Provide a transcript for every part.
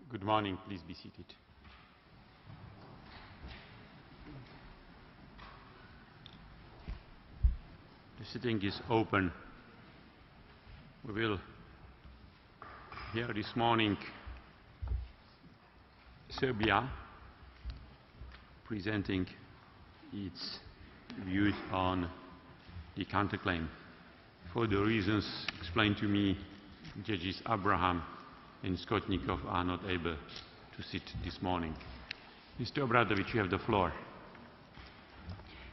Good morning. Please be seated. The sitting is open. We will hear this morning Serbia presenting its views on the counterclaim. For the reasons explained to me, Judges Abraham and Skotnikov are not able to sit this morning. Mr. Obradovic, you have the floor.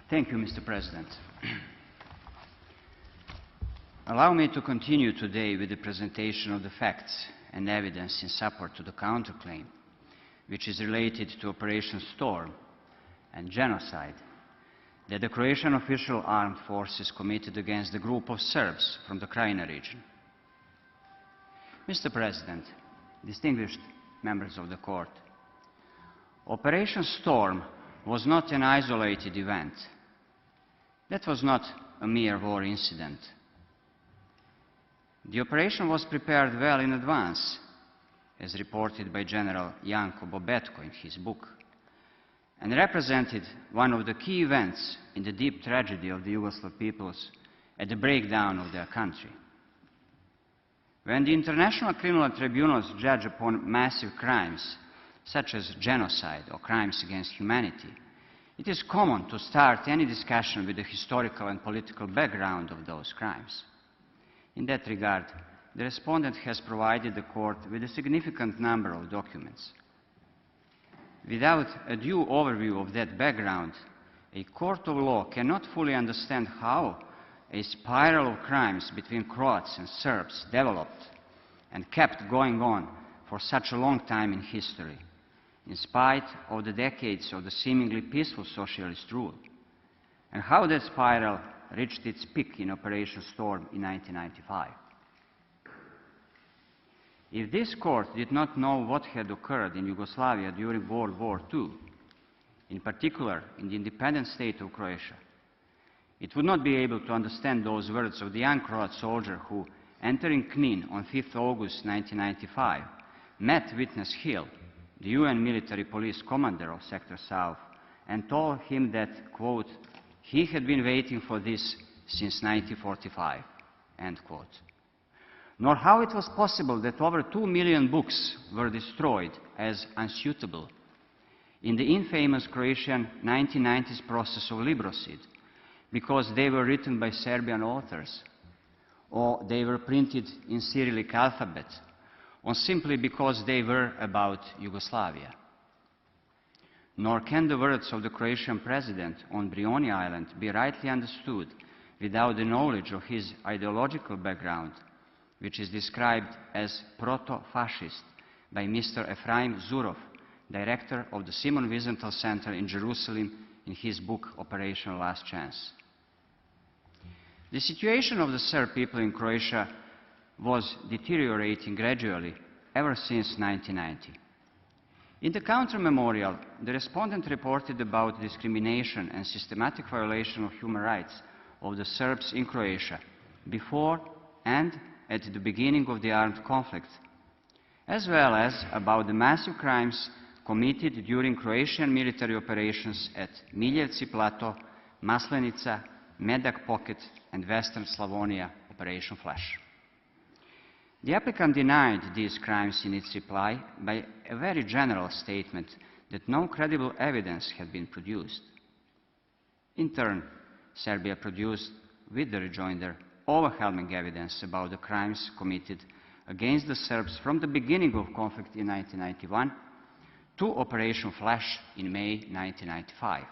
Thank you, Mr. President. Allow me to continue today with the presentation of the facts and evidence in support to the counterclaim, which is related to Operation Storm and genocide that the Croatian official armed forces committed against a group of Serbs from the Krajina region. Mr. President, distinguished members of the Court, Operation Storm was not an isolated event. That was not a mere war incident. The operation was prepared well in advance, as reported by General Janko Bobetko in his book, and represented one of the key events in the deep tragedy of the Yugoslav peoples at the breakdown of their country. When the international criminal tribunals judge upon massive crimes, such as genocide or crimes against humanity, it is common to start any discussion with the historical and political background of those crimes. In that regard, the respondent has provided the Court with a significant number of documents. Without a due overview of that background, a court of law cannot fully understand how a spiral of crimes between Croats and Serbs developed and kept going on for such a long time in history, in spite of the decades of the seemingly peaceful socialist rule, and how that spiral reached its peak in Operation Storm in 1995. If this Court did not know what had occurred in Yugoslavia during World War II, in particular in the independent state of Croatia, it would not be able to understand those words of the young Croat soldier who, entering Knin on 5th August 1995, met Witness Hill, the UN military police commander of Sector South, and told him that, quote, he had been waiting for this since 1945, end quote. Nor how it was possible that over 2 million books were destroyed as unsuitable in the infamous Croatian 1990s process of Librocid, because they were written by Serbian authors, or they were printed in Cyrillic alphabet, or simply because they were about Yugoslavia. Nor can the words of the Croatian president on Brioni Island be rightly understood without the knowledge of his ideological background, which is described as proto-fascist by Mr. Efraim Zurov, director of the Simon Wiesenthal Center in Jerusalem, in his book Operation Last Chance. The situation of the Serb people in Croatia was deteriorating gradually ever since 1990. In the counter-memorial, the respondent reported about discrimination and systematic violation of human rights of the Serbs in Croatia before and at the beginning of the armed conflict, as well as about the massive crimes committed during Croatian military operations at Miljevci Plateau, Maslenica, Medak Pocket, and Western Slavonia, Operation Flash. The applicant denied these crimes in its reply by a very general statement that no credible evidence had been produced. In turn, Serbia produced, with the rejoinder, overwhelming evidence about the crimes committed against the Serbs from the beginning of conflict in 1991 to Operation Flash in May 1995.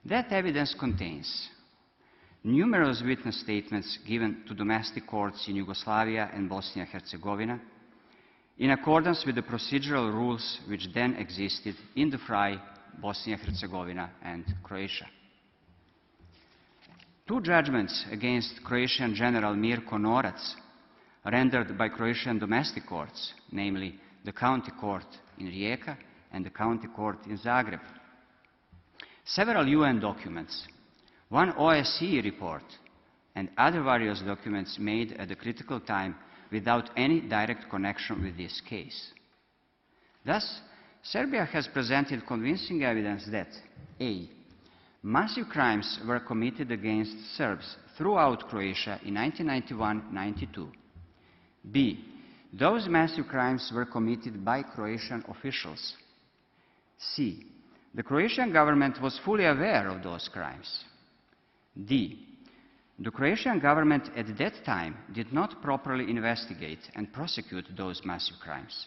That evidence contains numerous witness statements given to domestic courts in Yugoslavia and Bosnia and Herzegovina, in accordance with the procedural rules which then existed in the FRY, Bosnia and Herzegovina and Croatia. 2 judgments against Croatian General Mirko Norac, rendered by Croatian domestic courts, namely the County Court in Rijeka and the County Court in Zagreb. Several UN documents, 1 OSCE report, and other various documents made at a critical time without any direct connection with this case. Thus, Serbia has presented convincing evidence that A. Massive crimes were committed against Serbs throughout Croatia in 1991-92. B. Those massive crimes were committed by Croatian officials. C. The Croatian government was fully aware of those crimes. D. The Croatian government at that time did not properly investigate and prosecute those massive crimes.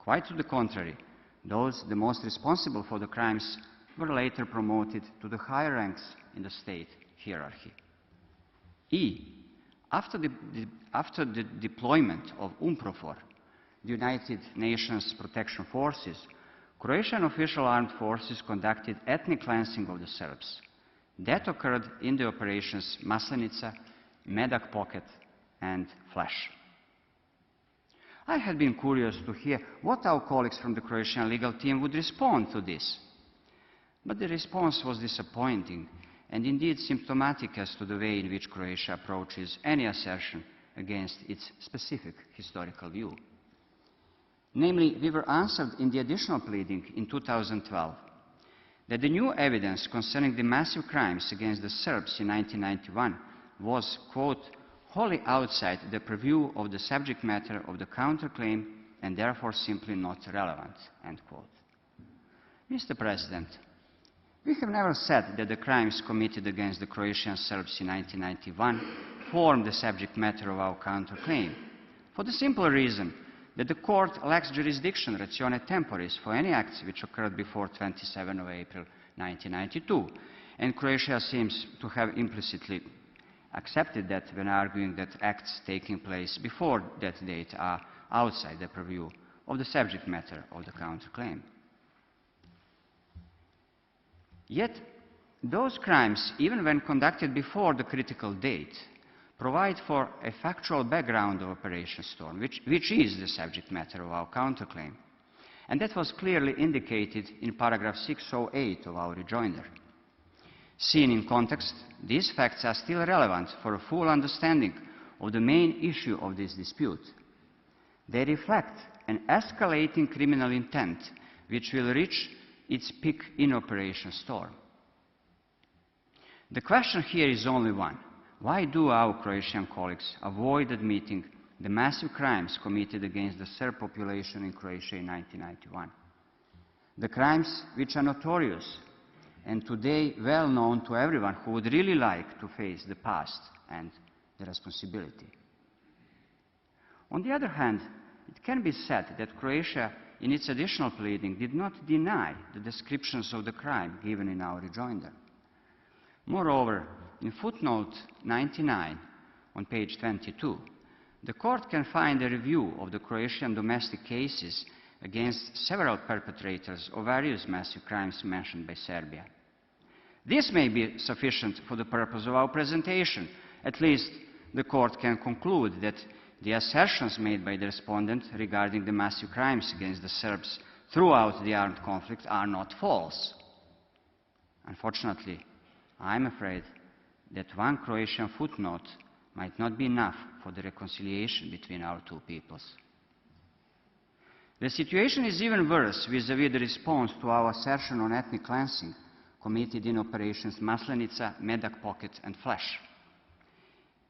Quite to the contrary, those the most responsible for the crimes were later promoted to the higher ranks in the state hierarchy. E. After the deployment of UNPROFOR, the United Nations Protection Forces, Croatian official armed forces conducted ethnic cleansing of the Serbs. That occurred in the operations Maslenica, Medak Pocket, and Flash. I had been curious to hear what our colleagues from the Croatian legal team would respond to this. But the response was disappointing and indeed symptomatic as to the way in which Croatia approaches any assertion against its specific historical view. Namely, we were answered in the additional pleading in 2012 that the new evidence concerning the massive crimes against the Serbs in 1991 was, quote, wholly outside the purview of the subject matter of the counterclaim and therefore simply not relevant, end quote. Mr. President, we have never said that the crimes committed against the Croatian Serbs in 1991 form the subject matter of our counterclaim, for the simple reason that the court lacks jurisdiction ratione temporis for any acts which occurred before 27 of April 1992, and Croatia seems to have implicitly accepted that when arguing that acts taking place before that date are outside the purview of the subject matter of the counterclaim. Yet, those crimes, even when conducted before the critical date, provide for a factual background of Operation Storm, which is the subject matter of our counterclaim. And that was clearly indicated in paragraph 608 of our rejoinder. Seen in context, these facts are still relevant for a full understanding of the main issue of this dispute. They reflect an escalating criminal intent which will reach its peak in Operation Storm. The question here is only one. Why do our Croatian colleagues avoid admitting the massive crimes committed against the Serb population in Croatia in 1991? The crimes which are notorious and today well known to everyone who would really like to face the past and the responsibility. On the other hand, it can be said that Croatia, in its additional pleading, did not deny the descriptions of the crime given in our rejoinder. Moreover, in footnote 99 on page 22, the court can find a review of the Croatian domestic cases against several perpetrators of various massive crimes mentioned by Serbia. This may be sufficient for the purpose of our presentation. At least the court can conclude that the assertions made by the respondent regarding the massive crimes against the Serbs throughout the armed conflict are not false. Unfortunately, I am afraid that one Croatian footnote might not be enough for the reconciliation between our two peoples. The situation is even worse vis-à-vis the response to our assertion on ethnic cleansing committed in operations Maslenica, Medak Pocket, and Flash.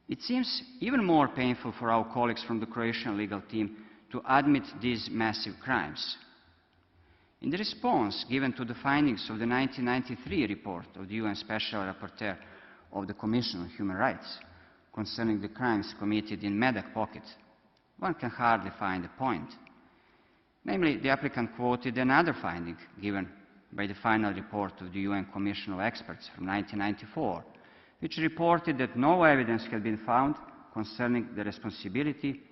It seems even more painful for our colleagues from the Croatian legal team to admit these massive crimes. In the response given to the findings of the 1993 report of the UN Special Rapporteur of the Commission on Human Rights concerning the crimes committed in Medak Pocket, one can hardly find a point. Namely, the applicant quoted another finding given by the final report of the UN Commission of Experts from 1994, which reported that no evidence had been found concerning the responsibility,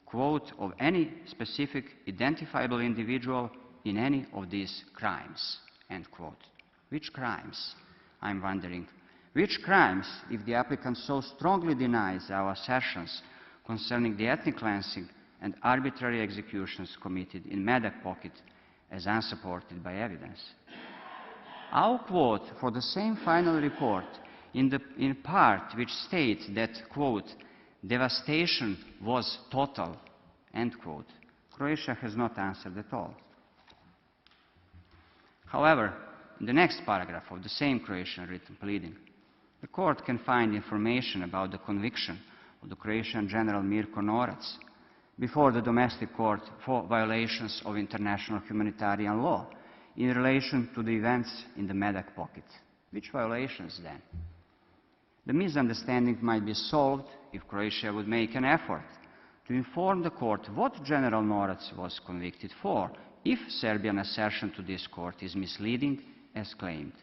quote, of any specific identifiable individual in any of these crimes, end quote. Which crimes? I'm wondering. Which crimes, if the applicant so strongly denies our assertions concerning the ethnic cleansing and arbitrary executions committed in Medak Pocket as unsupported by evidence? Our quote for the same final report in part which states that, quote, devastation was total, end quote, Croatia has not answered at all. However, in the next paragraph of the same Croatian written pleading, the court can find information about the conviction of the Croatian General Mirko Norac before the domestic court for violations of international humanitarian law in relation to the events in the Medak pocket. Which violations then? The misunderstanding might be solved if Croatia would make an effort to inform the court what General Norac was convicted for, if Serbian assertion to this court is misleading as claimed.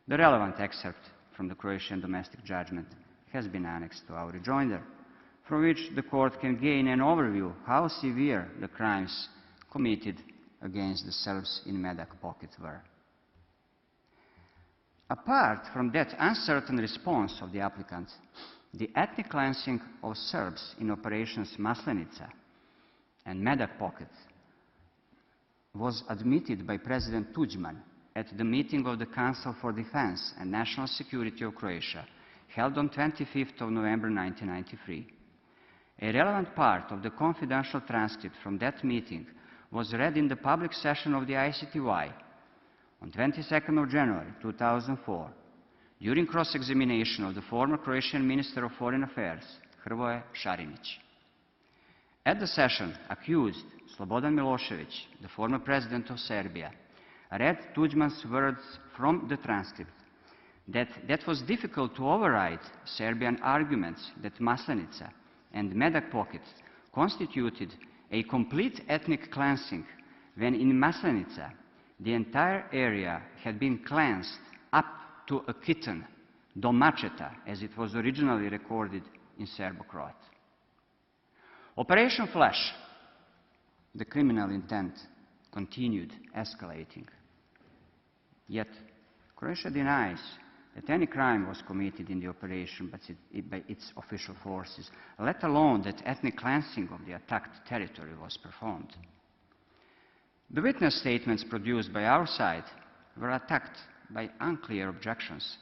The relevant excerpt from the Croatian domestic judgment has been annexed to our rejoinder, from which the court can gain an overview how severe the crimes committed against the Serbs in Medak pocket were. Apart from that uncertain response of the applicant, the ethnic cleansing of Serbs in operations Maslenica and Medak pocket was admitted by President Tuđman at the meeting of the Council for Defense and National Security of Croatia, held on 25th of November 1993. A relevant part of the confidential transcript from that meeting was read in the public session of the ICTY on 22nd of January 2004, during cross-examination of the former Croatian Minister of Foreign Affairs, Hrvoje Šarinić. At the session, accused Slobodan Milošević, the former president of Serbia, read Tuđman's words from the transcript that was difficult to override Serbian arguments that Maslenica and Medak pocket constituted a complete ethnic cleansing, when in Maslenica the entire area had been cleansed up to a kitten, do Mačeta, as it was originally recorded in Serbo-Croat. Operation Flash, the criminal intent, continued escalating. Yet, Croatia denies that any crime was committed in the operation by its official forces, let alone that ethnic cleansing of the attacked territory was performed. The witness statements produced by our side were attacked by unclear objections,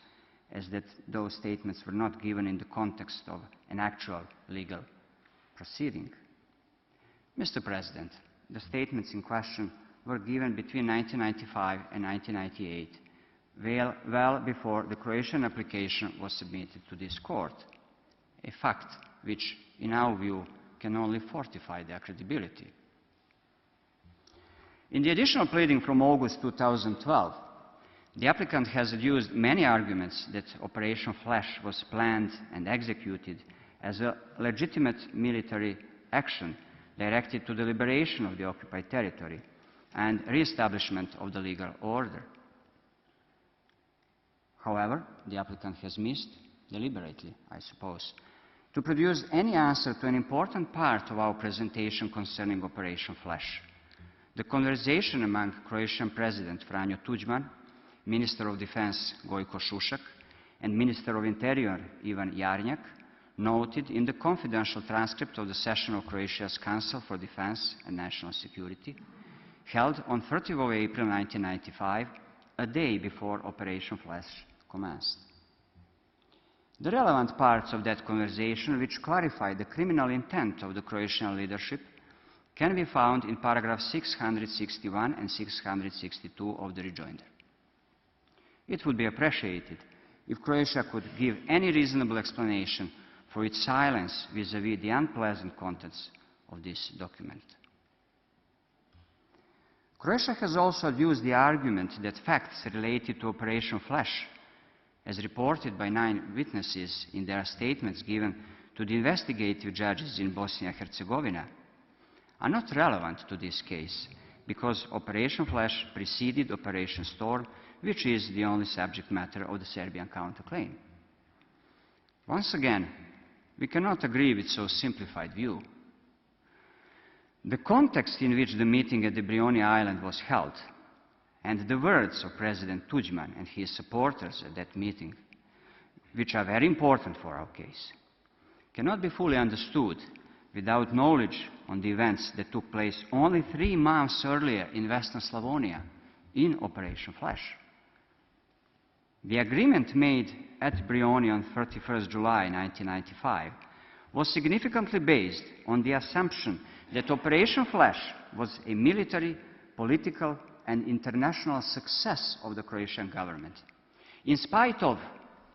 as that those statements were not given in the context of an actual legal proceeding. Mr. President, the statements in question were given between 1995 and 1998, well before the Croatian application was submitted to this court, a fact which, in our view, can only fortify their credibility. In the additional pleading from August 2012, the applicant has adduced many arguments that Operation Flash was planned and executed as a legitimate military action directed to the liberation of the occupied territory and re-establishment of the legal order. However, the applicant has missed, deliberately, I suppose, to produce any answer to an important part of our presentation concerning Operation Flash. The conversation among Croatian President Franjo Tuđman, Minister of Defense Gojko Šušak, and Minister of Interior Ivan Jarnjak, noted in the confidential transcript of the session of Croatia's Council for Defense and National Security, held on 30th of April 1995, a day before Operation Flash commenced. The relevant parts of that conversation, which clarify the criminal intent of the Croatian leadership, can be found in paragraph 661 and 662 of the rejoinder. It would be appreciated if Croatia could give any reasonable explanation for its silence vis-à-vis the unpleasant contents of this document. Croatia has also used the argument that facts related to Operation Flash, as reported by 9 witnesses in their statements given to the investigative judges in Bosnia and Herzegovina, are not relevant to this case, because Operation Flash preceded Operation Storm, which is the only subject matter of the Serbian counterclaim. Once again, we cannot agree with so simplified view. The context in which the meeting at the Brioni Island was held, and the words of President Tuđman and his supporters at that meeting, which are very important for our case, cannot be fully understood without knowledge on the events that took place only 3 months earlier in Western Slavonia in Operation Flash. The agreement made at Brioni on 31st July 1995 was significantly based on the assumption that Operation Flash was a military, political, and international success of the Croatian government. In spite of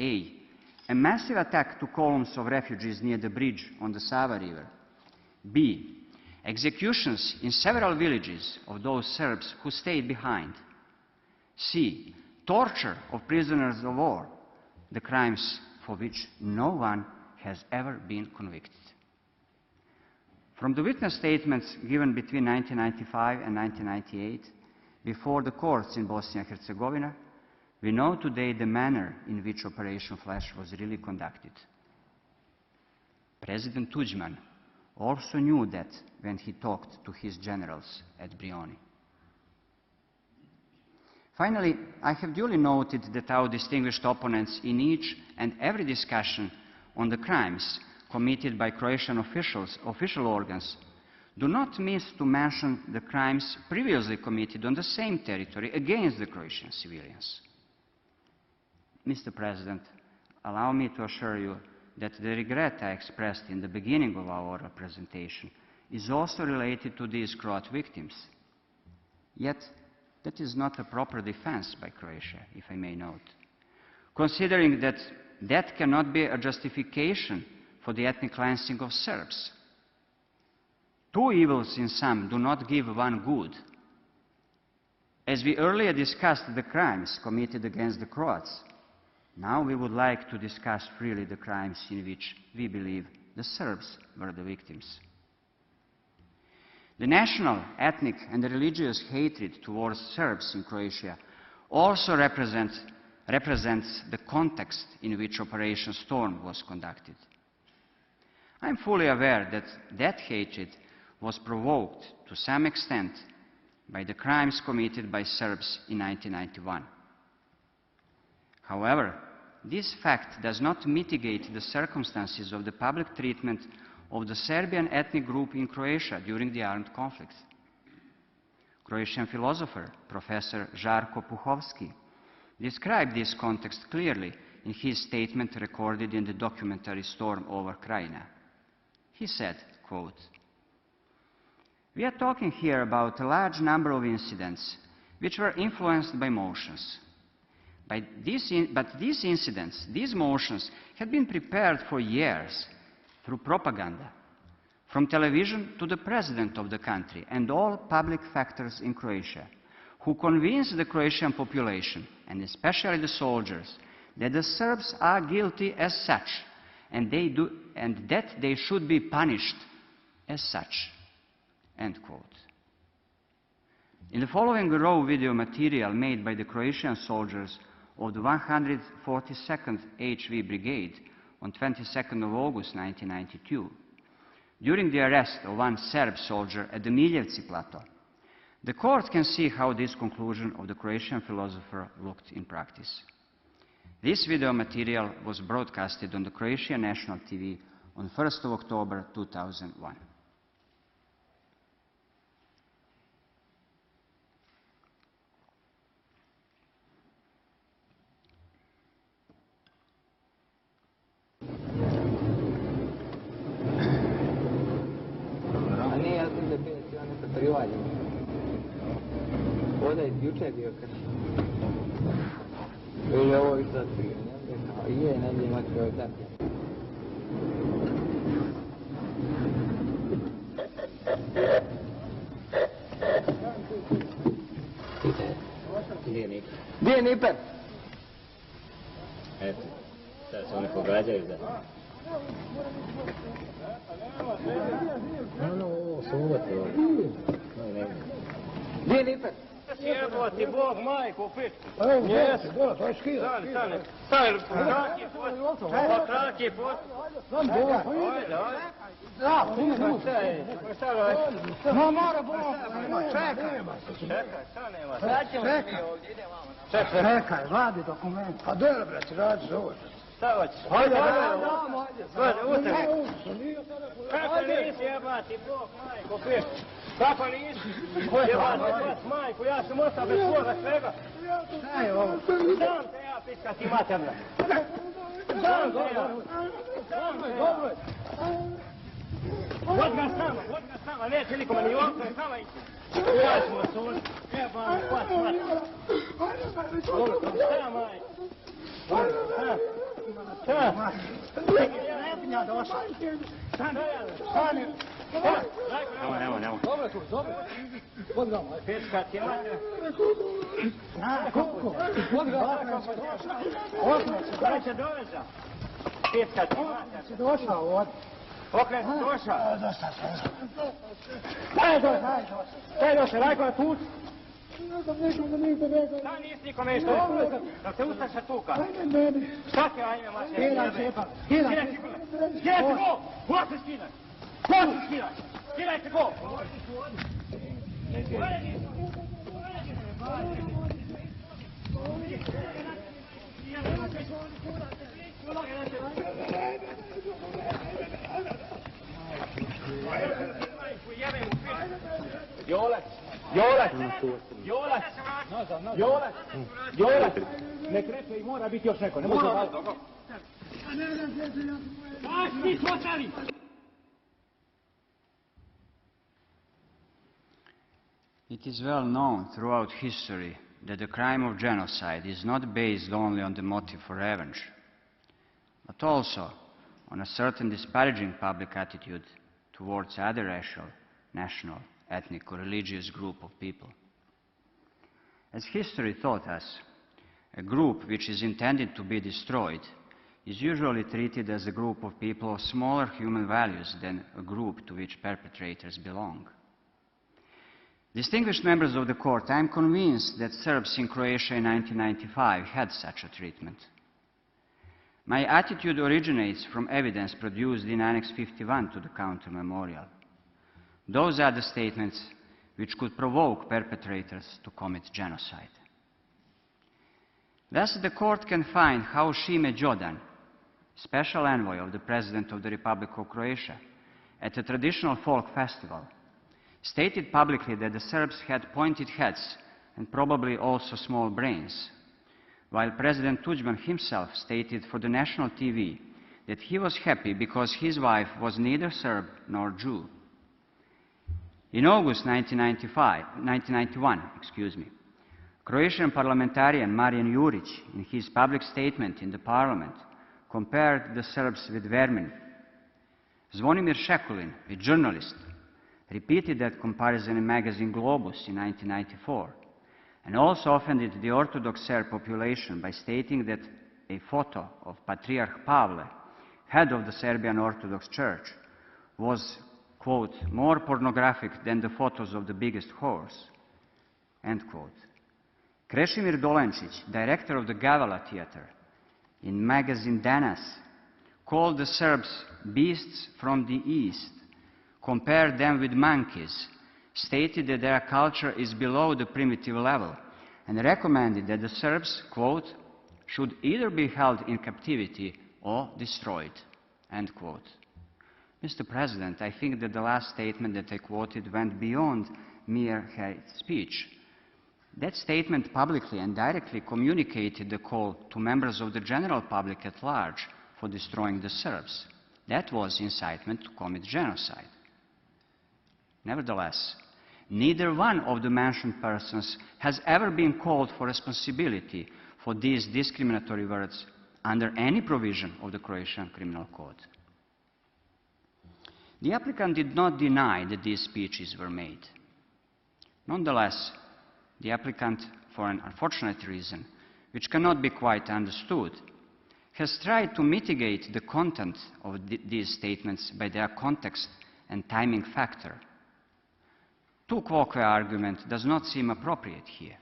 A, a massive attack to columns of refugees near the bridge on the Sava River, B, executions in several villages of those Serbs who stayed behind, C, torture of prisoners of war, the crimes for which no one has ever been convicted. From the witness statements given between 1995 and 1998 before the courts in Bosnia and Herzegovina, we know today the manner in which Operation Flash was really conducted. President Tužman also knew that when he talked to his generals at Brioni. Finally, I have duly noted that our distinguished opponents in each and every discussion on the crimes committed by Croatian official organs do not miss to mention the crimes previously committed on the same territory against the Croatian civilians. Mr. President, allow me to assure you that the regret I expressed in the beginning of our oral presentation is also related to these Croat victims. Yet, that is not a proper defense by Croatia, if I may note, considering that that cannot be a justification for the ethnic cleansing of Serbs. Two evils in sum do not give one good. As we earlier discussed the crimes committed against the Croats, now we would like to discuss freely the crimes in which we believe the Serbs were the victims. The national, ethnic, and religious hatred towards Serbs in Croatia also represents the context in which Operation Storm was conducted. I am fully aware that that hatred was provoked to some extent by the crimes committed by Serbs in 1991. However, this fact does not mitigate the circumstances of the public treatment of the Serbian ethnic group in Croatia during the armed conflict. Croatian philosopher, Professor Žarko Puhovski, described this context clearly in his statement recorded in the documentary Storm over Krajina. He said, quote, "We are talking here about a large number of incidents which were influenced by emotions. But these incidents, these motions, had been prepared for years through propaganda, from television to the president of the country and all public factors in Croatia, who convinced the Croatian population, and especially the soldiers, that the Serbs are guilty as such, and that they should be punished as such." End quote. In the following raw video material made by the Croatian soldiers of the 142nd HV Brigade on 22nd of August 1992, during the arrest of one Serb soldier at the Miljevci Plateau, the court can see how this conclusion of the Croatian philosopher looked in practice. This video material was broadcasted on the Croatian national TV on 1st of October 2001. Ovdje je juče bio kršen. Ili ovo i sad bio, ne? I je, ne bi imati ovo tako. Gdje je Niper? Eto, sad se oni pogađaju za... Ovo su uvati ovdje. Gdje je Niper? Jebo ti Bog, majko, pit. Evo, jesi, dobro, to je skida. Stani, po kraki pot. Sam dela. Da, no, mora Bog. Čekaj. Šta nema? Čekaj, vadi dokument. Pa dele, brać, radi za ovo. Šta hoćeš? Hajde, Kako nisi jebati Bog, majko, pit? Kako nisi? Jebati vas, majko, ja sam ostao bez svoga svega. Šta je ovo? Sam te ja piska ti materna. Sam te ja. Dobro je. Vod ga sama, neće nikome ni ovdje, sama ići. Ja ćemo suđi. Jebam, hvat. Dobro, šta, maj? Šta? Ja došao. Nemo. Dobro tu. Podgamo. Pečka ti je manje. Daj će doveza. Pečka ti je manje. Si došao ovdje. Pokret si došao. Daj došao, Rajko na put. Šta nisi nikome išta? Da te Ustaša tuka? Šta ti ajme mače? Skidaj se go! Ko se skidaj? Skidaj se go! Jolac! Ne krepe i mora biti još neko, ne može raditi. It is well known throughout history that the crime of genocide is not based only on the motive for revenge, but also on a certain disparaging public attitude towards other racial, national, ethnic or religious group of people. As history taught us, a group which is intended to be destroyed is usually treated as a group of people of smaller human values than a group to which perpetrators belong. Distinguished members of the court, I am convinced that Serbs in Croatia in 1995 had such a treatment. My attitude originates from evidence produced in Annex 51 to the Counter Memorial. Those are the statements which could provoke perpetrators to commit genocide. Thus, the court can find how Šime Đodan, special envoy of the President of the Republic of Croatia, at a traditional folk festival, stated publicly that the Serbs had pointed heads and probably also small brains, while President Tužba himself stated for the national TV that he was happy because his wife was neither Serb nor Jew. In August 1991, Croatian parliamentarian Marijan Jurić, in his public statement in the parliament, compared the Serbs with vermin. Zvonimir Šekulin, a journalist, repeated that comparison in magazine Globus in 1994, and also offended the Orthodox Serb population by stating that a photo of Patriarch Pavle, head of the Serbian Orthodox Church, was, quote, more pornographic than the photos of the biggest whores, end quote. Krešimir Dolenčić, director of the Gavala Theater, in magazine Danas, called the Serbs beasts from the East, compared them with monkeys, stated that their culture is below the primitive level, and recommended that the Serbs, quote, should either be held in captivity or destroyed, end quote. Mr. President, I think that the last statement that I quoted went beyond mere hate speech. That statement publicly and directly communicated the call to members of the general public at large for destroying the Serbs. That was incitement to commit genocide. Nevertheless, neither one of the mentioned persons has ever been called for responsibility for these discriminatory words under any provision of the Croatian Criminal Code. The applicant did not deny that these speeches were made. Nonetheless, the applicant, for an unfortunate reason, which cannot be quite understood, has tried to mitigate the content of these statements by their context and timing factor. Tu quoque argument does not seem appropriate here,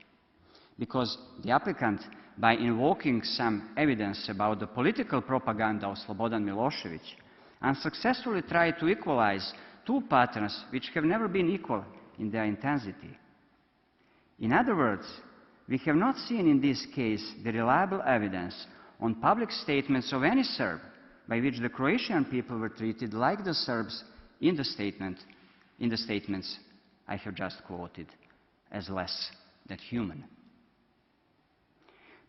because the applicant, by invoking some evidence about the political propaganda of Slobodan Milošević, unsuccessfully tried to equalize two patterns which have never been equal in their intensity. In other words, we have not seen in this case the reliable evidence on public statements of any Serb by which the Croatian people were treated like the Serbs in the statements I have just quoted, as less than human.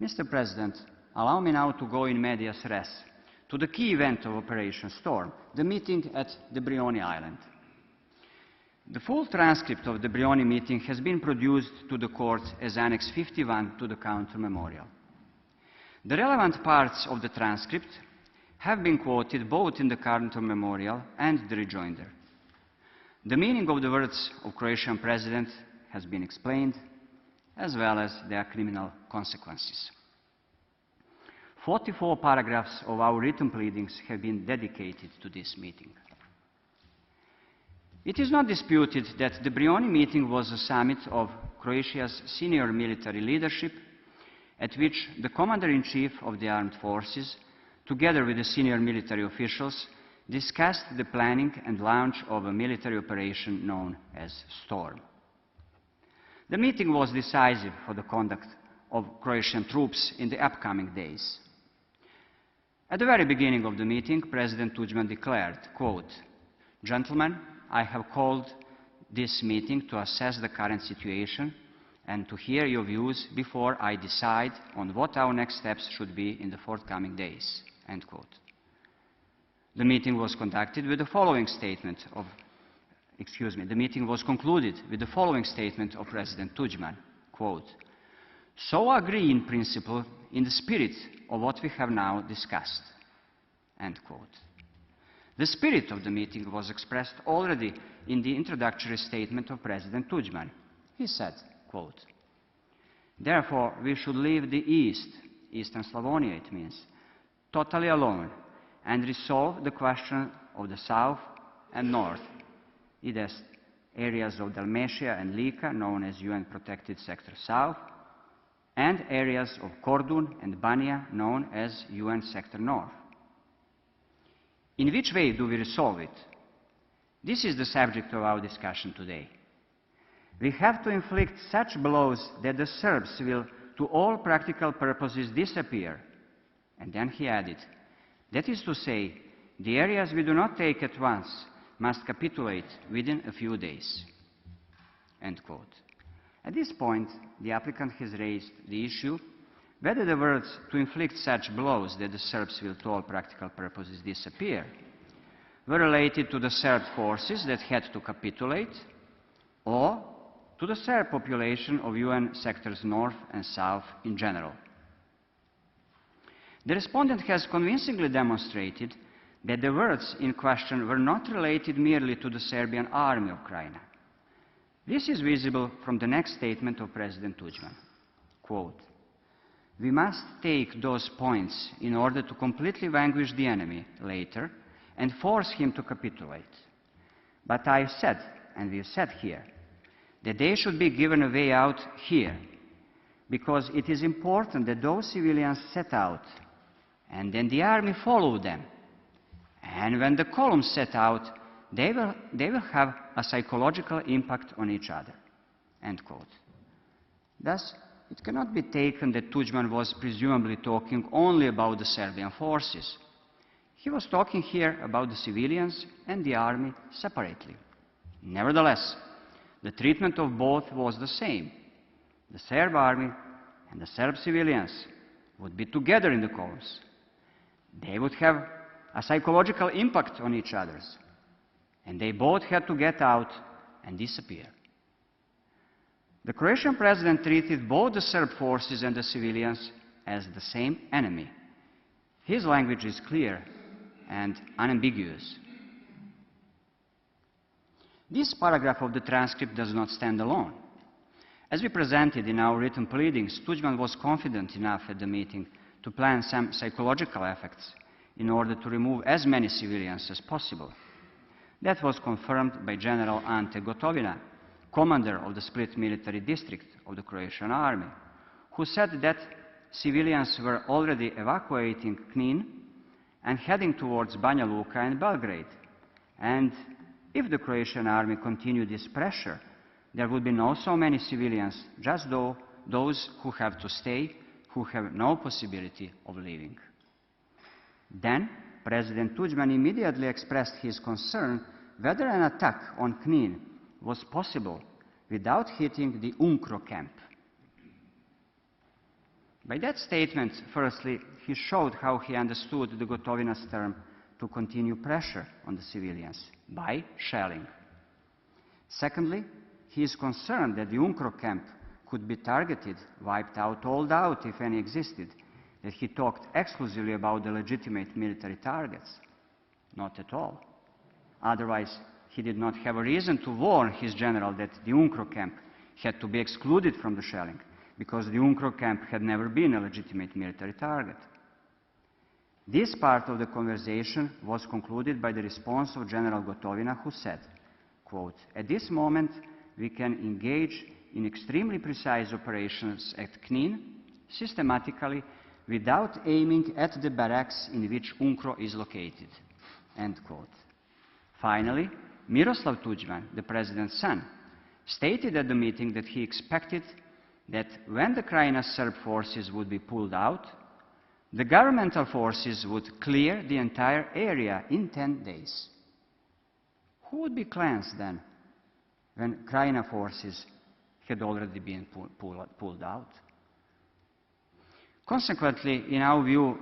Mr. President, allow me now to go in medias res to the key event of Operation Storm, the meeting at the Brioni Island. The full transcript of the Brioni meeting has been produced to the court as Annex 51 to the counter memorial. The relevant parts of the transcript have been quoted both in the counter memorial and the rejoinder. The meaning of the words of Croatian president has been explained, as well as their criminal consequences. 44 paragraphs of our written pleadings have been dedicated to this meeting. It is not disputed that the Brioni meeting was a summit of Croatia's senior military leadership, at which the Commander-in-Chief of the Armed Forces, together with the senior military officials, discussed the planning and launch of a military operation known as Storm. The meeting was decisive for the conduct of Croatian troops in the upcoming days. At the very beginning of the meeting, President Tužman declared, quote, "Gentlemen, I have called this meeting to assess the current situation and to hear your views before I decide on what our next steps should be in the forthcoming days." End quote. The meeting was conducted with the following statement of, the meeting was concluded with the following statement of President Tužman, quote, "So agree in principle in the spirit of what we have now discussed." End quote. The spirit of the meeting was expressed already in the introductory statement of President Tužman. He said, quote, "Therefore, we should leave the East, Eastern Slavonia it means, totally alone and resolve the question of the South and North, i.e. areas of Dalmatia and Lika, known as UN Protected Sector South, and areas of Kordun and Banja, known as UN Sector North. In which way do we resolve it? This is the subject of our discussion today. We have to inflict such blows that the Serbs will, to all practical purposes, disappear." And then he added, "That is to say, the areas we do not take at once must capitulate within a few days." End quote. At this point, the applicant has raised the issue whether the words "to inflict such blows that the Serbs will to all practical purposes disappear" were related to the Serb forces that had to capitulate, or to the Serb population of UN sectors North and South in general. The respondent has convincingly demonstrated that the words in question were not related merely to the Serbian army of Krajina. This is visible from the next statement of President Tužman. Quote, "We must take those points in order to completely vanquish the enemy later and force him to capitulate. But I said, and we've said here, that they should be given a way out here, because it is important that those civilians set out, and then the army follow them. And when the columns set out, they will have a psychological impact on each other." End quote. Thus, it cannot be taken that Tužman was presumably talking only about the Serbian forces. He was talking here about the civilians and the army separately. Nevertheless, the treatment of both was the same. The Serb army and the Serb civilians would be together in the columns. They would have a psychological impact on each other, and they both had to get out and disappear. The Croatian president treated both the Serb forces and the civilians as the same enemy. His language is clear and unambiguous. This paragraph of the transcript does not stand alone. As we presented in our written pleadings, Tužman was confident enough at the meeting to plan some psychological effects in order to remove as many civilians as possible. That was confirmed by General Ante Gotovina, commander of the Split military district of the Croatian army, who said that civilians were already evacuating Knin and heading towards Banja Luka and Belgrade. And if the Croatian army continued this pressure, there would be not so many civilians, just those who have to stay, who have no possibility of leaving. Then, President Tužman immediately expressed his concern whether an attack on Knin was possible without hitting the UNCRO camp. By that statement, firstly, he showed how he understood the Gotovina's term to continue pressure on the civilians by shelling. Secondly, he is concerned that the UNCRO camp could be targeted, wiped out, all doubt, if any existed, that he talked exclusively about the legitimate military targets. Not at all. Otherwise, he did not have a reason to warn his general that the UNCRO camp had to be excluded from the shelling, because the UNCRO camp had never been a legitimate military target. This part of the conversation was concluded by the response of General Gotovina, who said, quote, "At this moment, we can engage in extremely precise operations at Knin, systematically, without aiming at the barracks in which UNCRO is located." End quote. Finally, Miroslav Tuđman, the president's son, stated at the meeting that he expected that when the Krajina Serb forces would be pulled out, the governmental forces would clear the entire area in 10 days. Who would be cleansed then, when Krajina forces had already been pulled out? Consequently, in our view,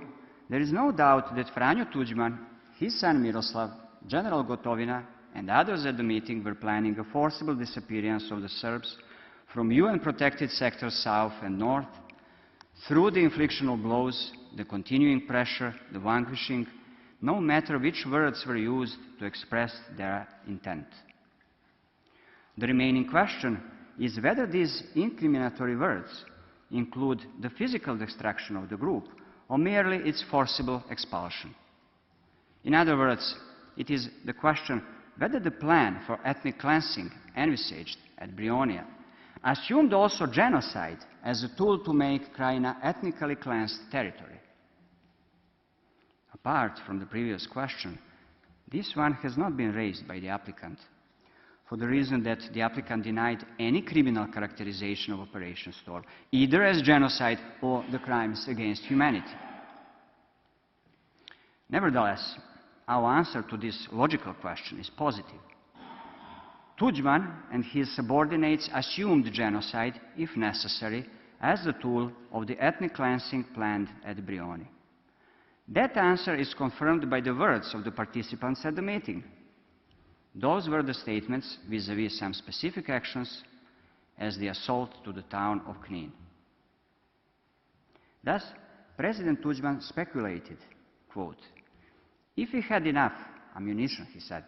there is no doubt that Franjo Tuđman, his son Miroslav, General Gotovina, and others at the meeting were planning a forcible disappearance of the Serbs from UN-protected sectors south and north, through the infliction of blows, the continuing pressure, the vanquishing, no matter which words were used to express their intent. The remaining question is whether these incriminatory words include the physical destruction of the group or merely its forcible expulsion. In other words, it is the question whether the plan for ethnic cleansing envisaged at Brionia assumed also genocide as a tool to make Krajina ethnically cleansed territory. Apart from the previous question, this one has not been raised by the applicant, for the reason that the applicant denied any criminal characterization of Operation Storm, either as genocide or the crimes against humanity. Nevertheless, our answer to this logical question is positive. Tuđman and his subordinates assumed genocide, if necessary, as the tool of the ethnic cleansing planned at Brioni. That answer is confirmed by the words of the participants at the meeting. Those were the statements vis-à-vis some specific actions, as the assault to the town of Knin. Thus, President Tuđman speculated, quote, "If we had enough ammunition," he said,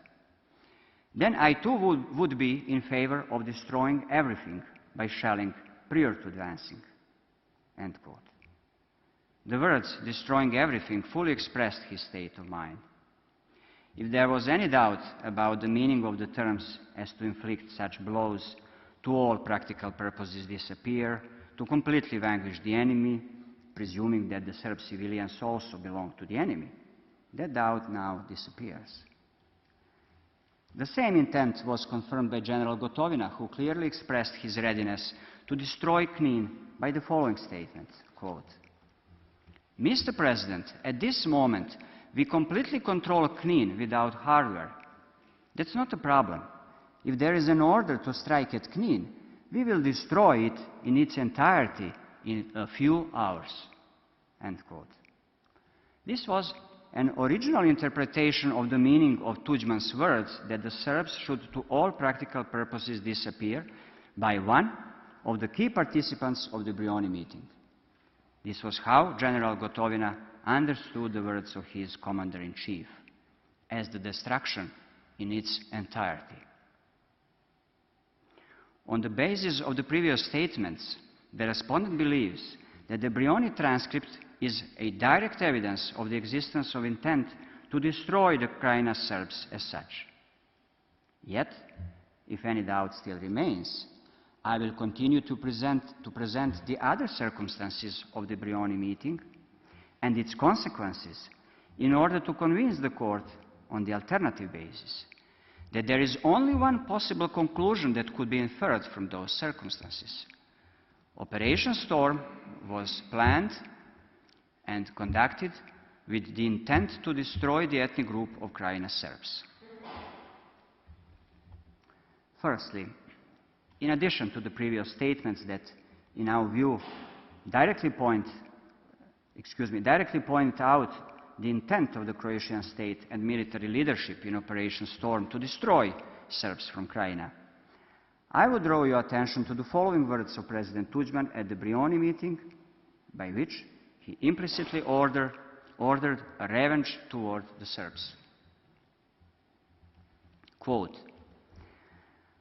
"then I too would be in favor of destroying everything by shelling prior to advancing." End quote. The words "destroying everything" fully expressed his state of mind. If there was any doubt about the meaning of the terms as to inflict such blows, to all practical purposes disappear, to completely vanquish the enemy, presuming that the Serb civilians also belong to the enemy, that doubt now disappears. The same intent was confirmed by General Gotovina, who clearly expressed his readiness to destroy Knin by the following statement, quote, "Mr. President, at this moment, we completely control Knin without hardware. That's not a problem. If there is an order to strike at Knin, we will destroy it in its entirety in a few hours." End quote. This was an original interpretation of the meaning of Tuđman's words that the Serbs should to all practical purposes disappear by one of the key participants of the Brioni meeting. This was how General Gotovina understood the words of his commander-in-chief, as the destruction in its entirety. On the basis of the previous statements, the respondent believes that the Brioni transcript is a direct evidence of the existence of intent to destroy the Krajina Serbs as such. Yet, if any doubt still remains, I will continue to present the other circumstances of the Brioni meeting and its consequences in order to convince the court on the alternative basis that there is only one possible conclusion that could be inferred from those circumstances. Operation Storm was planned and conducted with the intent to destroy the ethnic group of Krajina Serbs. Firstly, in addition to the previous statements that, in our view, directly point out the intent of the Croatian state and military leadership in Operation Storm to destroy Serbs from Krajina, I would draw your attention to the following words of President Tuđman at the Brioni meeting, by which he implicitly ordered a revenge toward the Serbs. Quote,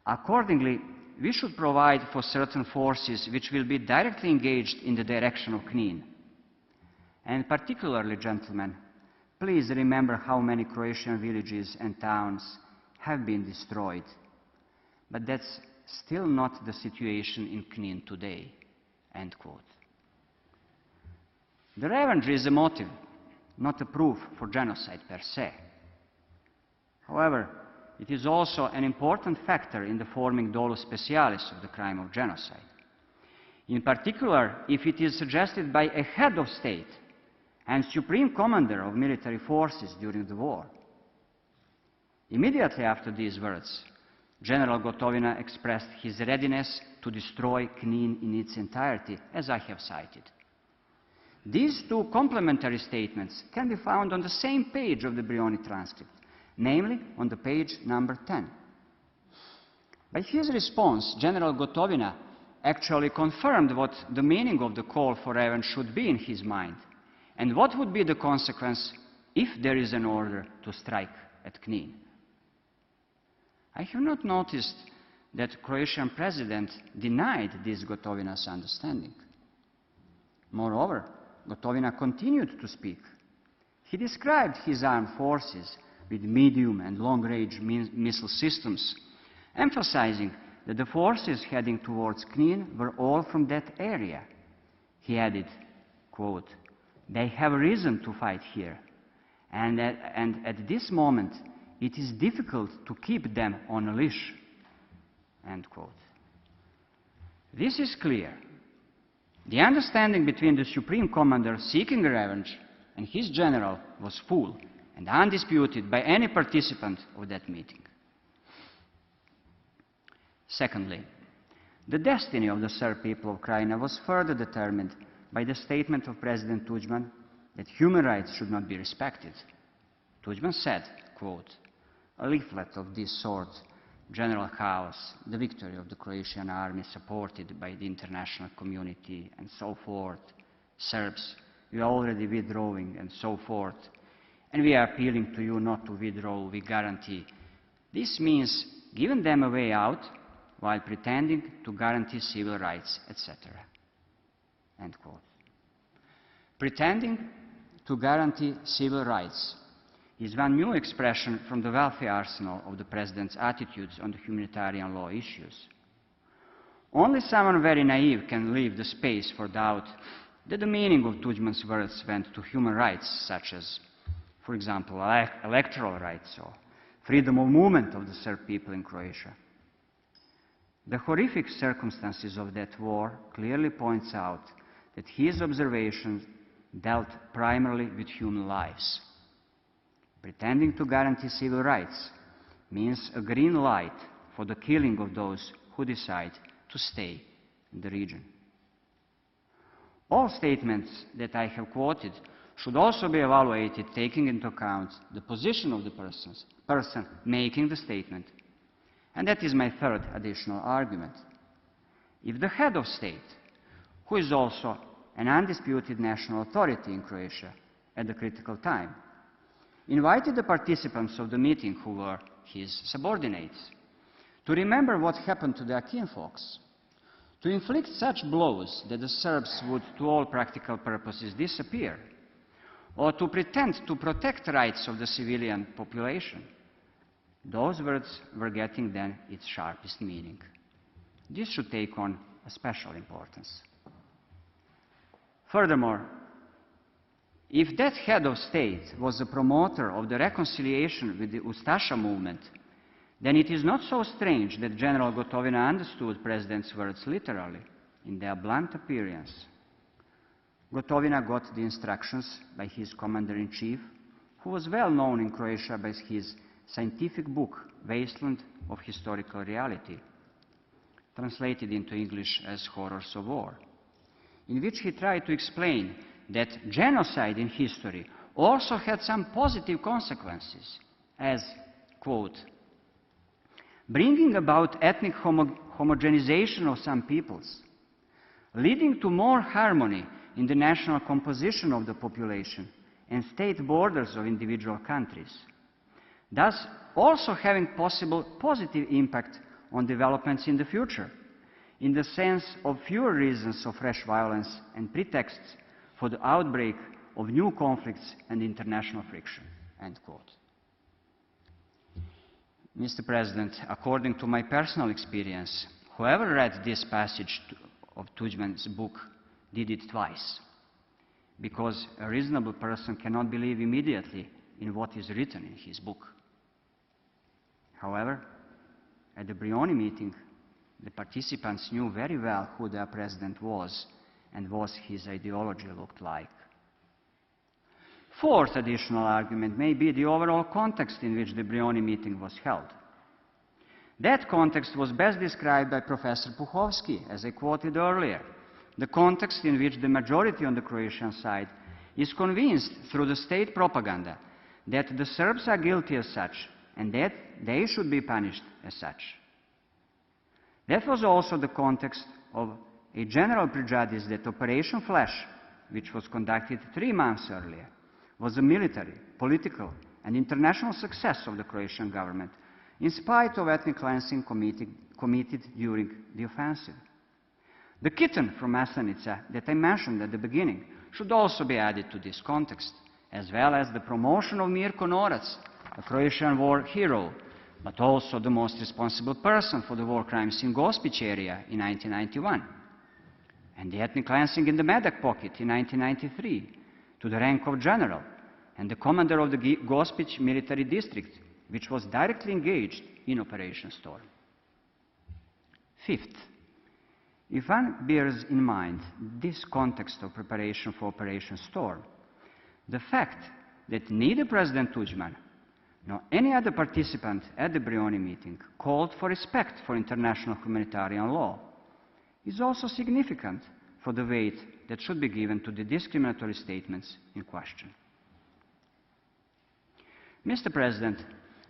"Accordingly, we should provide for certain forces which will be directly engaged in the direction of Knin. And particularly, gentlemen, please remember how many Croatian villages and towns have been destroyed. But that's still not the situation in Knin today." End quote. The revenge is a motive, not a proof for genocide per se. However, it is also an important factor in the forming dolus specialis of the crime of genocide. In particular, if it is suggested by a head of state and supreme commander of military forces during the war. Immediately after these words, General Gotovina expressed his readiness to destroy Knin in its entirety, as I have cited. These two complementary statements can be found on the same page of the Brioni transcript, namely on the page number 10. By his response, General Gotovina actually confirmed what the meaning of the call for revenge should be in his mind, and what would be the consequence if there is an order to strike at Knin. I have not noticed that Croatian president denied this Gotovina's understanding. Moreover, Gotovina continued to speak. He described his armed forces with medium and long-range missile systems, emphasizing that the forces heading towards Knin were all from that area. He added, quote, "They have reason to fight here, and at this moment it is difficult to keep them on a leash." End quote. This is clear. The understanding between the Supreme Commander seeking revenge and his general was full and undisputed by any participant of that meeting. Secondly, the destiny of the Serb people of Krajina was further determined by the statement of President Tuđman that human rights should not be respected. Tuđman said, quote, "A leaflet of this sort, general chaos, the victory of the Croatian army supported by the international community, and so forth. Serbs, we are already withdrawing, and so forth. And we are appealing to you not to withdraw, we guarantee." This means giving them a way out while pretending to guarantee civil rights, etc. End quote. Pretending to guarantee civil rights is one new expression from the wealthy arsenal of the President's attitudes on the humanitarian law issues. Only someone very naive can leave the space for doubt that the meaning of Tuđman's words went to human rights, such as, for example, electoral rights or freedom of movement of the Serb people in Croatia. The horrific circumstances of that war clearly points out that his observations dealt primarily with human lives. Pretending to guarantee civil rights means a green light for the killing of those who decide to stay in the region. All statements that I have quoted should also be evaluated taking into account the position of the person making the statement. And that is my third additional argument. If the head of state, who is also an undisputed national authority in Croatia at the critical time, invited the participants of the meeting who were his subordinates to remember what happened to their kinfolks, to inflict such blows that the Serbs would, to all practical purposes, disappear, or to pretend to protect the rights of the civilian population, those words were getting then its sharpest meaning. This should take on a special importance. Furthermore, if that head of state was a promoter of the reconciliation with the Ustasha movement, then it is not so strange that General Gotovina understood President's words literally in their blunt appearance. Gotovina got the instructions by his commander-in-chief, who was well known in Croatia by his scientific book, Wasteland of Historical Reality, translated into English as Horrors of War, in which he tried to explain that genocide in history also had some positive consequences, as, quote, "bringing about ethnic homogenization of some peoples, leading to more harmony in the national composition of the population and state borders of individual countries, thus also having possible positive impact on developments in the future, in the sense of fewer reasons of fresh violence and pretexts for the outbreak of new conflicts and international friction." End quote. Mr. President, according to my personal experience, whoever read this passage of Tuđman's book did it twice, because a reasonable person cannot believe immediately in what is written in his book. However, at the Brioni meeting, the participants knew very well who their president was and what his ideology looked like. Fourth additional argument may be the overall context in which the Brioni meeting was held. That context was best described by Professor Puhovsky, as I quoted earlier. The context in which the majority on the Croatian side is convinced through the state propaganda that the Serbs are guilty as such and that they should be punished as such. That was also the context of a general prejudice that Operation Flash, which was conducted 3 months earlier, was a military, political, and international success of the Croatian government, in spite of ethnic cleansing committed during the offensive. The kitten from Maslenica that I mentioned at the beginning should also be added to this context, as well as the promotion of Mirko Norac, a Croatian war hero, but also the most responsible person for the war crimes in Gospić area in 1991, and the ethnic cleansing in the Medak pocket in 1993 to the rank of general, and the commander of the Gospić military district, which was directly engaged in Operation Storm. Fifth, if one bears in mind this context of preparation for Operation Storm, the fact that neither President Tuđman nor any other participant at the Brioni meeting called for respect for international humanitarian law is also significant for the weight that should be given to the discriminatory statements in question. Mr. President,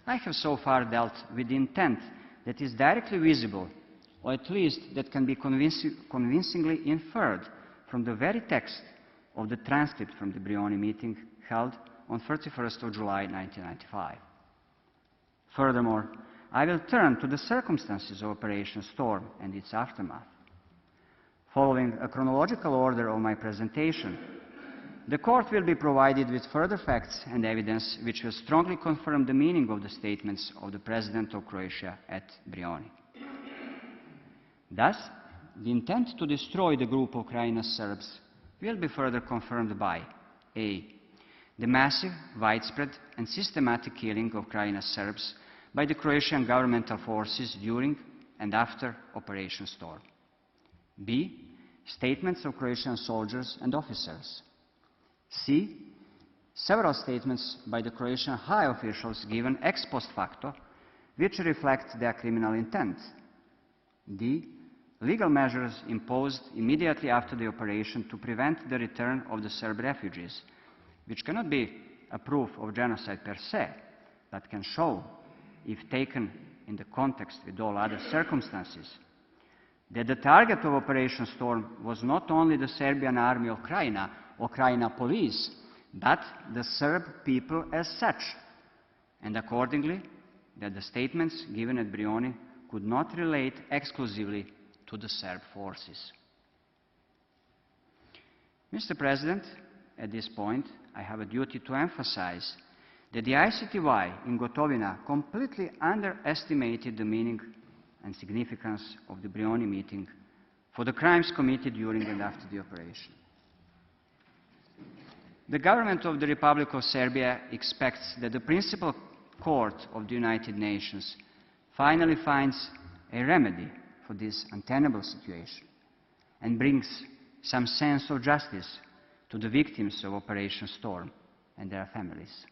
I have so far dealt with the intent that is directly visible, or at least that can be convincingly inferred from the very text of the transcript from the Brioni meeting held on 31st of July 1995. Furthermore, I will turn to the circumstances of Operation Storm and its aftermath. Following a chronological order of my presentation, the Court will be provided with further facts and evidence which will strongly confirm the meaning of the statements of the President of Croatia at Brioni. Thus, the intent to destroy the group of Krajina's Serbs will be further confirmed by a. The massive, widespread and systematic killing of Krajina's Serbs by the Croatian governmental forces during and after Operation Storm. B. Statements of Croatian soldiers and officers. C. Several statements by the Croatian high officials given ex post facto, which reflect their criminal intent. D. Legal measures imposed immediately after the operation to prevent the return of the Serb refugees, which cannot be a proof of genocide per se, but can show, if taken in the context with all other circumstances, that the target of Operation Storm was not only the Serbian army of Krajina or Krajina police, but the Serb people as such, and accordingly, that the statements given at Brioni could not relate exclusively to the Serb forces. Mr. President, at this point, I have a duty to emphasize that the ICTY in Gotovina completely underestimated the meaning and significance of the Brioni meeting for the crimes committed during and after the operation. The government of the Republic of Serbia expects that the Principal Court of the United Nations finally finds a remedy for this untenable situation and brings some sense of justice to the victims of Operation Storm and their families.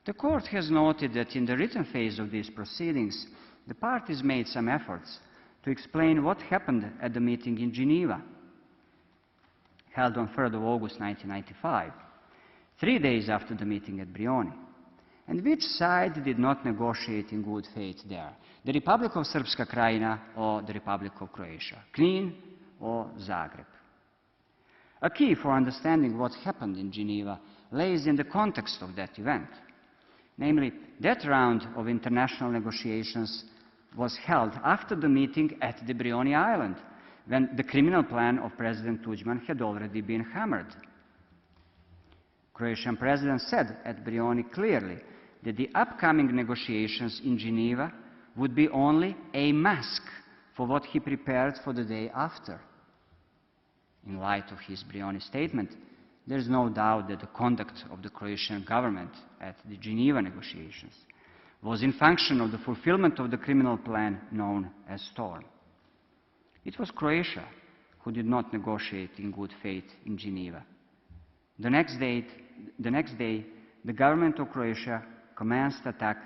The Court has noted that in the written phase of these proceedings, the parties made some efforts to explain what happened at the meeting in Geneva, held on 3rd of August 1995, 3 days after the meeting at Brioni, And which side did not negotiate in good faith there? The Republic of Srpska Krajina or the Republic of Croatia? Knin or Zagreb? A key for understanding what happened in Geneva lays in the context of that event. Namely, that round of international negotiations was held after the meeting at the Brioni Island, when the criminal plan of President Tuđman had already been hammered. Croatian president said at Brioni clearly that the upcoming negotiations in Geneva would be only a mask for what he prepared for the day after. In light of his Brioni statement, there is no doubt that the conduct of the Croatian government at the Geneva negotiations was in function of the fulfillment of the criminal plan known as Storm. It was Croatia who did not negotiate in good faith in Geneva. The next day, the government of Croatia commenced attack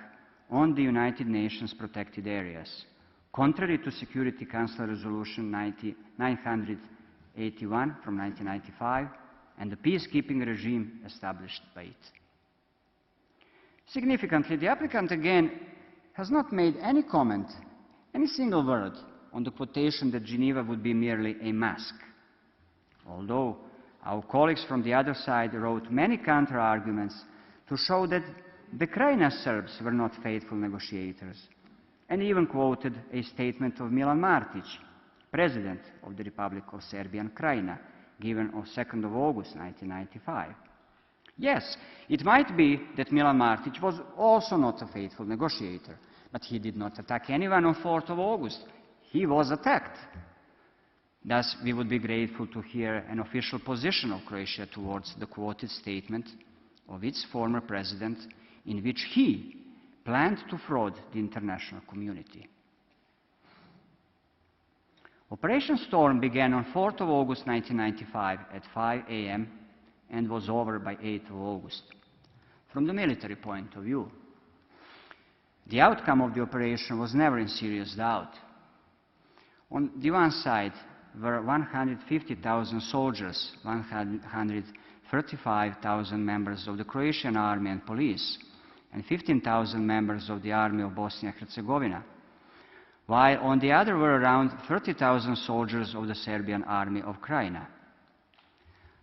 on the United Nations protected areas, contrary to Security Council Resolution 981 from 1995 and the peacekeeping regime established by it. Significantly, the applicant again has not made any comment, any single word, on the quotation that Geneva would be merely a mask, although our colleagues from the other side wrote many counter-arguments to show that the Krajina Serbs were not faithful negotiators, and even quoted a statement of Milan Martić, President of the Republic of Serbian Krajina, given on 2nd of August 1995. Yes, it might be that Milan Martić was also not a faithful negotiator, but he did not attack anyone on 4th of August. He was attacked. Thus, we would be grateful to hear an official position of Croatia towards the quoted statement of its former president, in which he planned to fraud the international community. Operation Storm began on 4th of August 1995 at 5 a.m. and was over by 8th of August. From the military point of view, the outcome of the operation was never in serious doubt. On the one side were 150,000 soldiers, 135,000 members of the Croatian army and police, and 15,000 members of the army of Bosnia and Herzegovina, while on the other were around 30,000 soldiers of the Serbian army of Krajina.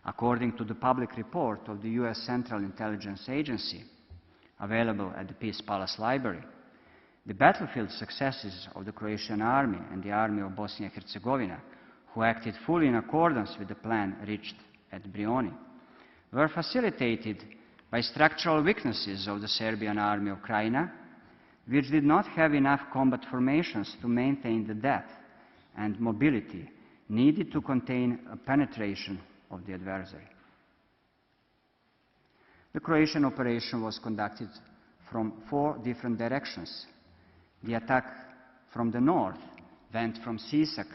According to the public report of the U.S. Central Intelligence Agency, available at the Peace Palace Library, the battlefield successes of the Croatian army and the army of Bosnia and Herzegovina, who acted fully in accordance with the plan reached at Brioni, were facilitated by structural weaknesses of the Serbian army of Krajina, which did not have enough combat formations to maintain the depth and mobility needed to contain a penetration of the adversary. The Croatian operation was conducted from 4 different directions. The attack from the north went from Sisak,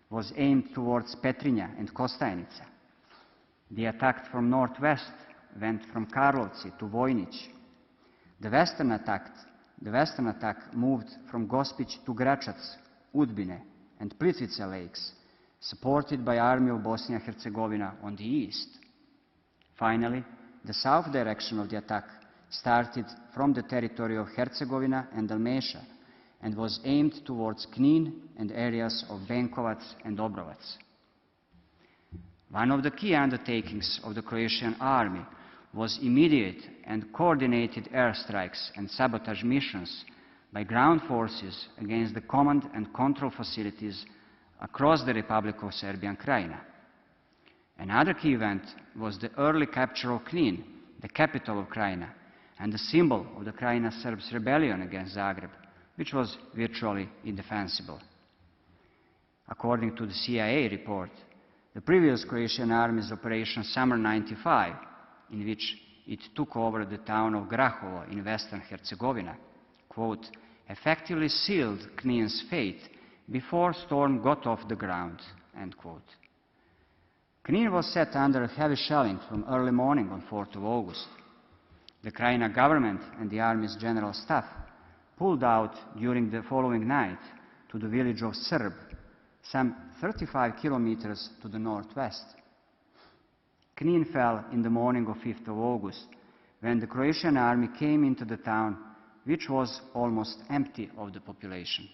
was aimed towards Petrinja and Kostajnica. The attack from northwest went from Karlovci to Vojnić. The western attack moved from Gospić to Gračac, Udbine, and Plitvice lakes, supported by Army of Bosnia and Herzegovina on the east. Finally, the south direction of the attack started from the territory of Herzegovina and Dalmatia and was aimed towards Knin and areas of Benkovac and Obrovac. One of the key undertakings of the Croatian army was immediate and coordinated airstrikes and sabotage missions by ground forces against the command and control facilities across the Republic of Serbian Krajina. Another key event was the early capture of Knin, the capital of Krajina, and the symbol of the Krajina Serbs' rebellion against Zagreb, which was virtually indefensible. According to the CIA report, the previous Croatian Army's Operation Summer 95, in which it took over the town of Grahovo in western Herzegovina, quote, effectively sealed Knin's fate before Storm got off the ground, end quote. Knin was set under heavy shelling from early morning on 4th of August. The Krajina government and the Army's general staff pulled out during the following night to the village of Srb, some 35 kilometers to the northwest. Knin fell in the morning of 5th of August, when the Croatian army came into the town, which was almost empty of the population.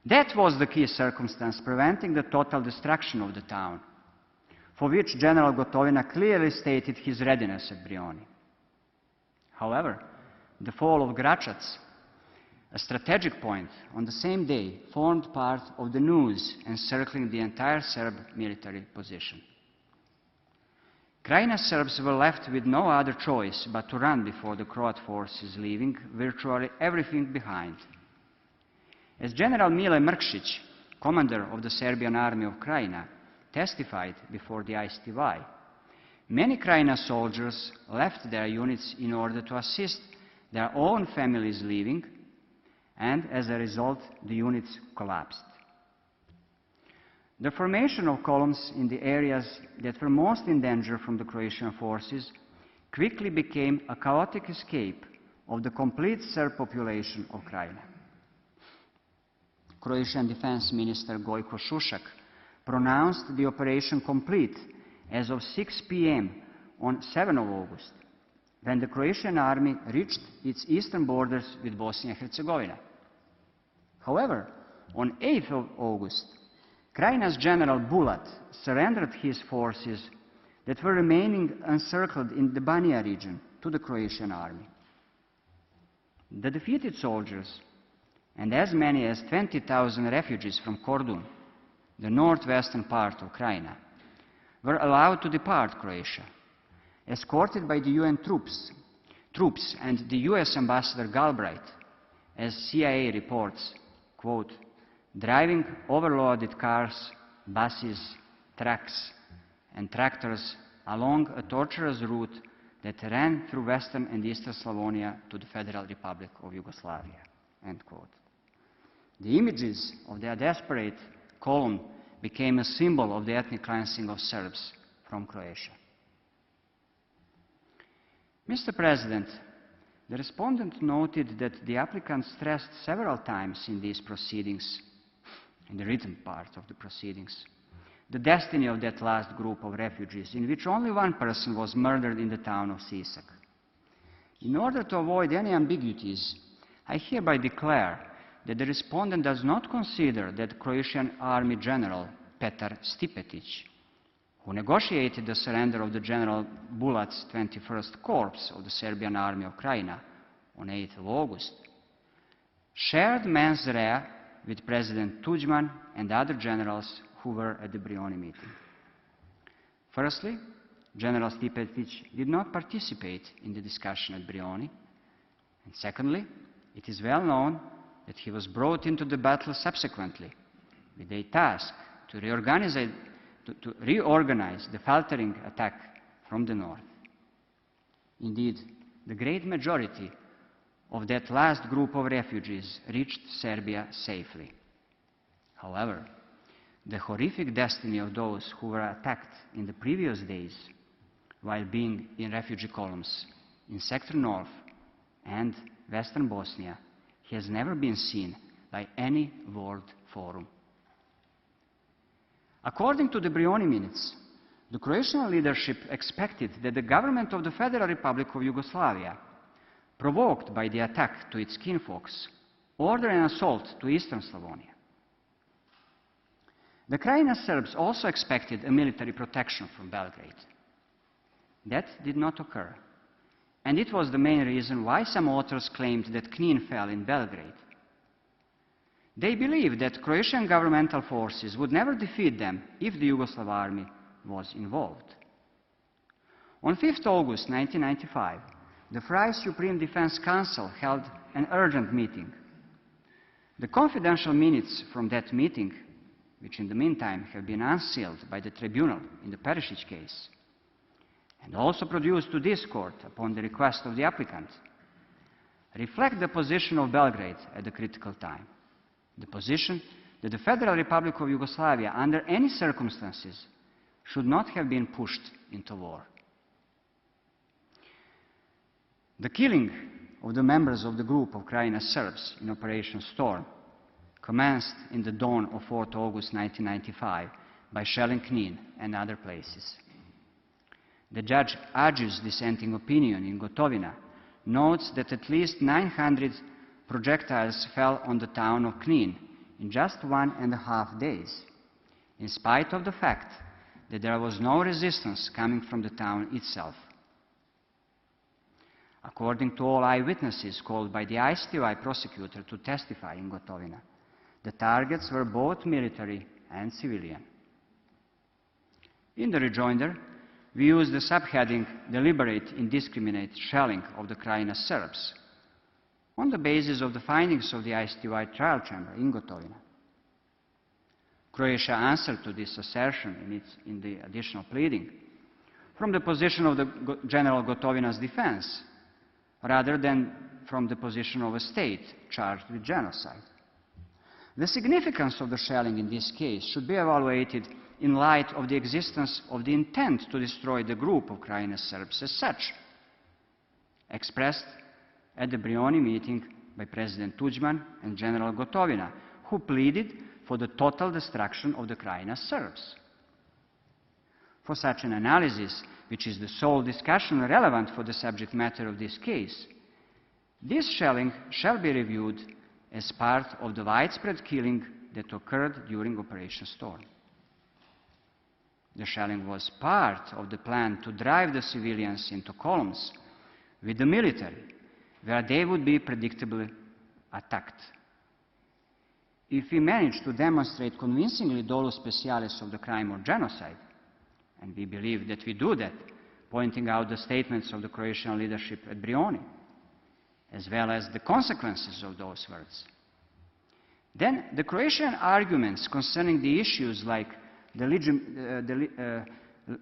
That was the key circumstance preventing the total destruction of the town, for which General Gotovina clearly stated his readiness at Brioni. However, the fall of Gračac, a strategic point, on the same day formed part of the news encircling the entire Serb military position. Krajina Serbs were left with no other choice but to run before the Croat forces, leaving virtually everything behind. As General Mile Mrkšić, commander of the Serbian army of Krajina, testified before the ISTY, many Krajina soldiers left their units in order to assist their own families leaving, and as a result, the units collapsed. The formation of columns in the areas that were most in danger from the Croatian forces quickly became a chaotic escape of the complete Serb population of Krajina. Croatian Defense Minister Gojko Šušak pronounced the operation complete as of 6 p.m. on 7 of August, when the Croatian army reached its eastern borders with Bosnia and Herzegovina. However, on 8th of August, Krajina's General Bulat surrendered his forces that were remaining encircled in the Banija region to the Croatian army. The defeated soldiers and as many as 20,000 refugees from Kordun, the northwestern part of Krajina, were allowed to depart Croatia, escorted by the UN troops and the US Ambassador Galbraith, as CIA reports, quote, driving overloaded cars, buses, trucks, and tractors along a tortuous route that ran through western and eastern Slavonia to the Federal Republic of Yugoslavia, end quote. The images of their desperate column became a symbol of the ethnic cleansing of Serbs from Croatia. Mr. President, the respondent noted that the applicant stressed several times in these proceedings, in the written part of the proceedings, the destiny of that last group of refugees, in which only one person was murdered in the town of Sisak. In order to avoid any ambiguities, I hereby declare that the respondent does not consider that Croatian Army General Petar Stipetic, who negotiated the surrender of the General Bulat's 21st Corps of the Serbian Army of Krajina on 8th of August, shared mens rea with President Tuđman and other generals who were at the Brioni meeting. Firstly, General Stipetic did not participate in the discussion at Brioni, and secondly, it is well known that he was brought into the battle subsequently with a task to reorganize the faltering attack from the north. Indeed, the great majority of that last group of refugees reached Serbia safely. However, the horrific destiny of those who were attacked in the previous days while being in refugee columns in Sector North and Western Bosnia has never been seen by any world forum. According to the Brioni minutes, the Croatian leadership expected that the government of the Federal Republic of Yugoslavia, provoked by the attack to its kinfolks, order an assault to eastern Slavonia. The Krajina Serbs also expected a military protection from Belgrade. That did not occur, and it was the main reason why some authors claimed that Knin fell in Belgrade. They believed that Croatian governmental forces would never defeat them if the Yugoslav army was involved. On 5th August 1995, the Fry Supreme Defense Council held an urgent meeting. The confidential minutes from that meeting, which in the meantime have been unsealed by the tribunal in the Perišić case, and also produced to this court upon the request of the applicant, reflect the position of Belgrade at the critical time. The position that the Federal Republic of Yugoslavia, under any circumstances, should not have been pushed into war. The killing of the members of the group of Krajina Serbs in Operation Storm commenced in the dawn of 4th August 1995 by shelling Knin and other places. The judge Agi's dissenting opinion in Gotovina notes that at least 900 projectiles fell on the town of Knin in just 1.5 days, in spite of the fact that there was no resistance coming from the town itself. According to all eyewitnesses called by the ICTY prosecutor to testify in Gotovina, the targets were both military and civilian. In the rejoinder, we use the subheading "Deliberate Indiscriminate Shelling of the Krajina Serbs" on the basis of the findings of the ICTY trial chamber in Gotovina. Croatia answered to this assertion in the additional pleading from the position of the General Gotovina's defense, rather than from the position of a state charged with genocide. The significance of the shelling in this case should be evaluated in light of the existence of the intent to destroy the group of Krajina Serbs as such, expressed at the Brioni meeting by President Tužman and General Gotovina, who pleaded for the total destruction of the Krajina Serbs. For such an analysis, which is the sole discussion relevant for the subject matter of this case, this shelling shall be reviewed as part of the widespread killing that occurred during Operation Storm. The shelling was part of the plan to drive the civilians into columns with the military, where they would be predictably attacked. If we manage to demonstrate convincingly dolus specialis of the crime of genocide, and we believe that we do that, pointing out the statements of the Croatian leadership at Brioni, as well as the consequences of those words, then the Croatian arguments concerning the issues like the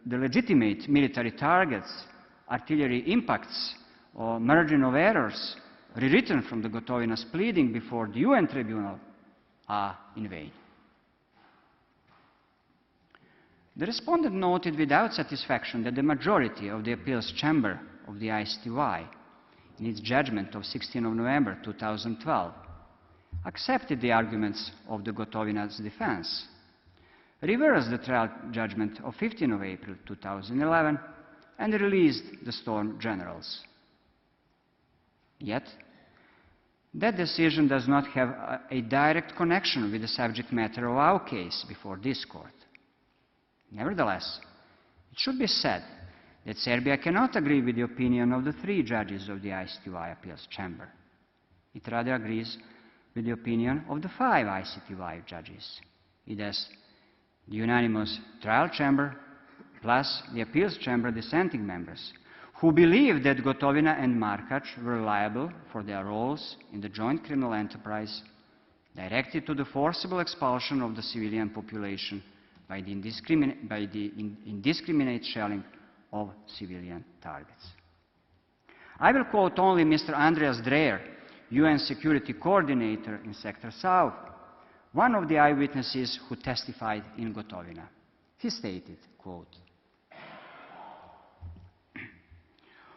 legitimate military targets, artillery impacts, or margin of errors rewritten from the Gotovina's pleading before the UN tribunal are in vain. The respondent noted without satisfaction that the majority of the appeals chamber of the ICTY, in its judgment of 16 November 2012, accepted the arguments of the Gotovina's defense, reversed the trial judgment of 15 April 2011, and released the Storm generals. Yet, that decision does not have a direct connection with the subject matter of our case before this court. Nevertheless, it should be said that Serbia cannot agree with the opinion of the 3 judges of the ICTY appeals chamber. It rather agrees with the opinion of the 5 ICTY judges. It has the unanimous trial chamber plus the appeals chamber dissenting members, who believe that Gotovina and Markac were liable for their roles in the joint criminal enterprise directed to the forcible expulsion of the civilian population by the indiscriminate shelling of civilian targets. I will quote only Mr. Andreas Dreyer, UN Security Coordinator in Sector South, one of the eyewitnesses who testified in Gotovina. He stated, quote,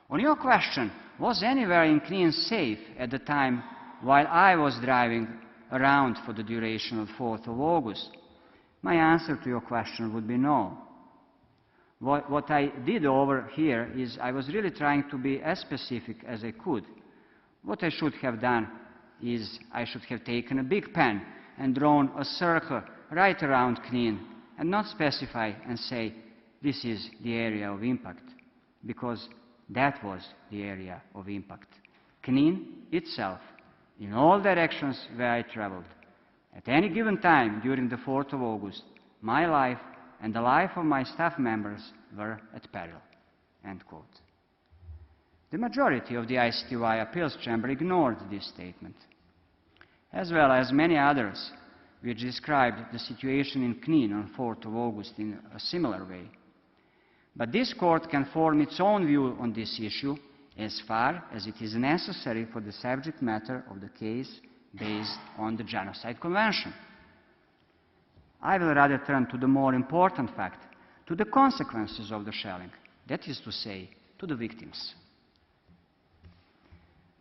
"On your question, was anywhere in Knin safe at the time while I was driving around for the duration of 4th of August? My answer to your question would be no. What I did over here is I was really trying to be as specific as I could. What I should have done is I should have taken a big pen and drawn a circle right around Knin and not specify and say this is the area of impact, because that was the area of impact. Knin itself, in all directions where I traveled, at any given time during the 4th of August, my life and the life of my staff members were at peril." End quote. The majority of the ICTY appeals chamber ignored this statement, as well as many others which described the situation in Knin on 4th of August in a similar way. But this court can form its own view on this issue as far as it is necessary for the subject matter of the case based on the Genocide Convention. I will rather turn to the more important fact, to the consequences of the shelling, that is to say, to the victims.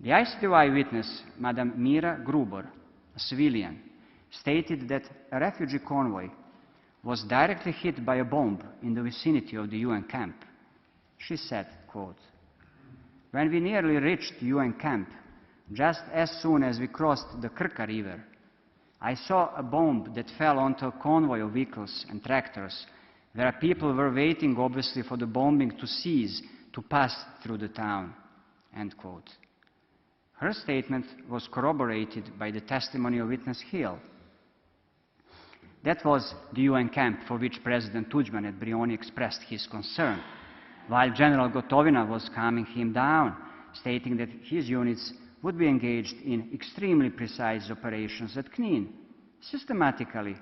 The ICTY witness, Madame Mira Grubor, a civilian, stated that a refugee convoy was directly hit by a bomb in the vicinity of the UN camp. She said, quote, "When we nearly reached UN camp, just as soon as we crossed the Krka River, I saw a bomb that fell onto a convoy of vehicles and tractors where people were waiting, obviously, for the bombing to cease to pass through the town." End quote. Her statement was corroborated by the testimony of witness Hill. That was the UN camp for which President Tužba at Brioni expressed his concern, while General Gotovina was calming him down, stating that his units would be engaged in extremely precise operations at Knin, systematically,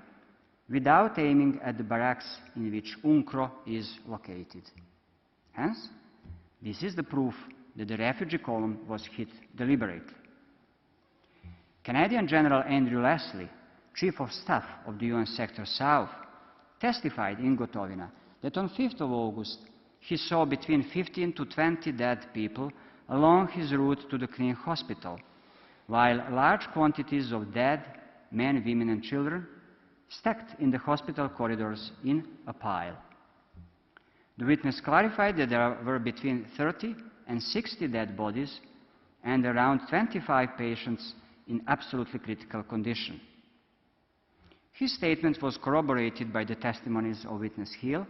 without aiming at the barracks in which UNCRO is located. Hence, this is the proof that the refugee column was hit deliberately. Canadian General Andrew Leslie, Chief of Staff of the UN Sector South, testified in Gotovina that on 5th of August he saw between 15 to 20 dead people along his route to the Knin hospital, while large quantities of dead men, women and children stacked in the hospital corridors in a pile. The witness clarified that there were between 30 and 60 dead bodies and around 25 patients in absolutely critical condition. His statement was corroborated by the testimonies of witness Hill,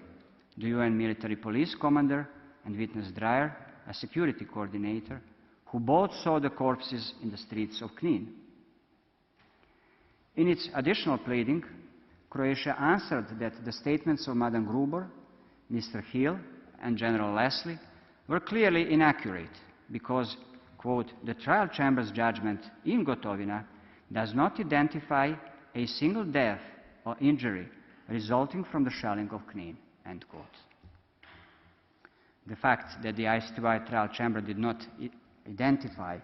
the UN military police commander, and witness Dreyer, a security coordinator, who both saw the corpses in the streets of Knin. In its additional pleading, Croatia answered that the statements of Madame Gruber, Mr. Hill, and General Leslie were clearly inaccurate because, quote, "the trial chamber's judgment in Gotovina does not identify a single death or injury resulting from the shelling of Knin," end quote. The fact that the ICTY trial chamber did not identify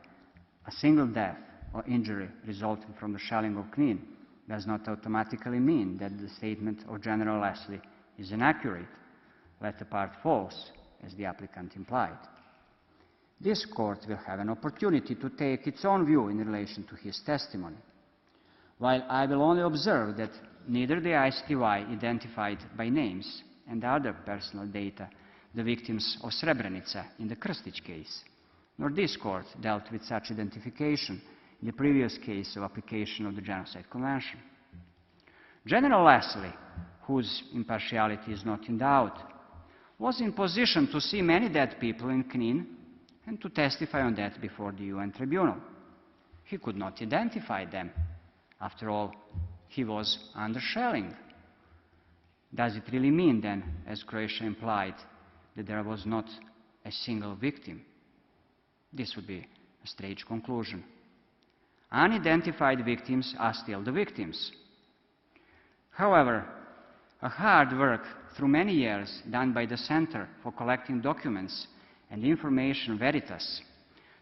a single death or injury resulting from the shelling of Knin does not automatically mean that the statement of General Leslie is inaccurate, let apart false, as the applicant implied. This court will have an opportunity to take its own view in relation to his testimony, while I will only observe that neither the ICTY identified by names and other personal data the victims of Srebrenica in the Krstić case, nor this court dealt with such identification in the previous case of application of the Genocide Convention. General Leslie, whose impartiality is not in doubt, was in position to see many dead people in Knin and to testify on that before the UN tribunal. He could not identify them. After all, he was under shelling. Does it really mean then, as Croatia implied, that there was not a single victim? This would be a strange conclusion. Unidentified victims are still the victims. However, a hard work through many years done by the Center for Collecting Documents and Information Veritas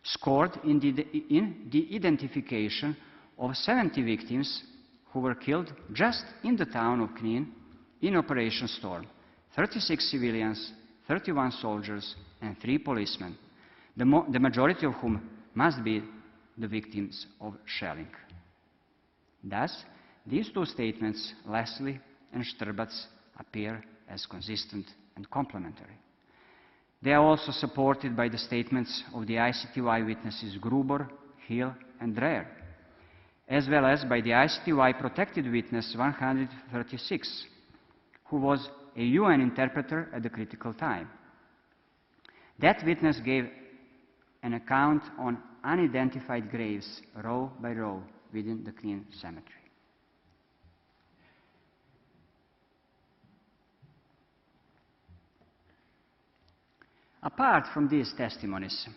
scored in the identification of 70 victims who were killed just in the town of Knin in Operation Storm, 36 civilians, 31 soldiers and 3 policemen, the majority of whom must be the victims of shelling. Thus, these two statements, Leslie and Strbac, appear as consistent and complementary. They are also supported by the statements of the ICTY witnesses Gruber, Hill and Dreyer, as well as by the ICTY protected witness 136, who was a UN interpreter at the critical time. That witness gave an account on unidentified graves, row by row, within the Knin cemetery. Apart from these testimonies,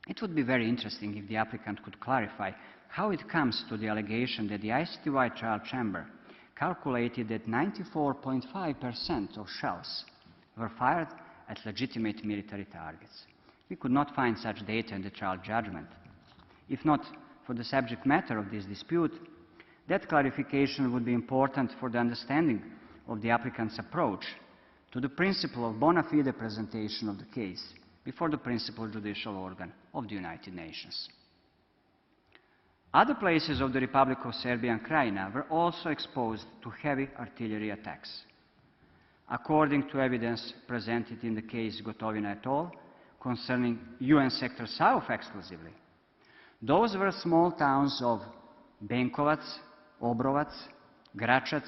it would be very interesting if the applicant could clarify how it comes to the allegation that the ICTY trial chamber calculated that 94.5% of shells were fired at legitimate military targets. We could not find such data in the trial judgment. If not for the subject matter of this dispute, that clarification would be important for the understanding of the applicant's approach to the principle of bona fide presentation of the case before the principal judicial organ of the United Nations. Other places of the Republic of Serbia and Krajina were also exposed to heavy artillery attacks. according to evidence presented in the case Gotovina et al. Concerning UN Sector South exclusively. Those were small towns of Benkovac, Obrovac, Gračac,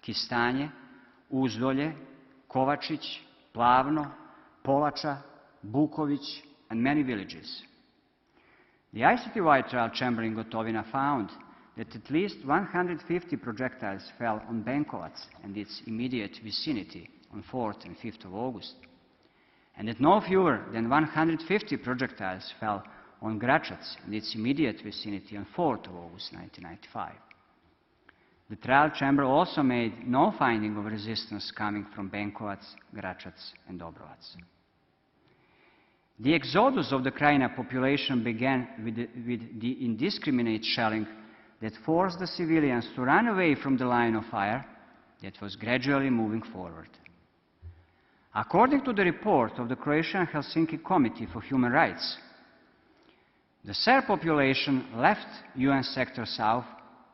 Kistanje, Uzdolje, Kovačić, Plavno, Polača, Buković, and many villages. The ICTY trial chamber in Gotovina found that at least 150 projectiles fell on Benkovac and its immediate vicinity on 4th and 5th of August, and that no fewer than 150 projectiles fell on Gračac and its immediate vicinity on 4th of August 1995. The trial chamber also made no finding of resistance coming from Benkovac, Gračac, and Obrovac. The exodus of the Krajina population began with the indiscriminate shelling that forced the civilians to run away from the line of fire that was gradually moving forward. According to the report of the Croatian Helsinki Committee for Human Rights, the Serb population left UN Sector South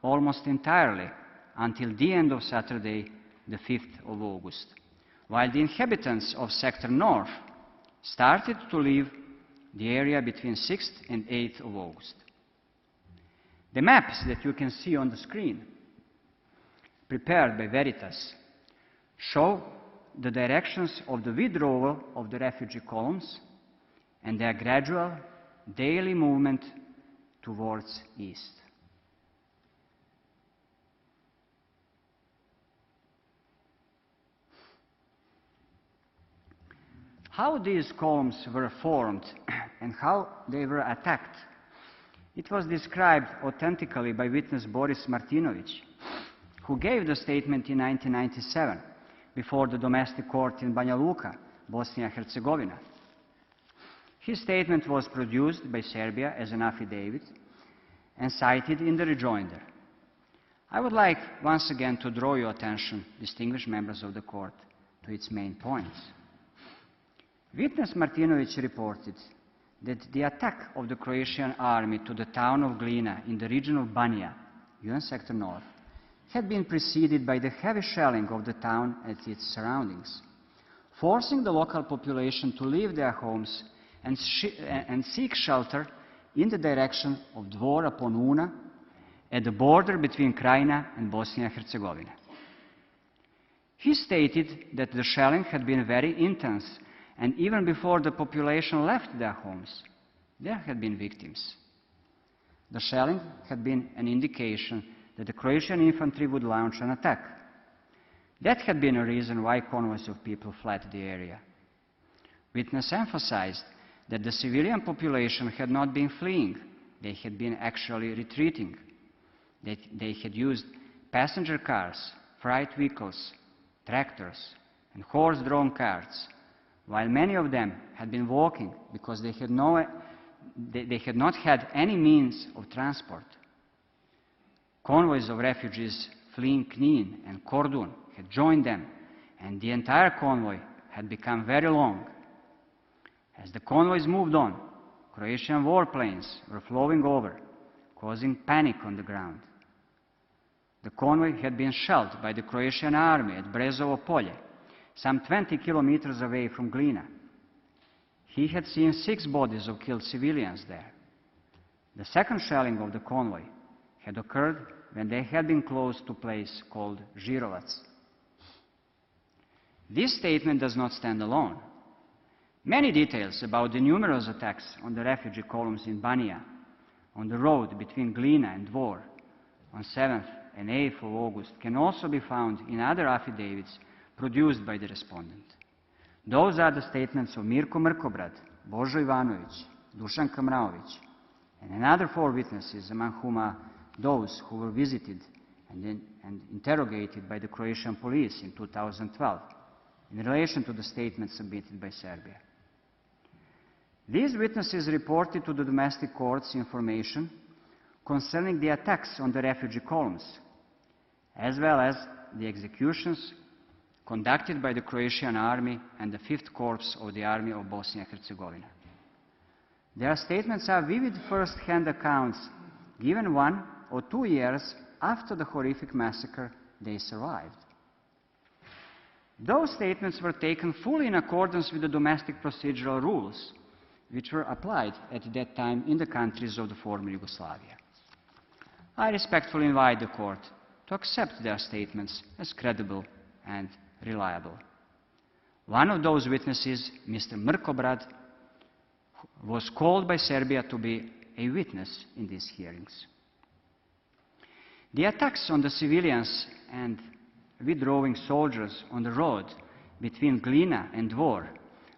almost entirely until the end of Saturday, the 5th of August, while the inhabitants of Sector North started to leave the area between 6th and 8th of August. The maps that you can see on the screen, prepared by Veritas, show the directions of the withdrawal of the refugee columns and their gradual daily movement towards east. How these columns were formed and how they were attacked, it was described authentically by witness Boris Martinovic, who gave the statement in 1997 before the domestic court in Banja Luka, Bosnia and Herzegovina. His statement was produced by Serbia as an affidavit and cited in the rejoinder. I would like once again to draw your attention, distinguished members of the court, to its main points. Witness Martinovic reported that the attack of the Croatian army to the town of Glina in the region of Banja, UN Sector North, had been preceded by the heavy shelling of the town and its surroundings, forcing the local population to leave their homes and seek shelter in the direction of Dvor upon Una, at the border between Krajina and Bosnia and Herzegovina. He stated that the shelling had been very intense, and even before the population left their homes, there had been victims. The shelling had been an indication that the Croatian infantry would launch an attack. That had been a reason why convoys of people fled the area. Witness emphasized that the civilian population had not been fleeing, they had been actually retreating. They had used passenger cars, freight vehicles, tractors, and horse-drawn carts, while many of them had been walking because they had not had any means of transport. Convoys of refugees fleeing Knin and Kordun had joined them, and the entire convoy had become very long. As the convoys moved on, Croatian warplanes were flowing over, causing panic on the ground. The convoy had been shelled by the Croatian army at Brezovo Polje, some 20 kilometers away from Glina. He had seen 6 bodies of killed civilians there. The second shelling of the convoy had occurred when they had been close to a place called Žirovac. This statement does not stand alone. Many details about the numerous attacks on the refugee columns in Banja, on the road between Glina and Dvor, on 7th and 8th of August, can also be found in other affidavits produced by the respondent. Those are the statements of Mirko Mrkobrad, Božo Ivanović, Dušan Kamraović, and another 4 witnesses, among whom are those who were visited and interrogated by the Croatian police in 2012 in relation to the statements submitted by Serbia. These witnesses reported to the domestic courts information concerning the attacks on the refugee columns, as well as the executions conducted by the Croatian army and the 5th Corps of the Army of Bosnia and Herzegovina. Their statements are vivid first-hand accounts given 1 or 2 years after the horrific massacre they survived. Those statements were taken fully in accordance with the domestic procedural rules which were applied at that time in the countries of the former Yugoslavia. I respectfully invite the court to accept their statements as credible and reliable. One of those witnesses, Mr. Mrkobrad, was called by Serbia to be a witness in these hearings. The attacks on the civilians and withdrawing soldiers on the road between Glina and Dvor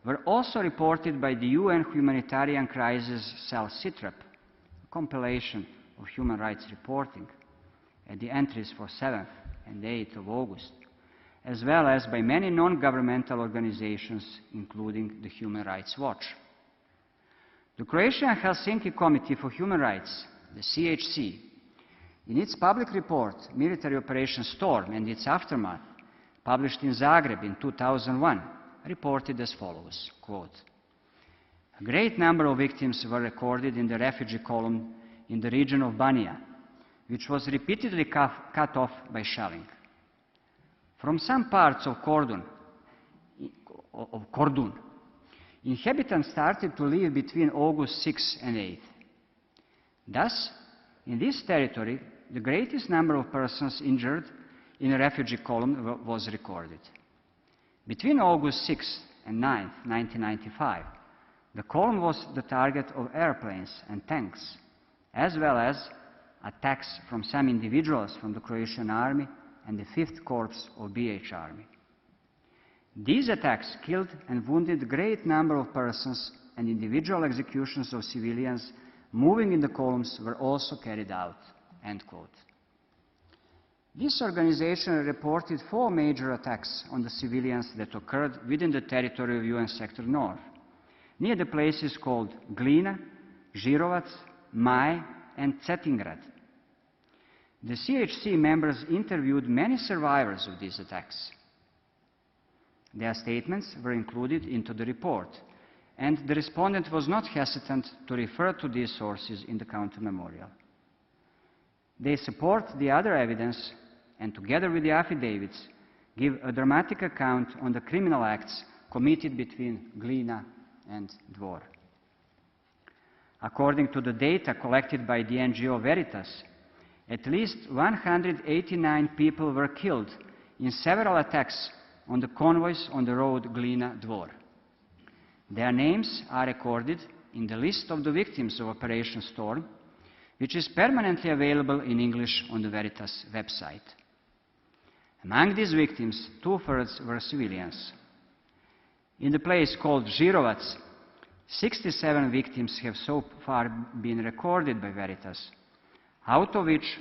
were also reported by the UN Humanitarian Crisis Cell SITREP, a compilation of human rights reporting, at the entries for 7th and 8th of August, as well as by many non-governmental organizations, including the Human Rights Watch. The Croatian Helsinki Committee for Human Rights, the CHC, in its public report, Military Operation Storm and its Aftermath, published in Zagreb in 2001, reported as follows, quote, "A great number of victims were recorded in the refugee column in the region of Banija, which was repeatedly cut off by shelling. From some parts of Kordun, inhabitants started to live between August 6 and 8. Thus, in this territory, the greatest number of persons injured in a refugee column was recorded. Between August 6 and 9, 1995, the column was the target of airplanes and tanks, as well as attacks from some individuals from the Croatian army and the 5th Corps of BH Army. These attacks killed and wounded a great number of persons, and individual executions of civilians moving in the columns were also carried out." End quote. This organization reported 4 major attacks on the civilians that occurred within the territory of UN Sector North, near the places called Glina, Žirovac, Maj, and Cetingrad. The CHC members interviewed many survivors of these attacks. Their statements were included into the report, and the respondent was not hesitant to refer to these sources in the counter memorial. They support the other evidence and, together with the affidavits, give a dramatic account on the criminal acts committed between Glina and Dvor. According to the data collected by the NGO Veritas, at least 189 people were killed in several attacks on the convoys on the road Glina-Dvor. Their names are recorded in the list of the victims of Operation Storm, which is permanently available in English on the Veritas website. Among these victims, 2/3 were civilians. In the place called Žirovac, 67 victims have so far been recorded by Veritas, out of which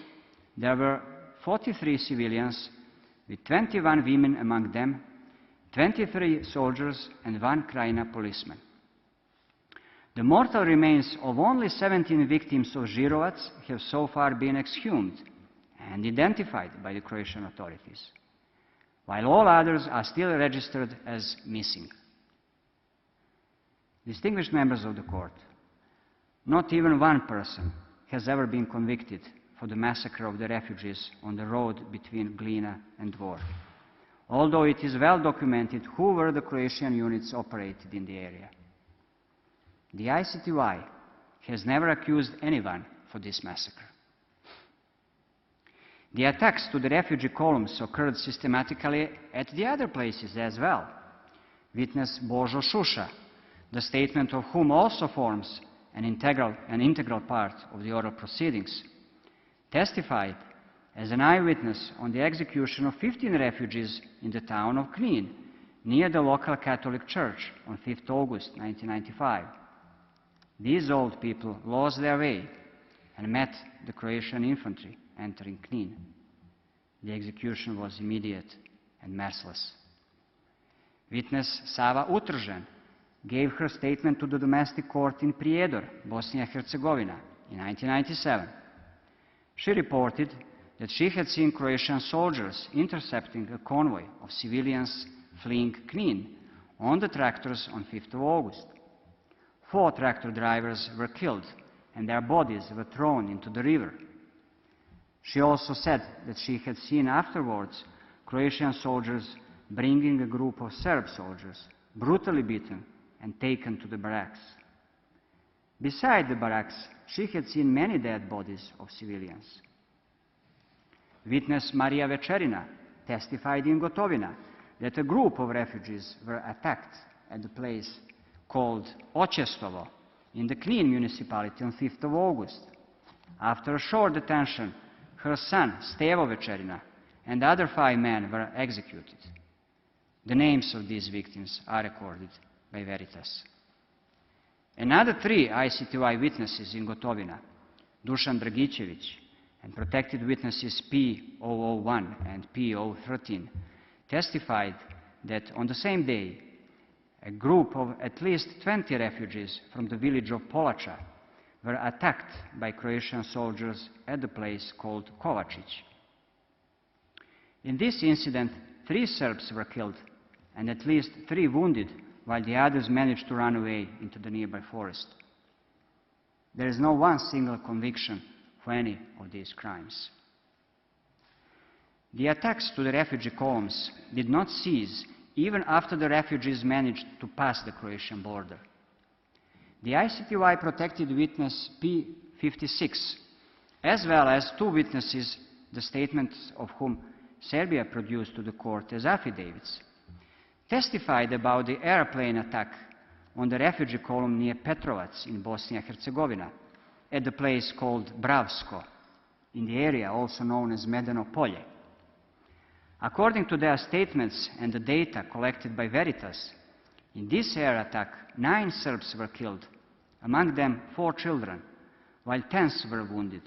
there were 43 civilians, with 21 women among them, 23 soldiers, and 1 Krajina policeman. The mortal remains of only 17 victims of Žirovac have so far been exhumed and identified by the Croatian authorities, while all others are still registered as missing. Distinguished members of the court, not even one person has ever been convicted for the massacre of the refugees on the road between Glina and Dvor, although it is well documented who were the Croatian units operated in the area. The ICTY has never accused anyone for this massacre. The attacks to the refugee columns occurred systematically at the other places as well. Witness Božo Šuša, the statement of whom also forms an integral part of the oral proceedings, testified as an eyewitness on the execution of 15 refugees in the town of Knin, near the local Catholic church on 5th August 1995. These old people lost their way and met the Croatian infantry entering Knin. The execution was immediate and merciless. Witness Sava Utržen gave her statement to the domestic court in Prijedor, Bosnia and Herzegovina, in 1997. She reported that she had seen Croatian soldiers intercepting a convoy of civilians fleeing Knin on the tractors on 5th of August. 4 tractor drivers were killed and their bodies were thrown into the river. She also said that she had seen afterwards Croatian soldiers bringing a group of Serb soldiers, brutally beaten and taken to the barracks. Beside the barracks, she had seen many dead bodies of civilians. Witness Maria Večerina testified in Gotovina that a group of refugees were attacked at the place called Očestovo in the Knin municipality on 5th of August. After a short detention, her son, Stevo Večerina, and other 5 men were executed. The names of these victims are recorded by Veritas. Another 3 ICTY witnesses in Gotovina, Dušan Dragičević, and protected witnesses P001 and P013, testified that on the same day, a group of at least 20 refugees from the village of Polača were attacked by Croatian soldiers at the place called Kovačić. In this incident, 3 Serbs were killed and at least 3 wounded, while the others managed to run away into the nearby forest. There is no one single conviction for any of these crimes. The attacks to the refugee columns did not cease even after the refugees managed to pass the Croatian border. The ICTY protected witness P56, as well as 2 witnesses, the statements of whom Serbia produced to the court as affidavits, testified about the airplane attack on the refugee column near Petrovac in Bosnia and Herzegovina, at the place called Bravsko, in the area also known as Medeno Polje. According to their statements and the data collected by Veritas, in this air attack, 9 Serbs were killed, among them 4 children, while 10 were wounded.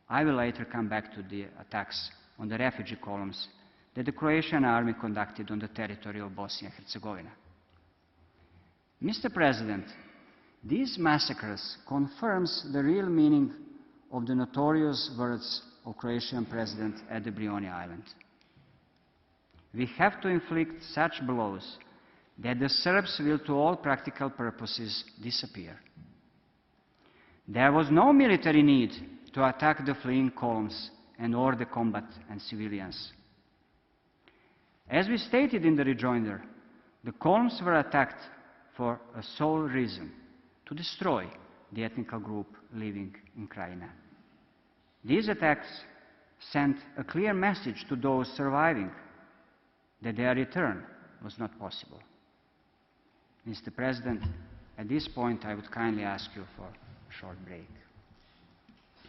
I will later come back to the attacks on the refugee columns that the Croatian army conducted on the territory of Bosnia and Herzegovina. Mr. President, these massacres confirms the real meaning of the notorious words of Croatian President at the Brioni Island. We have to inflict such blows that the Serbs will to all practical purposes disappear. There was no military need to attack the fleeing columns and order the combat and civilians. As we stated in the rejoinder, the columns were attacked for a sole reason, to destroy the ethnic group living in Krajina. These attacks sent a clear message to those surviving that their return was not possible. Mr. President, at this point I would kindly ask you for a short break.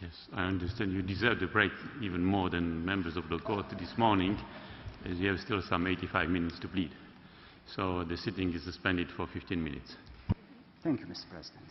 Yes, I understand you deserve the break even more than members of the court this morning, as you have still some 85 minutes to plead. So the sitting is suspended for 15 minutes. Thank you, Mr. President.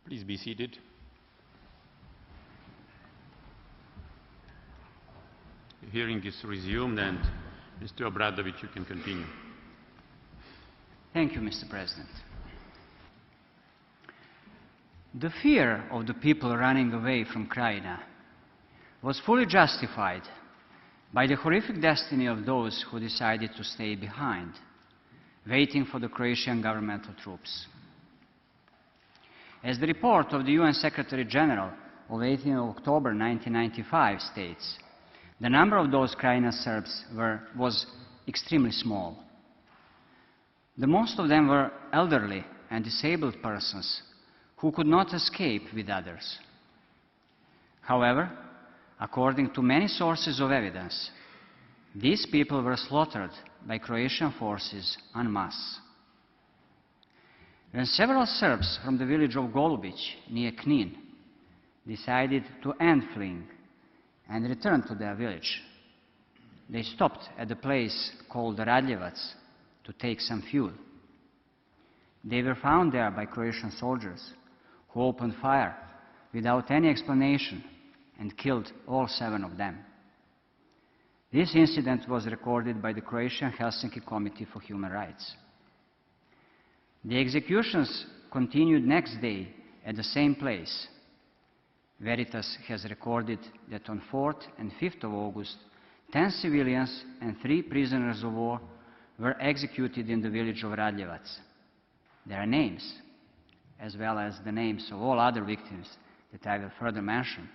Please be seated. The hearing is resumed, and Mr. Obradovic, you can continue. Thank you, Mr. President. The fear of the people running away from Krajina was fully justified by the horrific destiny of those who decided to stay behind, waiting for the Croatian governmental troops. As the report of the UN Secretary General of 18 October 1995 states, the number of those Krajina Serbs was extremely small. The most of them were elderly and disabled persons who could not escape with others. However, according to many sources of evidence, these people were slaughtered by Croatian forces en masse. When several Serbs from the village of Golubic, near Knin, decided to end fleeing and return to their village, they stopped at a place called Radljevac to take some fuel. They were found there by Croatian soldiers who opened fire without any explanation and killed all 7 of them. This incident was recorded by the Croatian Helsinki Committee for Human Rights. The executions continued next day at the same place. Veritas has recorded that on 4th and 5th of August, 10 civilians and 3 prisoners of war were executed in the village of Radljevac. Their names, as well as the names of all other victims that I will further mention,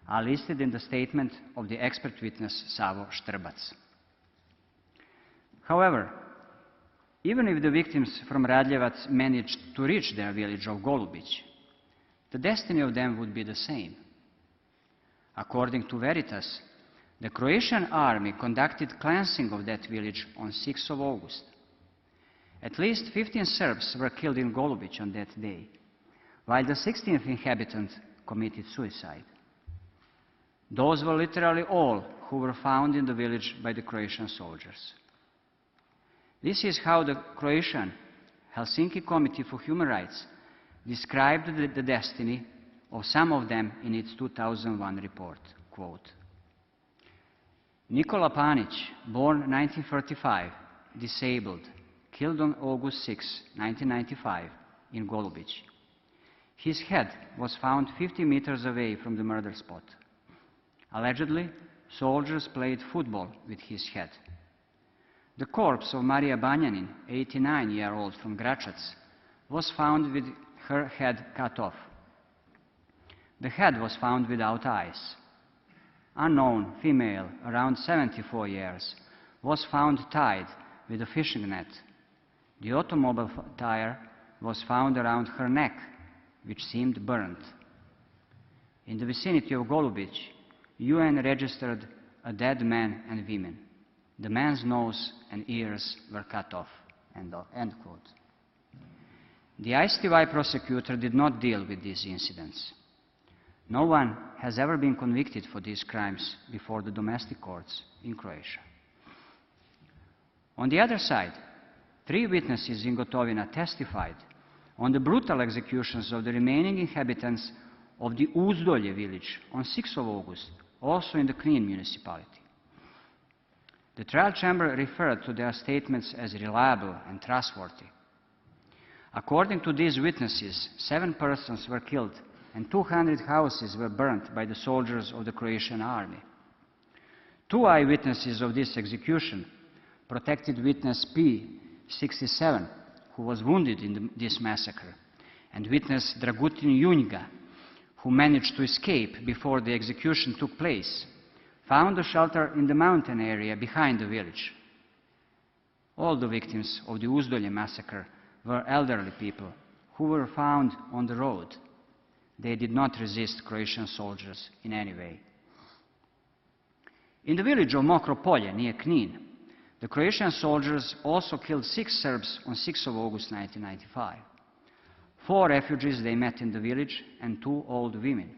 are listed in the statement of the expert witness Savo Štrbac. However, even if the victims from Radljevac managed to reach their village of Golubic, the destiny of them would be the same. According to Veritas, the Croatian army conducted cleansing of that village on 6th of August. At least 15 Serbs were killed in Golubic on that day, while the 16th inhabitant committed suicide. Those were literally all who were found in the village by the Croatian soldiers. This is how the Croatian Helsinki Committee for Human Rights described the destiny of some of them in its 2001 report. Quote, Nikola Panic, born 1935, disabled, killed on August 6, 1995, in Golubic. His head was found 50 meters away from the murder spot. Allegedly, soldiers played football with his head. The corpse of Maria Banjanin, 89-year-old from Gračac, was found with her head cut off. The head was found without eyes. Unknown female, around 74 years, was found tied with a fishing net. The automobile tire was found around her neck, which seemed burnt. In the vicinity of Golubic, UN registered a dead man and women. The man's nose and ears were cut off. End quote. The ICTY prosecutor did not deal with these incidents. No one has ever been convicted for these crimes before the domestic courts in Croatia. On the other side, 3 witnesses in Gotovina testified on the brutal executions of the remaining inhabitants of the Uzdolje village on 6th of August, also in the Knin municipality. The trial chamber referred to their statements as reliable and trustworthy. According to these witnesses, 7 persons were killed and 200 houses were burnt by the soldiers of the Croatian army. 2 eyewitnesses of this execution, protected witness P. 67, who was wounded in this massacre, and witness Dragutin Junjga, who managed to escape before the execution took place, found a shelter in the mountain area behind the village. All the victims of the Uzdolje massacre were elderly people who were found on the road. They did not resist Croatian soldiers in any way. In the village of Mokro Polje, near Knin, the Croatian soldiers also killed 6 Serbs on 6th of August 1995. 4 refugees they met in the village and 2 old women.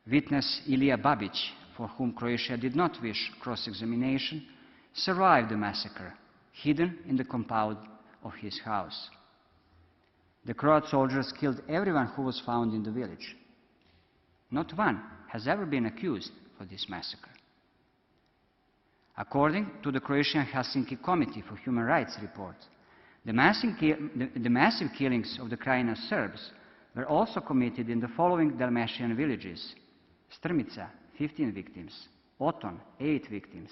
Witness Ilija Babic, for whom Croatia did not wish cross-examination, survived the massacre, hidden in the compound of his house. The Croat soldiers killed everyone who was found in the village. Not one has ever been accused for this massacre. According to the Croatian Helsinki Committee for Human Rights report, the massive killings of the Krajina Serbs were also committed in the following Dalmatian villages: Strmica, 15 victims; Oton, 8 victims;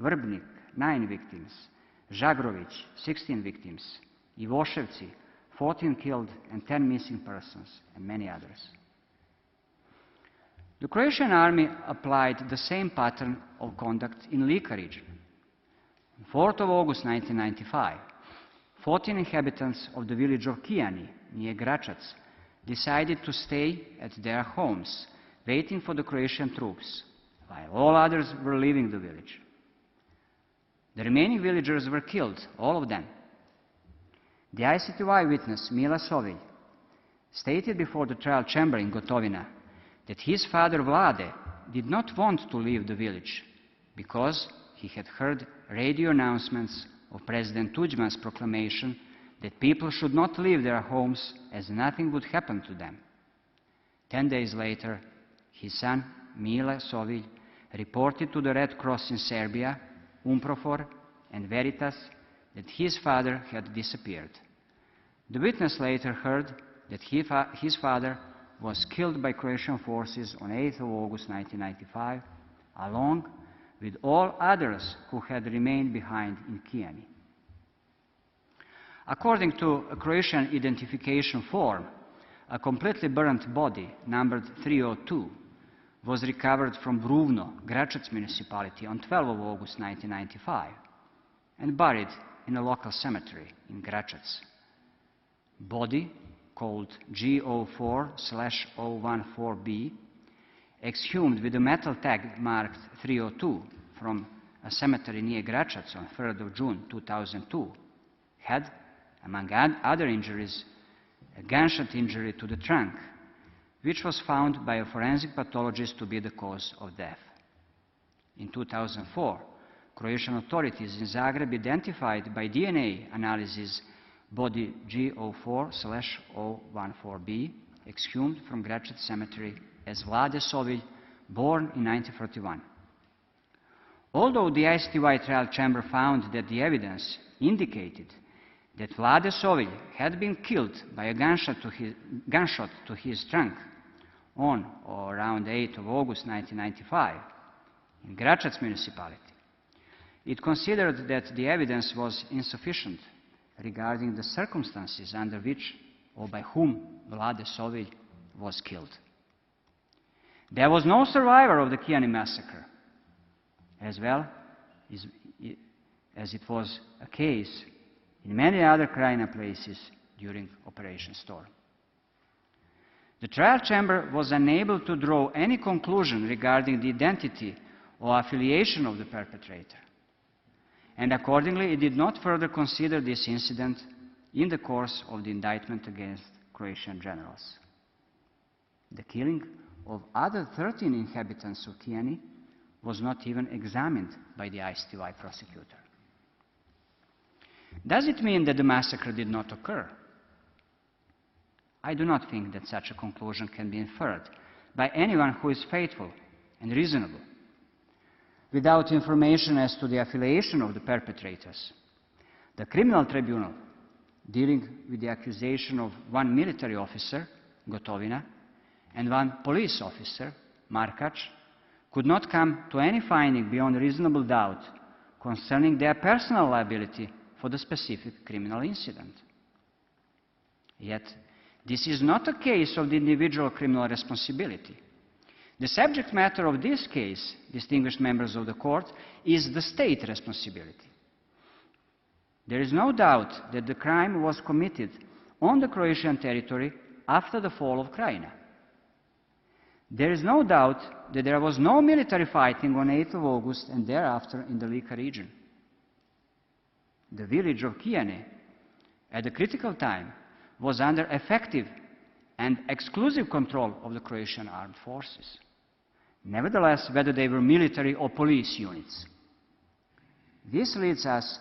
Vrbnik, 9 victims; Žagrović, 16 victims; Ivoševci, 14 killed and 10 missing persons, and many others. The Croatian army applied the same pattern of conduct in Lika region. On 4th of August 1995, 14 inhabitants of the village of Kijani, near Gračac, decided to stay at their homes, waiting for the Croatian troops, while all others were leaving the village. The remaining villagers were killed, all of them. The ICTY witness, Mila Sovilj, stated before the trial chamber in Gotovina that his father Vlade did not want to leave the village because he had heard radio announcements of President Tužman's proclamation that people should not leave their homes as nothing would happen to them. 10 days later, his son, Mile Sovilj, reported to the Red Cross in Serbia, Umprofor, and Veritas that his father had disappeared. The witness later heard that his father was killed by Croatian forces on 8th of August 1995, along with all others who had remained behind in Kijani. According to a Croatian identification form, a completely burnt body, numbered 302, was recovered from Bruvno, Gračac municipality, on 12th of August 1995 and buried in a local cemetery in Gračac. Body, called G04/014B, exhumed with a metal tag marked 302 from a cemetery near Gračac on 3rd of June 2002, had, among other injuries, a gunshot injury to the trunk, which was found by a forensic pathologist to be the cause of death. In 2004, Croatian authorities in Zagreb identified by DNA analysis body G04/014B, exhumed from Gračac Cemetery, as Vlade Sovilj, born in 1941. Although the ICTY trial chamber found that the evidence indicated that Vlade Sovilj had been killed by a gunshot to his trunk on or around 8th of August 1995 in Gračac municipality, it considered that the evidence was insufficient regarding the circumstances under which or by whom Vlade Sovilj was killed. There was no survivor of the Kijani massacre, as well as it was a case in many other Krajina places during Operation Storm. The trial chamber was unable to draw any conclusion regarding the identity or affiliation of the perpetrator, and accordingly it did not further consider this incident in the course of the indictment against Croatian generals. The killing of other 13 inhabitants of Kijani was not even examined by the ICTY prosecutor. Does it mean that the massacre did not occur? I do not think that such a conclusion can be inferred by anyone who is faithful and reasonable. Without information as to the affiliation of the perpetrators, the criminal tribunal dealing with the accusation of one military officer, Gotovina, and one police officer, Markac, could not come to any finding beyond reasonable doubt concerning their personal liability for the specific criminal incident. Yet, this is not a case of the individual criminal responsibility. The subject matter of this case, distinguished members of the court, is the state responsibility. There is no doubt that the crime was committed on the Croatian territory after the fall of Krajina. There is no doubt that there was no military fighting on 8th of August and thereafter in the Lika region. The village of Kijani, at the critical time, was under effective and exclusive control of the Croatian armed forces. Nevertheless, whether they were military or police units. This leads us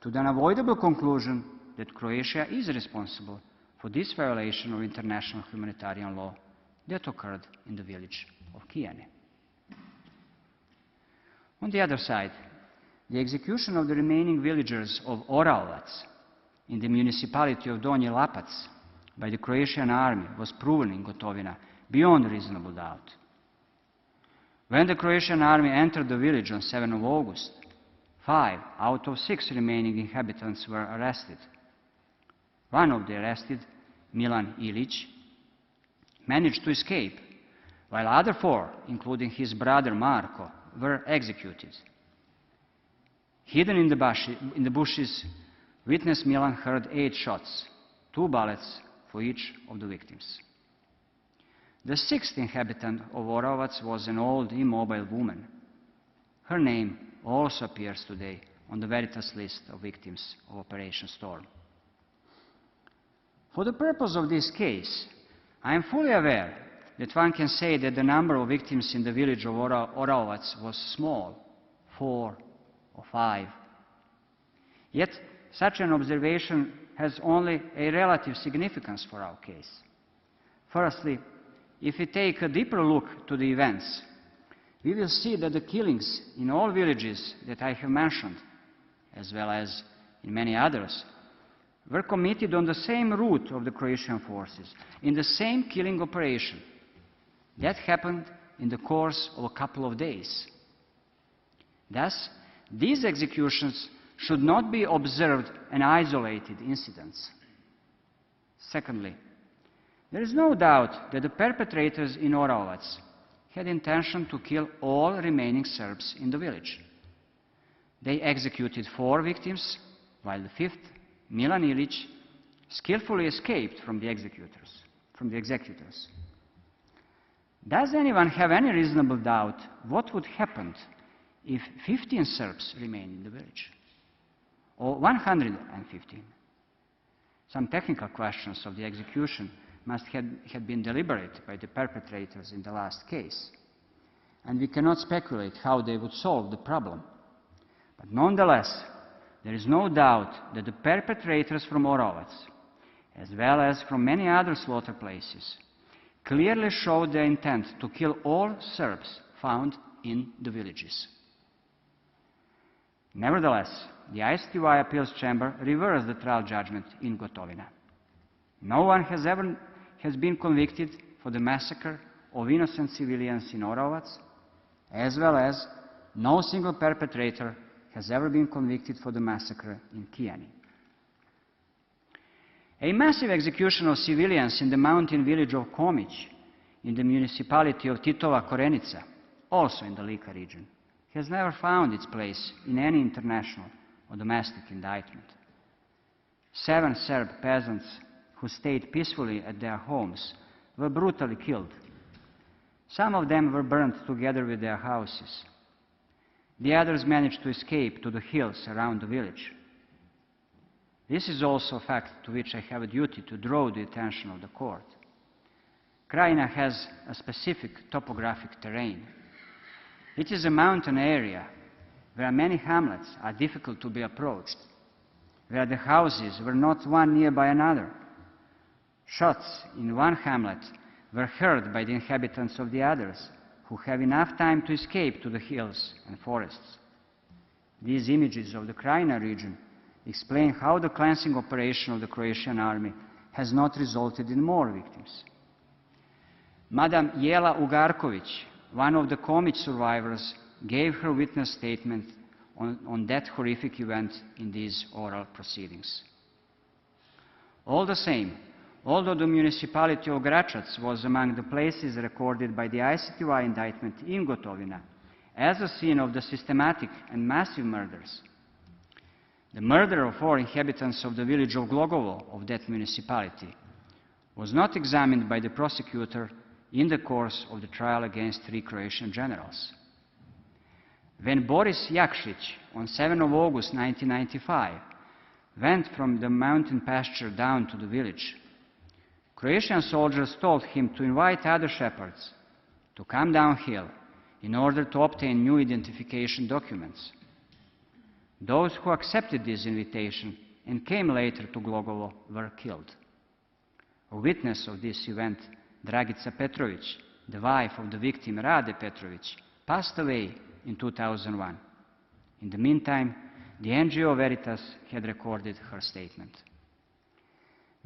to the unavoidable conclusion that Croatia is responsible for this violation of international humanitarian law that occurred in the village of Kijani. On the other side, the execution of the remaining villagers of Oralovac in the municipality of Donji Lapac by the Croatian army was proven in Gotovina beyond reasonable doubt. When the Croatian army entered the village on 7 of August, 5 out of 6 remaining inhabitants were arrested. One of the arrested, Milan Ilić, managed to escape, while other 4, including his brother Marko, were executed. Hidden in the bushes, witness Milan heard 8 shots, 2 bullets for each of the victims. The 6th inhabitant of Orovac was an old, immobile woman. Her name also appears today on the Veritas list of victims of Operation Storm. For the purpose of this case, I am fully aware that one can say that the number of victims in the village of Orovac was small, 4 or 5. Yet, such an observation has only a relative significance for our case. Firstly, if we take a deeper look to the events, we will see that the killings in all villages that I have mentioned, as well as in many others, were committed on the same route of the Croatian forces, in the same killing operation. That happened in the course of a couple of days. Thus, these executions should not be observed as isolated incidents. Secondly, there is no doubt that the perpetrators in Orovac had intention to kill all remaining Serbs in the village. They executed 4 victims, while the 5th, Milan Ilić, skillfully escaped from the executors. Does anyone have any reasonable doubt what would happen if 15 Serbs remained in the village? Or 115? Some technical questions of the execution must have been deliberated by the perpetrators in the last case, and we cannot speculate how they would solve the problem. But nonetheless, there is no doubt that the perpetrators from Orovac, as well as from many other slaughter places, clearly showed their intent to kill all Serbs found in the villages. Nevertheless, the ICTY Appeals Chamber reversed the trial judgment in Gotovina. No one has been convicted for the massacre of innocent civilians in Orovac, as well as no single perpetrator has ever been convicted for the massacre in Kijani. A massive execution of civilians in the mountain village of Komić, in the municipality of Titova Korenica, also in the Lika region, has never found its place in any international or domestic indictment. 7 Serb peasants who stayed peacefully at their homes were brutally killed. Some of them were burned together with their houses. The others managed to escape to the hills around the village. This is also a fact to which I have a duty to draw the attention of the court. Krajina has a specific topographic terrain. It is a mountain area where many hamlets are difficult to be approached, where the houses were not one nearby another. Shots in one hamlet were heard by the inhabitants of the others, who have enough time to escape to the hills and forests. These images of the Krajina region explain how the cleansing operation of the Croatian army has not resulted in more victims. Madam Jela Ugarković, one of the Komić survivors, gave her witness statement on that horrific event in these oral proceedings. All the same, although the municipality of Gračac was among the places recorded by the ICTY indictment in Gotovina as a scene of the systematic and massive murders, the murder of 4 inhabitants of the village of Glogovo of that municipality was not examined by the prosecutor in the course of the trial against 3 Croatian generals. When Boris Jakšić, on 7 of August 1995, went from the mountain pasture down to the village, Croatian soldiers told him to invite other shepherds to come downhill in order to obtain new identification documents. Those who accepted this invitation and came later to Glogovo were killed. A witness of this event, Dragica Petrović, the wife of the victim Rade Petrović, passed away in 2001. In the meantime, the NGO Veritas had recorded her statement.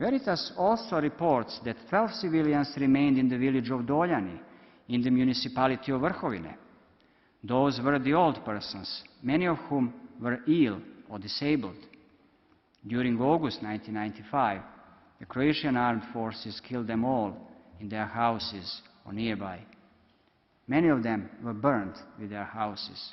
Veritas also reports that 12 civilians remained in the village of Doljani, in the municipality of Vrhovine. Those were the old persons, many of whom were ill or disabled. During August 1995, the Croatian armed forces killed them all in their houses or nearby. Many of them were burned with their houses.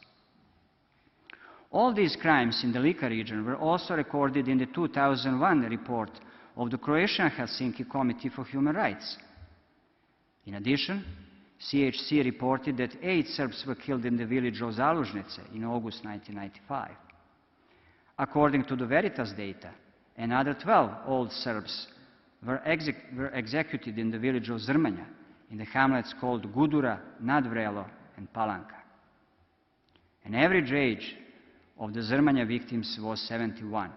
All these crimes in the Lika region were also recorded in the 2001 report of the Croatian Helsinki Committee for Human Rights. In addition, CHC reported that 8 Serbs were killed in the village of Zalužnice in August 1995. According to the Veritas data, another 12 old Serbs were executed in the village of Zrmanja, in the hamlets called Gudura, Nadvrelo, and Palanka. An average age of the Zrmanja victims was 71,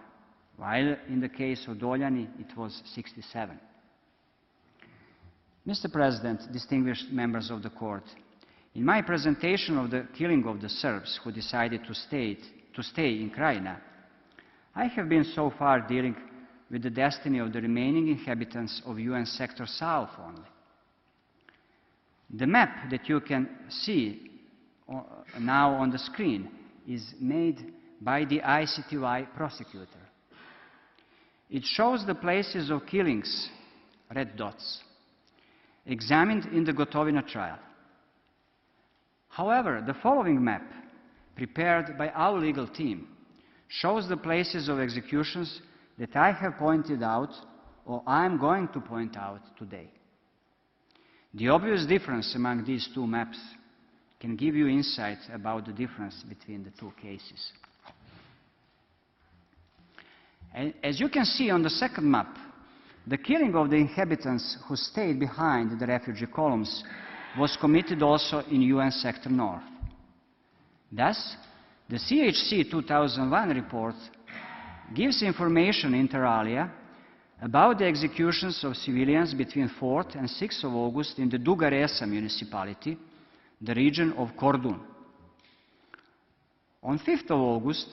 while in the case of Doljani it was 67. Mr. President, distinguished members of the court, in my presentation of the killing of the Serbs who decided to stay in Krajina, I have been so far dealing with the destiny of the remaining inhabitants of UN Sector South only. The map that you can see now on the screen is made by the ICTY prosecutor. It shows the places of killings, red dots, examined in the Gotovina trial. However, the following map, prepared by our legal team, shows the places of executions that I have pointed out, or I am going to point out today. The obvious difference among these two maps can give you insight about the difference between the two cases. As you can see on the second map, the killing of the inhabitants who stayed behind the refugee columns was committed also in UN Sector North. Thus, the CHC 2001 report gives information inter alia about the executions of civilians between 4th and 6th of August in the Duga Resa municipality, the region of Kordun. On 5th of August,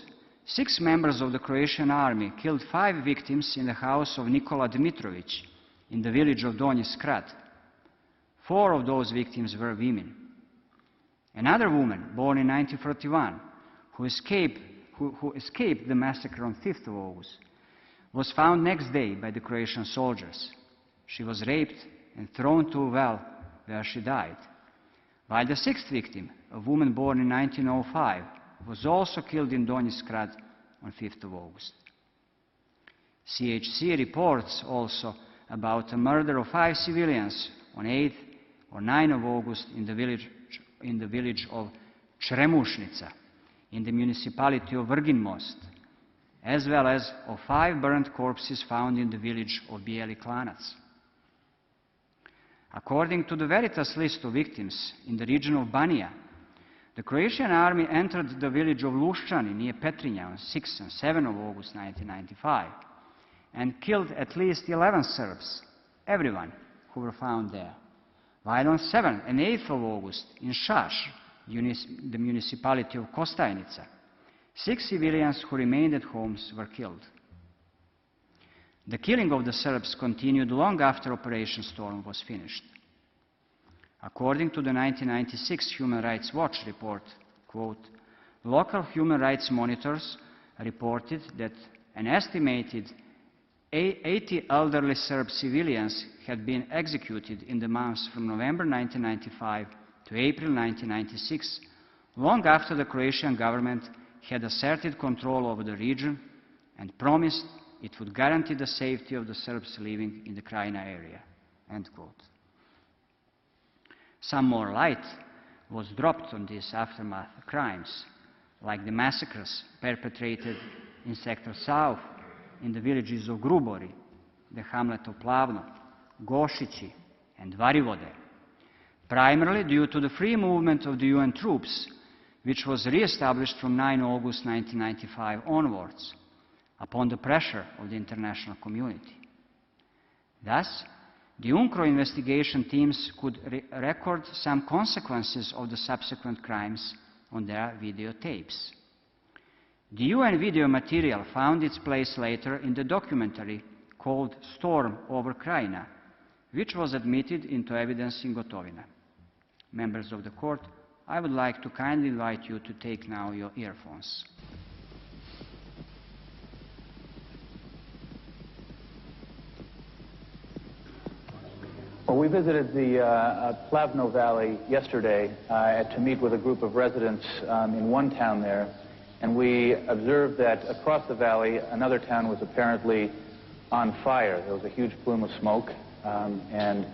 6 members of the Croatian army killed 5 victims in the house of Nikola Dmitrovic in the village of Donji Skrad. 4 of those victims were women. Another woman, born in 1941, who escaped the massacre on 5th of August, was found next day by the Croatian soldiers. She was raped and thrown to a well where she died. While the 6th victim, a woman born in 1905, was also killed in Donji Skrad on 5th of August. CHC reports also about the murder of 5 civilians on 8th or 9th of August in the village of Čremušnica, in the municipality of Vrgin Most, as well as of 5 burnt corpses found in the village of Bijeli Klanac. According to the Veritas list of victims in the region of Banija, the Croatian army entered the village of Luščani near Petrinja on 6 and 7 of August 1995 and killed at least 11 Serbs, everyone who were found there. While on 7 and 8 of August in Šaš, the municipality of Kostajnica, 6 civilians who remained at homes were killed. The killing of the Serbs continued long after Operation Storm was finished. According to the 1996 Human Rights Watch report, quote, local human rights monitors reported that an estimated 80 elderly Serb civilians had been executed in the months from November 1995 to April 1996, long after the Croatian government had asserted control over the region and promised it would guarantee the safety of the Serbs living in the Krajina area, end quote. Some more light was dropped on these aftermath crimes, like the massacres perpetrated in Sector South, in the villages of Grubori, the hamlet of Plavno, Gošići, and Varivode, primarily due to the free movement of the UN troops, which was re-established from 9 August 1995 onwards, upon the pressure of the international community. Thus, the UNCRO investigation teams could record some consequences of the subsequent crimes on their videotapes. The UN video material found its place later in the documentary called Storm over Krajina, which was admitted into evidence in Gotovina. Members of the court, I would like to kindly invite you to take now your earphones. Well, we visited the Plavno Valley yesterday to meet with a group of residents in one town there, and we observed that across the valley another town was apparently on fire. There was a huge plume of smoke, and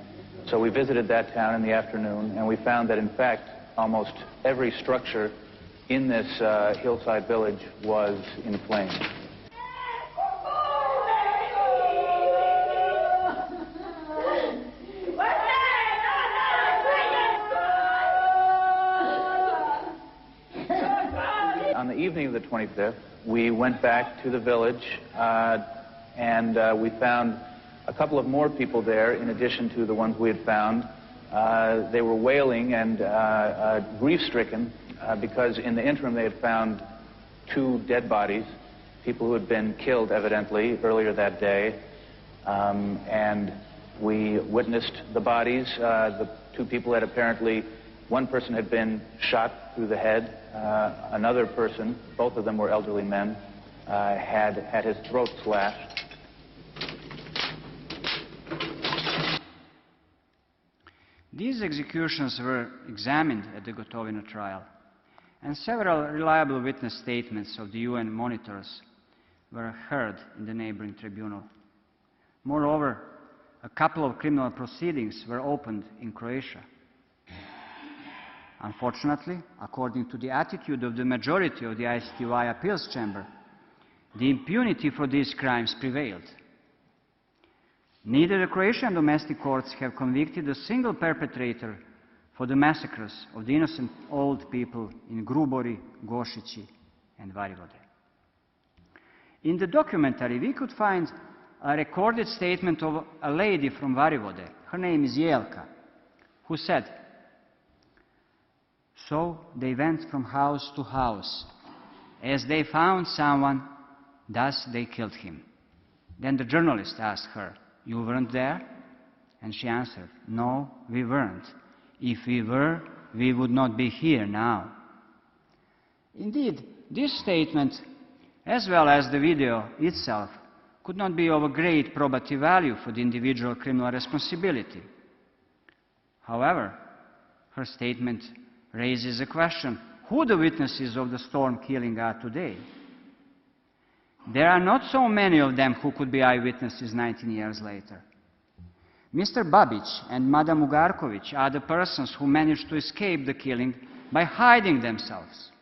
so we visited that town in the afternoon, and we found that in fact almost every structure in this hillside village was in flames. On the evening of the 25th, we went back to the village and we found a couple of more people there in addition to the ones we had found. They were wailing and grief-stricken because in the interim they had found 2 dead bodies, people who had been killed evidently earlier that day. And we witnessed the bodies. The 2 people had apparently, one person had been shot through the head. Another person, both of them were elderly men, had his throat slashed. These executions were examined at the Gotovina trial, and several reliable witness statements of the UN monitors were heard in the neighboring tribunal. Moreover, a couple of criminal proceedings were opened in Croatia. Unfortunately, according to the attitude of the majority of the ICTY appeals chamber, the impunity for these crimes prevailed. Neither the Croatian domestic courts have convicted a single perpetrator for the massacres of the innocent old people in Grubori, Gošići, and Varivode. In the documentary, we could find a recorded statement of a lady from Varivode. Her name is Jelka, who said, "So they went from house to house. As they found someone, thus they killed him." Then the journalist asked her, "You weren't there?" And she answered, "No, we weren't. If we were, we would not be here now." Indeed, this statement, as well as the video itself, could not be of a great probative value for the individual criminal responsibility. However, her statement raises a question: who the witnesses of the storm killing are today? There are not so many of them who could be eyewitnesses 19 years later. Mr. Babic and Madam Ugarkovic are the persons who managed to escape the killing by hiding themselves.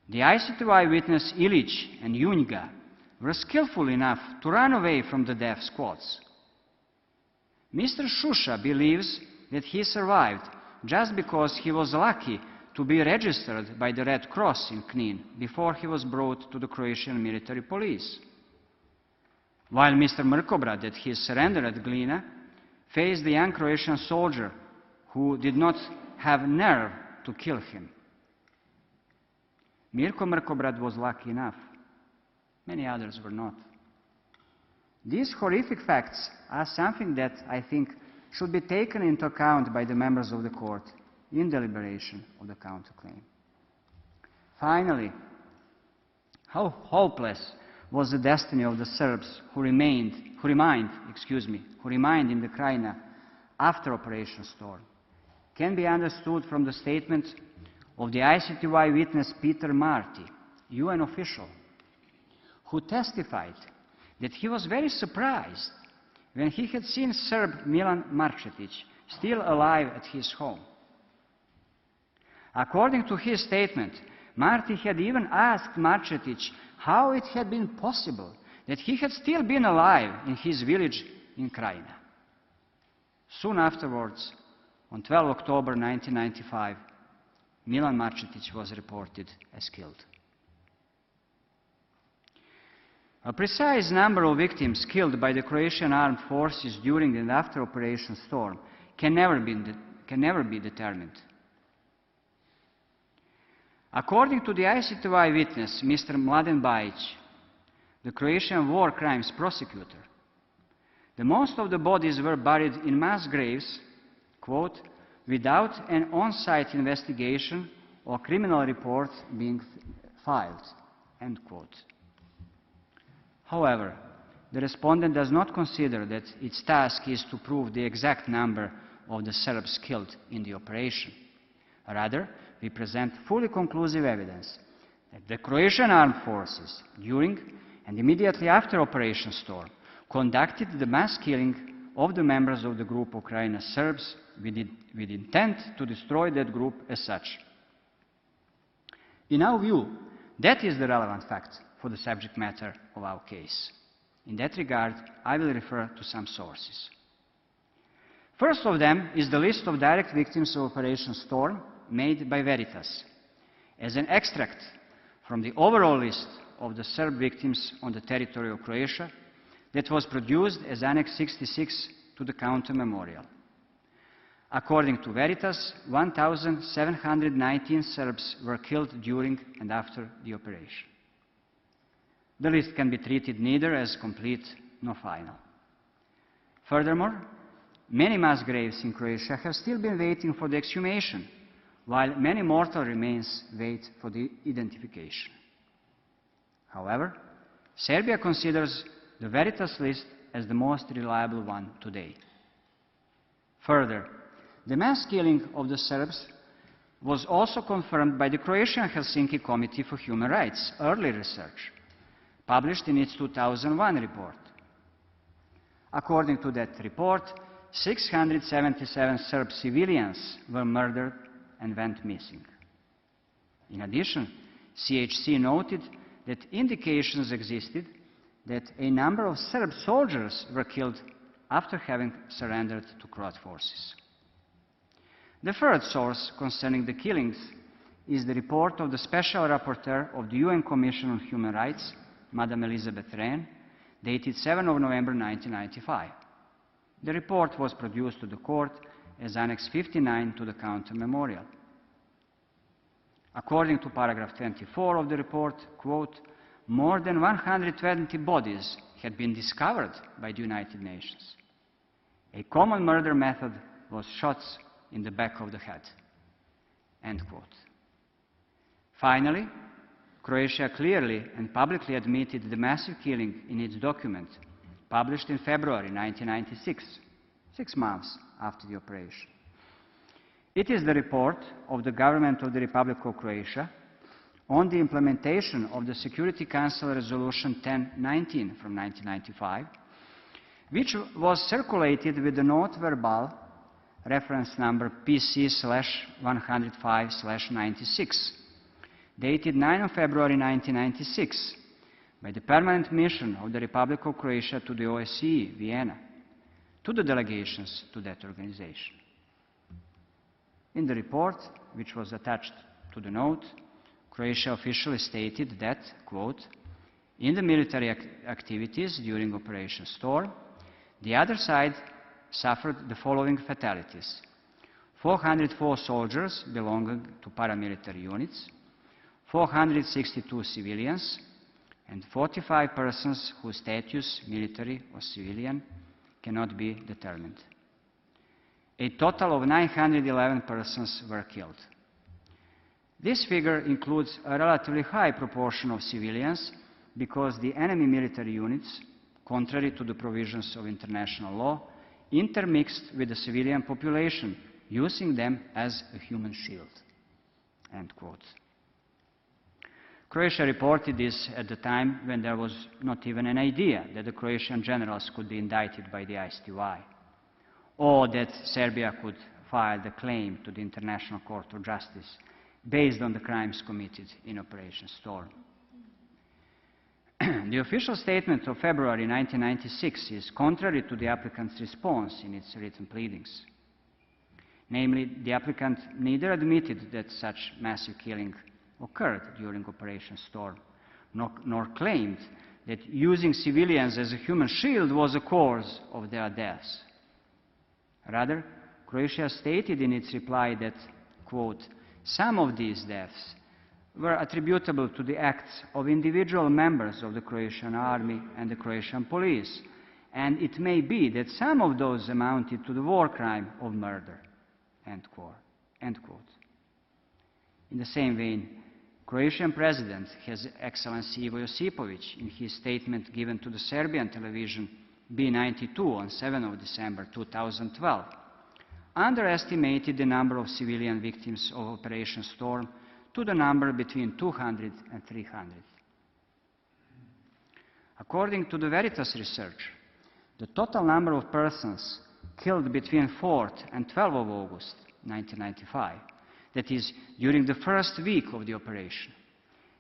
The ICTY witness Ilic and Junga were skillful enough to run away from the death squads. Mr. Shusha believes that he survived just because he was lucky to be registered by the Red Cross in Knin before he was brought to the Croatian military police. While Mr. Mrkobrad, at his surrender at Glina, faced the young Croatian soldier who did not have nerve to kill him. Mirko Mrkobrad was lucky enough. Many others were not. These horrific facts are something that I think should be taken into account by the members of the court in deliberation of the counterclaim. Finally, how hopeless was the destiny of the Serbs who remained in the Krajina after Operation Storm can be understood from the statement of the ICTY witness Peter Marti, UN official, who testified that he was very surprised when he had seen Serb Milan Marčetić still alive at his home. According to his statement, Marti had even asked Marčetić how it had been possible that he had still been alive in his village in Krajina. Soon afterwards, on 12 October 1995, Milan Marčetić was reported as killed. A precise number of victims killed by the Croatian armed forces during and after Operation Storm can never be determined. According to the ICTY witness, Mr. Mladen Bajic, the Croatian war crimes prosecutor, the most of the bodies were buried in mass graves, quote, without an on-site investigation or criminal report being filed, end quote. However, the respondent does not consider that its task is to prove the exact number of the Serbs killed in the operation. Rather, we present fully conclusive evidence that the Croatian armed forces, during and immediately after Operation Storm, conducted the mass killing of the members of the group Ukraine Serbs with intent to destroy that group as such. In our view, that is the relevant fact for the subject matter of our case. In that regard, I will refer to some sources. First of them is the list of direct victims of Operation Storm made by Veritas, as an extract from the overall list of the Serb victims on the territory of Croatia that was produced as Annex 66 to the Counter Memorial. According to Veritas, 1,719 Serbs were killed during and after the operation. The list can be treated neither as complete nor final. Furthermore, many mass graves in Croatia have still been waiting for the exhumation, while many mortal remains wait for the identification. However, Serbia considers the Veritas list as the most reliable one today. Further, the mass killing of the Serbs was also confirmed by the Croatian Helsinki Committee for Human Rights early research, published in its 2001 report. According to that report, 677 Serb civilians were murdered and went missing. In addition, CHC noted that indications existed that a number of Serb soldiers were killed after having surrendered to Croat forces. The third source concerning the killings is the report of the Special Rapporteur of the UN Commission on Human Rights, Madame Elizabeth Rehn, dated 7 November 1995. The report was produced to the court as Annex 59 to the Counter Memorial. According to paragraph 24 of the report, quote, more than 120 bodies had been discovered by the United Nations. A common murder method was shots in the back of the head, end quote. Finally, Croatia clearly and publicly admitted the massive killing in its document, published in February 1996, 6 months after the operation. It is the report of the Government of the Republic of Croatia on the implementation of the Security Council Resolution 1019 from 1995, which was circulated with the note verbal reference number PC/105/96, dated 9 February 1996, by the Permanent Mission of the Republic of Croatia to the OSCE, Vienna, to the delegations to that organization. In the report, which was attached to the note, Croatia officially stated that, quote, in the military activities during Operation Storm, the other side suffered the following fatalities: 404 soldiers belonging to paramilitary units, 462 civilians, and 45 persons whose status, military or civilian, cannot be determined. A total of 911 persons were killed. This figure includes a relatively high proportion of civilians because the enemy military units, contrary to the provisions of international law, intermixed with the civilian population, using them as a human shield, end quote. Croatia reported this at the time when there was not even an idea that the Croatian generals could be indicted by the ISTY, or that Serbia could file the claim to the International Court of Justice based on the crimes committed in Operation Storm. The official statement of February 1996 is contrary to the applicant's response in its written pleadings. Namely, the applicant neither admitted that such massive killing occurred during Operation Storm, nor claimed that using civilians as a human shield was a cause of their deaths. Rather, Croatia stated in its reply that, quote, some of these deaths were attributable to the acts of individual members of the Croatian army and the Croatian police, and it may be that some of those amounted to the war crime of murder." End quote. End quote. In the same vein, Croatian President His Excellency Ivo Josipovic, in his statement given to the Serbian television B92 on 7 of December 2012, underestimated the number of civilian victims of Operation Storm to the number between 200 and 300. According to the Veritas research, the total number of persons killed between 4th and 12th of August 1995, that is, during the first week of the operation,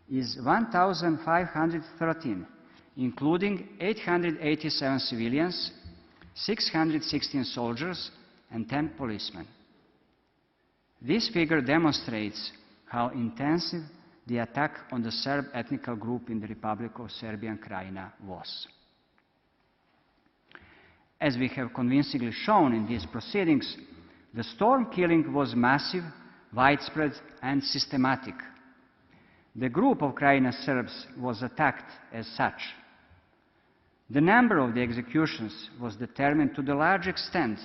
is 1,513, including 887 civilians, 616 soldiers, and 10 policemen. This figure demonstrates how intensive the attack on the Serb ethnic group in the Republic of Serbian Krajina was. As we have convincingly shown in these proceedings, the storm killing was massive, widespread, and systematic. The group of Krajina Serbs was attacked as such. The number of the executions was determined to the large extent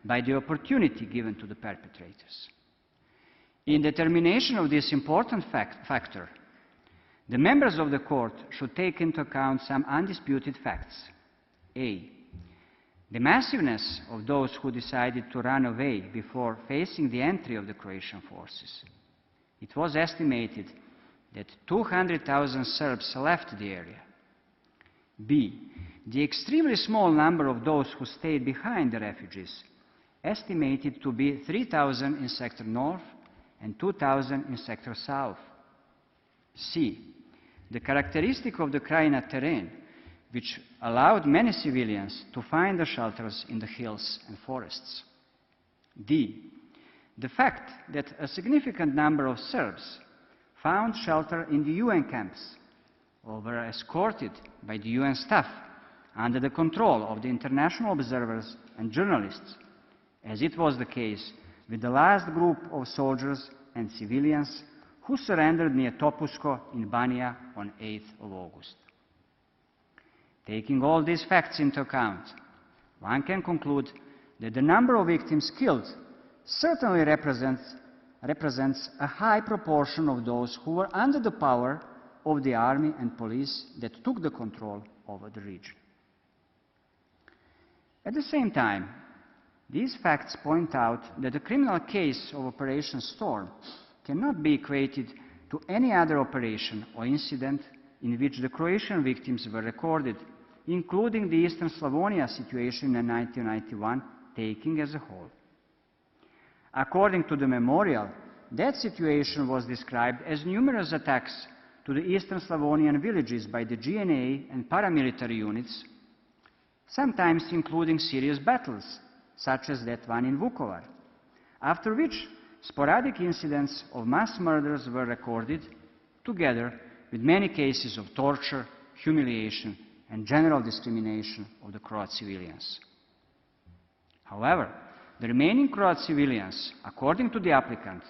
by the opportunity given to the perpetrators. In determination of this important factor, the members of the court should take into account some undisputed facts. A. The massiveness of those who decided to run away before facing the entry of the Croatian forces. It was estimated that 200,000 Serbs left the area. B. The extremely small number of those who stayed behind the refugees, estimated to be 3,000 in Sector North and 2,000 in Sector South. C. The characteristic of the Krajina terrain, which allowed many civilians to find the shelters in the hills and forests. D. The fact that a significant number of Serbs found shelter in the UN camps or were escorted by the UN staff under the control of the international observers and journalists, as it was the case with the last group of soldiers and civilians who surrendered near Topusko in Banija on 8th of August. Taking all these facts into account, one can conclude that the number of victims killed certainly represents a high proportion of those who were under the power of the army and police that took the control over the region. At the same time, these facts point out that the criminal case of Operation Storm cannot be equated to any other operation or incident in which the Croatian victims were recorded, including the Eastern Slavonia situation in 1991, taken as a whole. According to the memorial, that situation was described as numerous attacks to the Eastern Slavonian villages by the GNA and paramilitary units, sometimes including serious battles, such as that one in Vukovar, after which sporadic incidents of mass murders were recorded, together with many cases of torture, humiliation, and general discrimination of the Croat civilians. However, the remaining Croat civilians, according to the applicant,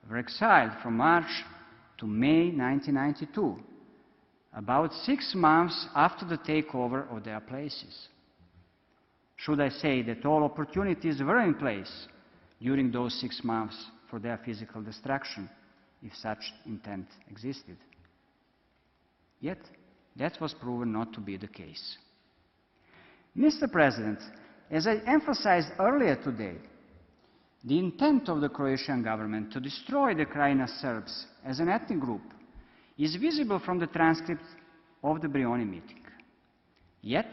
were exiled from March to May 1992, about 6 months after the takeover of their places. Should I say that all opportunities were in place during those 6 months for their physical destruction, if such intent existed? Yet, that was proven not to be the case. Mr. President, as I emphasized earlier today, the intent of the Croatian government to destroy the Krajina Serbs as an ethnic group is visible from the transcript of the Brioni meeting. Yet,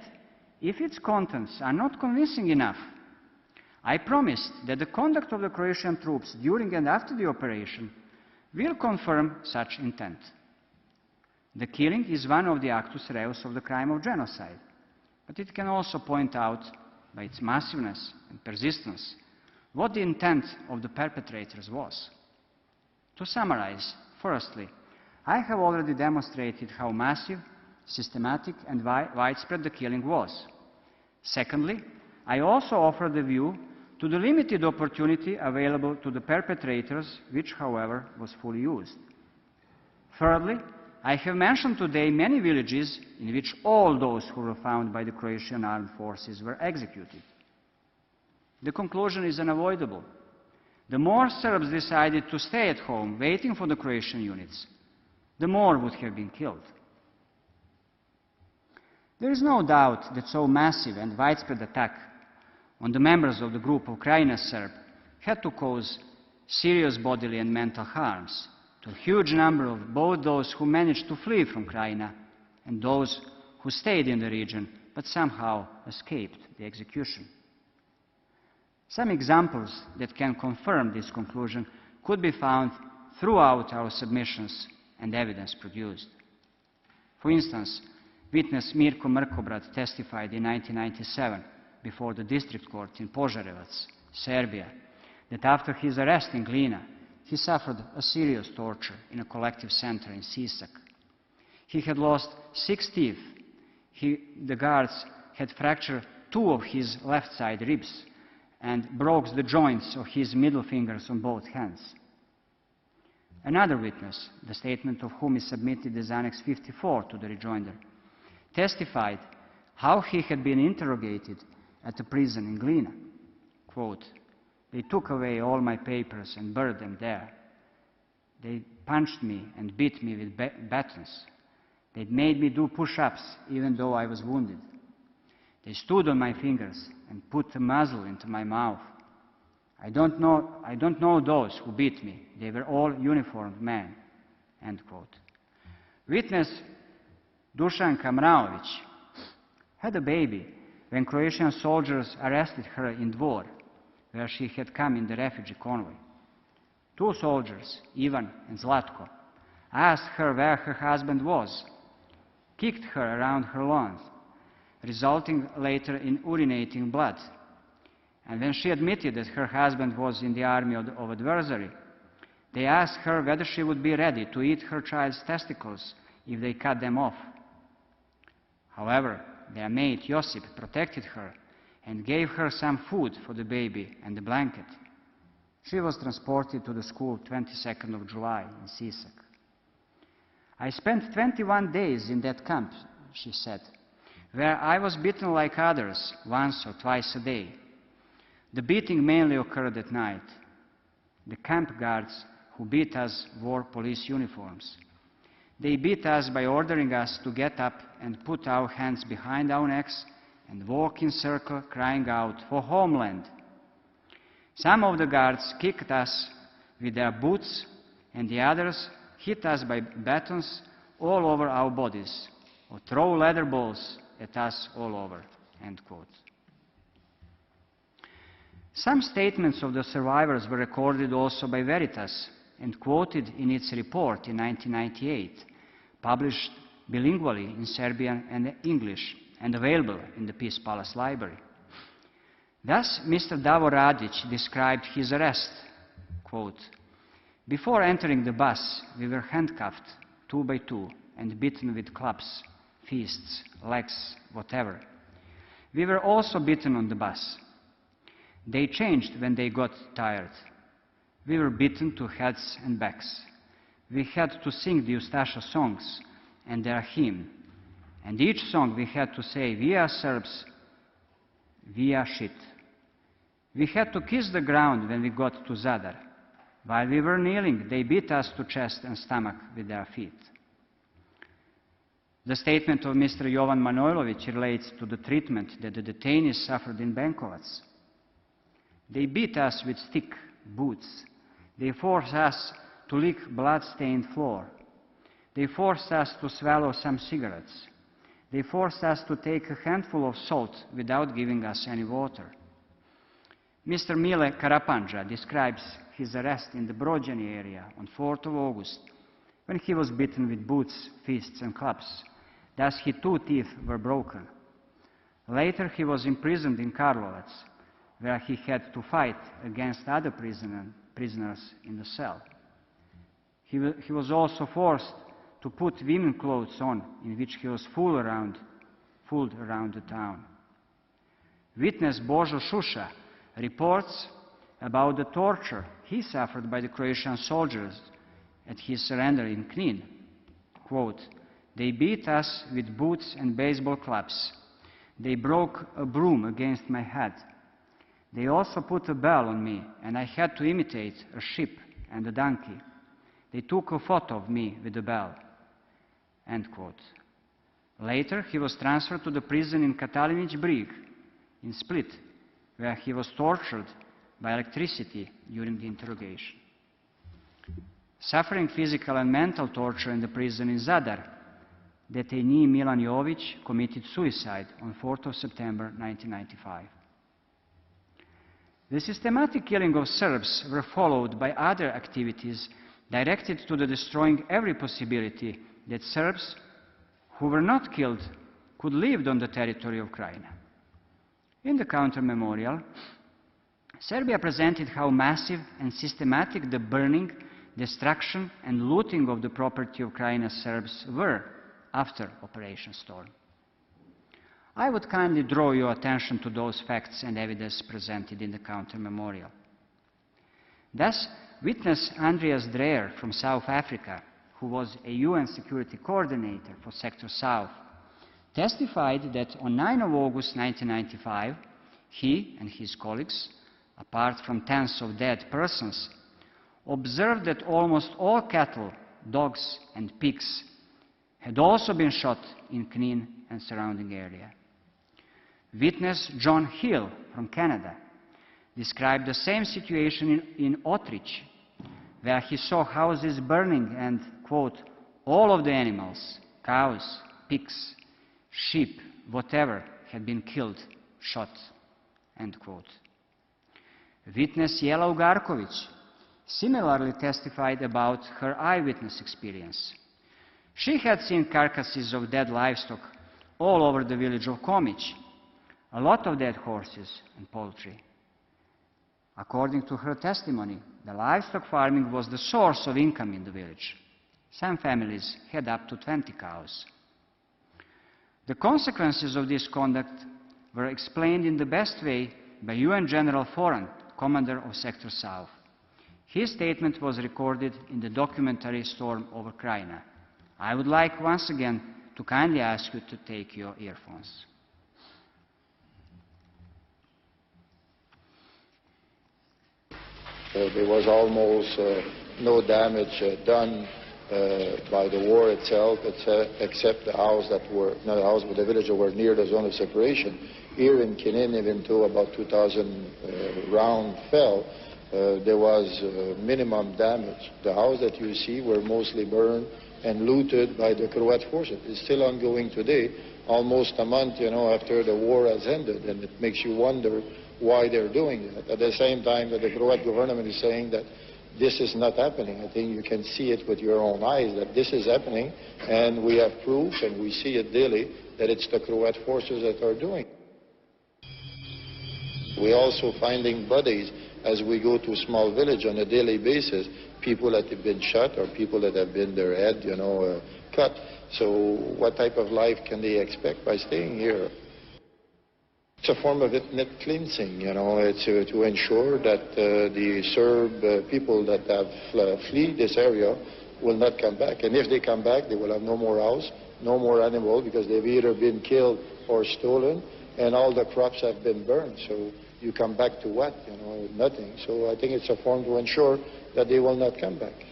if its contents are not convincing enough, I promised that the conduct of the Croatian troops during and after the operation will confirm such intent. The killing is one of the actus reus of the crime of genocide, but it can also point out, by its massiveness and persistence, what the intent of the perpetrators was. To summarize, firstly, I have already demonstrated how massive, systematic, and widespread the killing was. Secondly, I also offered a view to the limited opportunity available to the perpetrators, which, however, was fully used. Thirdly, I have mentioned today many villages in which all those who were found by the Croatian armed forces were executed. The conclusion is unavoidable. The more Serbs decided to stay at home waiting for the Croatian units, the more would have been killed. There is no doubt that so massive and widespread attack on the members of the group of Krajina Serb had to cause serious bodily and mental harms to a huge number of both those who managed to flee from Krajina and those who stayed in the region but somehow escaped the execution. Some examples that can confirm this conclusion could be found throughout our submissions and evidence produced. For instance, witness Mirko Mrkobrad testified in 1997 before the district court in Požarevac, Serbia, that after his arrest in Glina, he suffered a serious torture in a collective center in Sisak. He had lost 6 teeth. The guards had fractured 2 of his left side ribs and broke the joints of his middle fingers on both hands. Another witness, the statement of whom is submitted as Annex 54 to the rejoinder, testified how he had been interrogated at a prison in Glina. Quote, "They took away all my papers and burned them there. They punched me and beat me with batons. They made me do push-ups even though I was wounded. They stood on my fingers and put a muzzle into my mouth. I don't know those who beat me. They were all uniformed men." End quote. Witness Dušanka Mraović had a baby when Croatian soldiers arrested her in Dvor, where she had come in the refugee convoy. 2 soldiers, Ivan and Zlatko, asked her where her husband was, kicked her around her lawns, resulting later in urinating blood. And when she admitted that her husband was in the army of adversary, they asked her whether she would be ready to eat her child's testicles if they cut them off. However, their mate Josip protected her and gave her some food for the baby and a blanket. She was transported to the school 22nd of July in Sisak. "I spent 21 days in that camp," she said, "where I was beaten like others once or twice a day. The beating mainly occurred at night. The camp guards who beat us wore police uniforms. They beat us by ordering us to get up and put our hands behind our necks and walk in circle crying out for homeland. Some of the guards kicked us with their boots and the others hit us by batons all over our bodies or throw leather balls at us all over." End quote. Some statements of the survivors were recorded also by Veritas and quoted in its report in 1998, published bilingually in Serbian and English and available in the Peace Palace Library. Thus, Mr. Davor Radić described his arrest, quote, "Before entering the bus, we were handcuffed 2 by 2 and beaten with clubs, fists, legs, whatever. We were also beaten on the bus. They changed when they got tired. We were beaten to heads and backs. We had to sing the Ustaša songs and their hymn, and each song we had to say, 'We are Serbs, we are shit.' We had to kiss the ground when we got to Zadar. While we were kneeling, they beat us to chest and stomach with their feet." The statement of Mr. Jovan Manojlović relates to the treatment that the detainees suffered in Benkovac. "They beat us with stick, boots. They forced us to lick blood-stained floor. They forced us to swallow some cigarettes. They forced us to take a handful of salt without giving us any water." Mr. Mile Karapanja describes his arrest in the Brođani area on 4th of August, when he was beaten with boots, fists and clubs. Thus his 2 teeth were broken. Later he was imprisoned in Karlovac, where he had to fight against other prisoners in the cell. He was also forced to put women's clothes on, in which he was fooled around the town. Witness Božo Šuša reports about the torture he suffered by the Croatian soldiers at his surrender in Knin quote, "They beat us with boots and baseball clubs. They broke a broom against my head. They also put a bell on me, and I had to imitate a sheep and a donkey. They took a photo of me with the bell." End quote. Later, he was transferred to the prison in Katalinić Brig in Split, where he was tortured by electricity during the interrogation. Suffering physical and mental torture in the prison in Zadar, detainee Milan Jović committed suicide on 4th of September 1995. The systematic killing of Serbs were followed by other activities directed to the destroying every possibility that Serbs who were not killed could live on the territory of Krajina. In the counter-memorial, Serbia presented how massive and systematic the burning, destruction and looting of the property of Krajina Serbs were after Operation Storm. I would kindly draw your attention to those facts and evidence presented in the counter-memorial. Thus, witness Andreas Dreyer from South Africa, who was a UN Security Coordinator for Sector South, testified that on 9 of August 1995, he and his colleagues, apart from tens of dead persons, observed that almost all cattle, dogs and pigs had also been shot in Knin and surrounding area. Witness John Hill from Canada described the same situation in Otrich, where he saw houses burning and, quote, all of the animals, cows, pigs, sheep, whatever, had been killed, shot, end quote. Witness Jela Ugarković similarly testified about her eyewitness experience. She had seen carcasses of dead livestock all over the village of Komić, a lot of dead horses and poultry. According to her testimony, the livestock farming was the source of income in the village. Some families had up to 20 cows. The consequences of this conduct were explained in the best way by UN General Foran, commander of Sector South. His statement was recorded in the documentary Storm over Krajina. I would like once again to kindly ask you to take your earphones. There was almost no damage done by the war itself, except the house that were, not the house, but the village that were near the zone of separation. Here in Knin, even though about 2,000 rounds fell, there was minimum damage. The house that you see were mostly burned and looted by the Croat forces. It's still ongoing today, almost a month, after the war has ended, and it makes you wonder why they're doing that. At the same time that the Croat government is saying that this is not happening. I think you can see it with your own eyes that this is happening, and we have proof, and we see it daily, that it's the Croat forces that are doing it. We're also finding bodies as we go to a small village on a daily basis, people that have been shot or people that have been their head, cut. So what type of life can they expect by staying here? It's a form of ethnic cleansing, it's to ensure that the Serb people that have fled this area will not come back. And if they come back, they will have no more house, no more animal, because they've either been killed or stolen, and all the crops have been burned. So you come back to what? Nothing. So I think it's a form to ensure that they will not come back.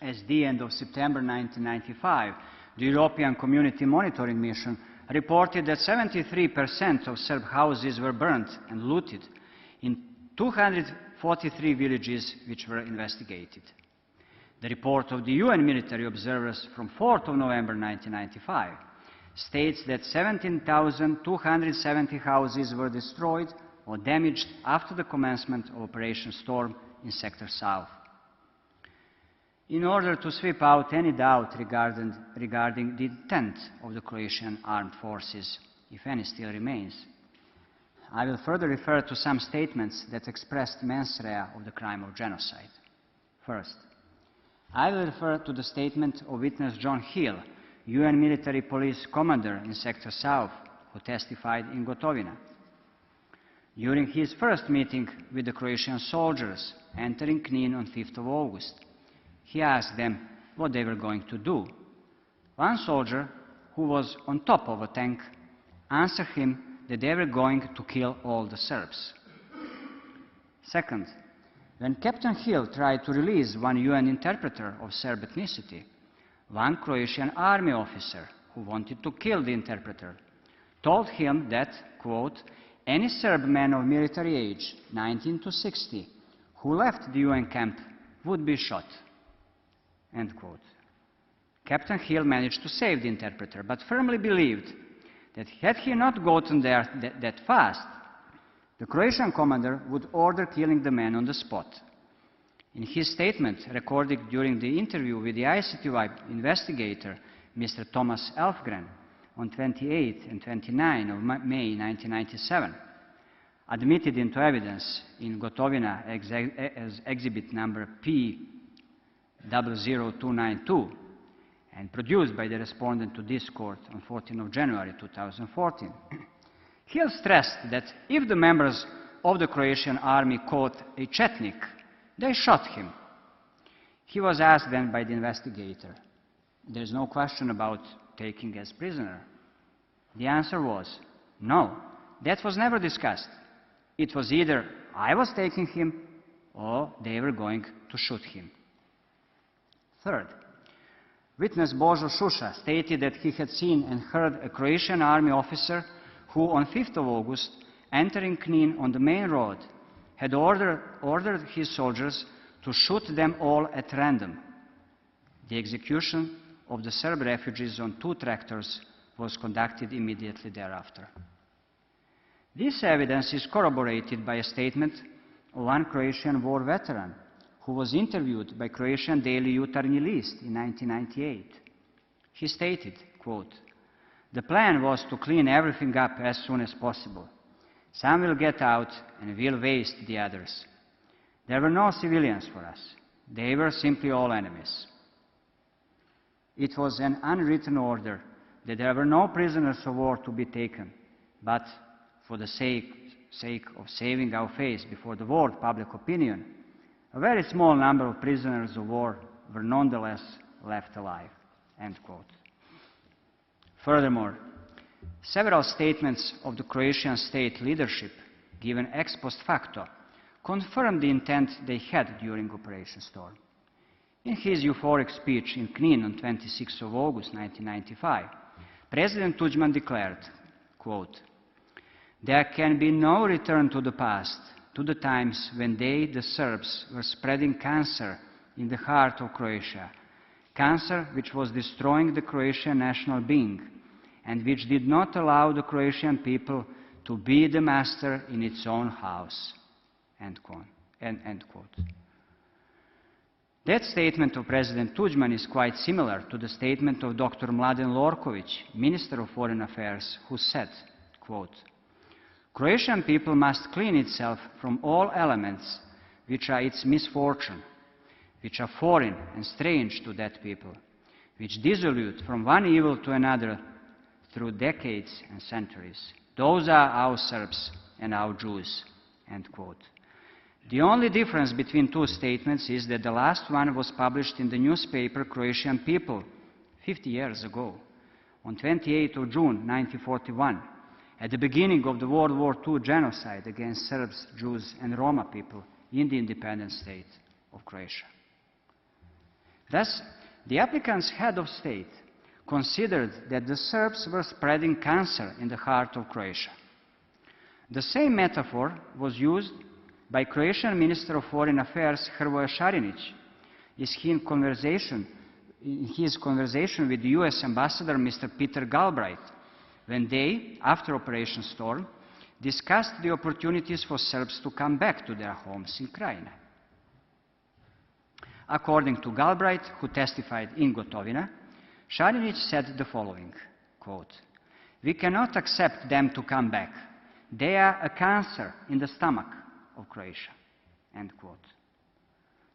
At the end of September 1995, the European Community Monitoring Mission reported that 73% of Serb houses were burnt and looted in 243 villages which were investigated. The report of the UN military observers from 4th of November 1995 states that 17,270 houses were destroyed or damaged after the commencement of Operation Storm in Sector South. In order to sweep out any doubt regarding the intent of the Croatian armed forces, if any still remains, I will further refer to some statements that expressed mens rea of the crime of genocide. First, I will refer to the statement of witness John Hill, UN military police commander in Sector South, who testified in Gotovina. During his first meeting with the Croatian soldiers entering Knin on 5th of August, he asked them what they were going to do. One soldier, who was on top of a tank, answered him that they were going to kill all the Serbs. Second, when Captain Hill tried to release one UN interpreter of Serb ethnicity, one Croatian army officer who wanted to kill the interpreter told him that, quote, any Serb man of military age, 19 to 60, who left the UN camp would be shot, end quote. Captain Hill managed to save the interpreter, but firmly believed that had he not gotten there that fast, the Croatian commander would order killing the man on the spot. In his statement, recorded during the interview with the ICTY investigator, Mr. Thomas Elfgren, on 28 and 29 of May 1997, admitted into evidence in Gotovina as exhibit number P00292, and produced by the respondent to this court on 14 of January 2014. Hill stressed that if the members of the Croatian army caught a Chetnik, they shot him. He was asked then by the investigator, there's no question about taking as prisoner. The answer was, no, that was never discussed. It was either I was taking him or they were going to shoot him. Third, witness Božo Šuša stated that he had seen and heard a Croatian army officer who on 5th of August, entering Knin on the main road, had ordered his soldiers to shoot them all at random. The execution of the Serb refugees on 2 tractors was conducted immediately thereafter. This evidence is corroborated by a statement of one Croatian war veteran who was interviewed by Croatian daily Jutarnji List in 1998. He stated, quote, the plan was to clean everything up as soon as possible. Some will get out and will waste the others. There were no civilians for us. They were simply all enemies. It was an unwritten order that there were no prisoners of war to be taken, but for the sake of saving our face before the world public opinion, a very small number of prisoners of war were nonetheless left alive, end quote. Furthermore, several statements of the Croatian state leadership, given ex post facto, confirmed the intent they had during Operation Storm. In his euphoric speech in Knin on 26 of August 1995, President Tuđman declared, quote, there can be no return to the past, to the times when they, the Serbs, were spreading cancer in the heart of Croatia, cancer which was destroying the Croatian national being and which did not allow the Croatian people to be the master in its own house, end quote. That statement of President Tuđman is quite similar to the statement of Dr. Mladen Lorković, Minister of Foreign Affairs, who said, quote, Croatian people must clean itself from all elements which are its misfortune, which are foreign and strange to that people, which dissolute from one evil to another through decades and centuries. Those are our Serbs and our Jews, end quote. The only difference between 2 statements is that the last one was published in the newspaper Croatian People 50 years ago, on 28 of June 1941, at the beginning of the World War II genocide against Serbs, Jews, and Roma people in the independent state of Croatia. Thus, the applicant's head of state considered that the Serbs were spreading cancer in the heart of Croatia. The same metaphor was used by Croatian Minister of Foreign Affairs Hrvoje Šarinić in his conversation with the US Ambassador Mr. Peter Galbraith, when they, after Operation Storm, discussed the opportunities for Serbs to come back to their homes in Krajina. According to Galbraith, who testified in Gotovina, Šarinić said the following, quote, we cannot accept them to come back. They are a cancer in the stomach of Croatia, end quote.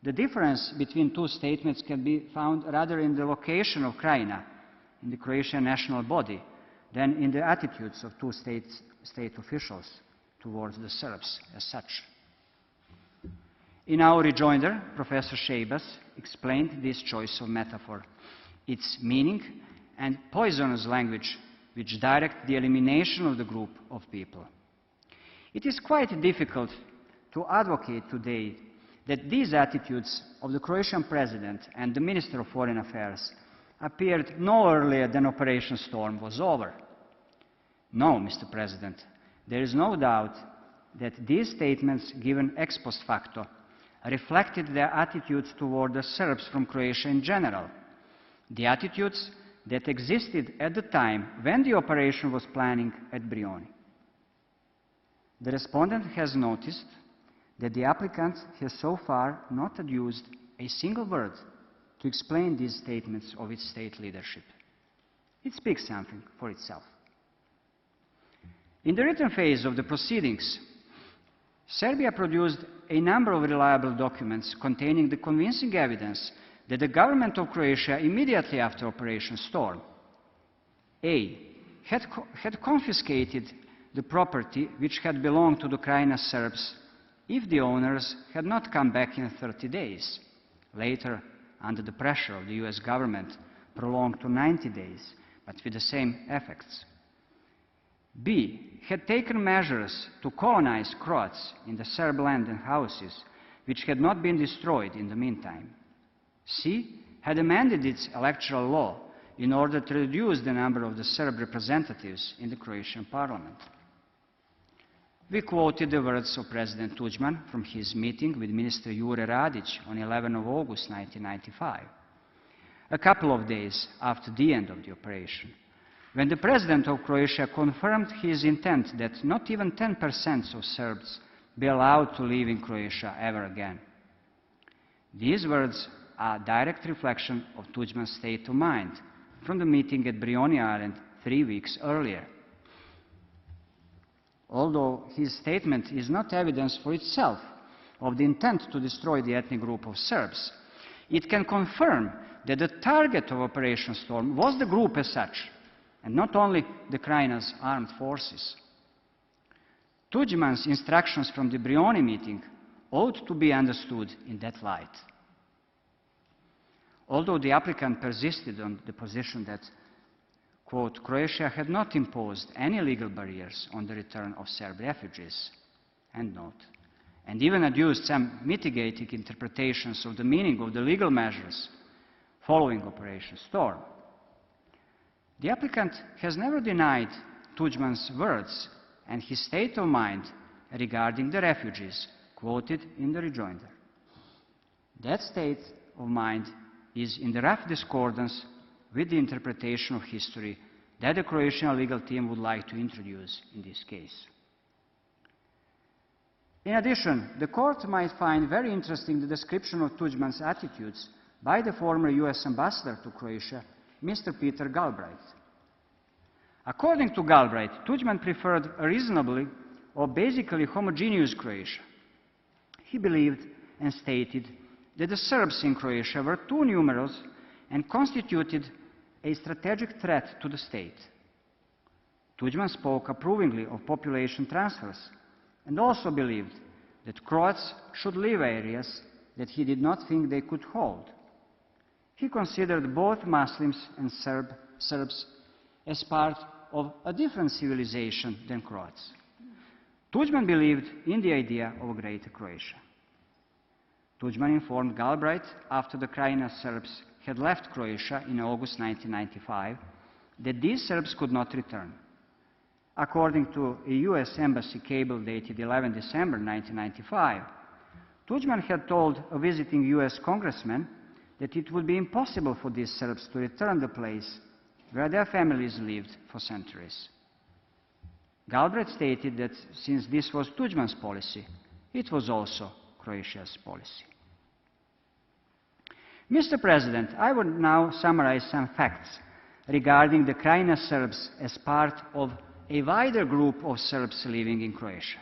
The difference between 2 statements can be found rather in the location of Krajina, in the Croatian national body, than in the attitudes of 2 state officials towards the Serbs as such. In our rejoinder, Professor Sheibas explained this choice of metaphor, its meaning, and poisonous language which direct the elimination of the group of people. It is quite difficult to advocate today that these attitudes of the Croatian President and the Minister of Foreign Affairs appeared no earlier than Operation Storm was over. No, Mr. President, there is no doubt that these statements given ex post facto reflected their attitudes toward the Serbs from Croatia in general, the attitudes that existed at the time when the operation was planning at Brioni. The respondent has noticed that the applicant has so far not adduced a single word to explain these statements of its state leadership. It speaks something for itself. In the written phase of the proceedings, Serbia produced a number of reliable documents containing the convincing evidence that the government of Croatia immediately after Operation Storm A. had confiscated the property which had belonged to the Krajina Serbs if the owners had not come back in 30 days, later, under the pressure of the US government, prolonged to 90 days, but with the same effects. B. had taken measures to colonize Croats in the Serb land and houses, which had not been destroyed in the meantime. C. had amended its electoral law in order to reduce the number of the Serb representatives in the Croatian parliament. We quoted the words of President Tužman from his meeting with Minister Jure Radić on 11 August 1995, a couple of days after the end of the operation, when the President of Croatia confirmed his intent that not even 10% of Serbs be allowed to live in Croatia ever again. These words are a direct reflection of Tuđman's state of mind from the meeting at Brioni Island 3 weeks earlier. Although his statement is not evidence for itself of the intent to destroy the ethnic group of Serbs, it can confirm that the target of Operation Storm was the group as such, and not only the Krajina's armed forces. Tuđman's instructions from the Brioni meeting ought to be understood in that light. Although the applicant persisted on the position that, quote, Croatia had not imposed any legal barriers on the return of Serb refugees, end note, and even adduced some mitigating interpretations of the meaning of the legal measures following Operation Storm, the applicant has never denied Tuđman's words and his state of mind regarding the refugees quoted in the rejoinder. That state of mind is in the rough discordance with the interpretation of history that the Croatian legal team would like to introduce in this case. In addition, the court might find very interesting the description of Tuđman's attitudes by the former US ambassador to Croatia, Mr. Peter Galbraith. According to Galbraith, Tuđman preferred a reasonably or basically homogeneous Croatia. He believed and stated that the Serbs in Croatia were too numerous and constituted a strategic threat to the state. Tuđman spoke approvingly of population transfers and also believed that Croats should leave areas that he did not think they could hold. He considered both Muslims and Serbs as part of a different civilization than Croats. Tuđman believed in the idea of a greater Croatia. Tuđman informed Galbraith after the Krajina Serbs had left Croatia in August 1995 that these Serbs could not return. According to a US embassy cable dated 11 December 1995, Tuđman had told a visiting US congressman that it would be impossible for these Serbs to return to the place where their families lived for centuries. Galbraith stated that since this was Tuđman's policy, it was also Croatia's policy. Mr. President, I would now summarize some facts regarding the Krajina Serbs as part of a wider group of Serbs living in Croatia.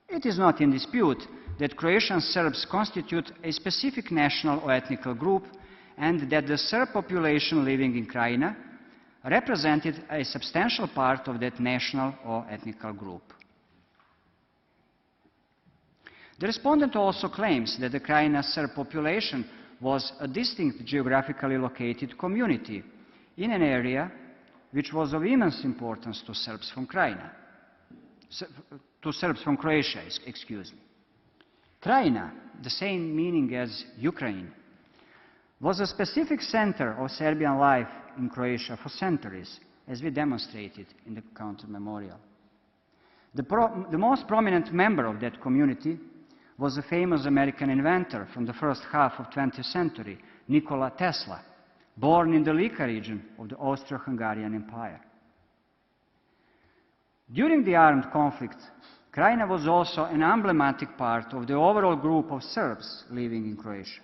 It is not in dispute that Croatian Serbs constitute a specific national or ethnic group and that the Serb population living in Krajina represented a substantial part of that national or ethnic group. The respondent also claims that the Krajina Serb population was a distinct geographically located community in an area which was of immense importance to Serbs from Krajina, to Serbs from Croatia, excuse me. Krajina, the same meaning as Ukraine, was a specific center of Serbian life in Croatia for centuries, as we demonstrated in the counter memorial. The most prominent member of that community was a famous American inventor from the first half of 20th century, Nikola Tesla, born in the Lika region of the Austro-Hungarian Empire. During the armed conflict, Krajina was also an emblematic part of the overall group of Serbs living in Croatia.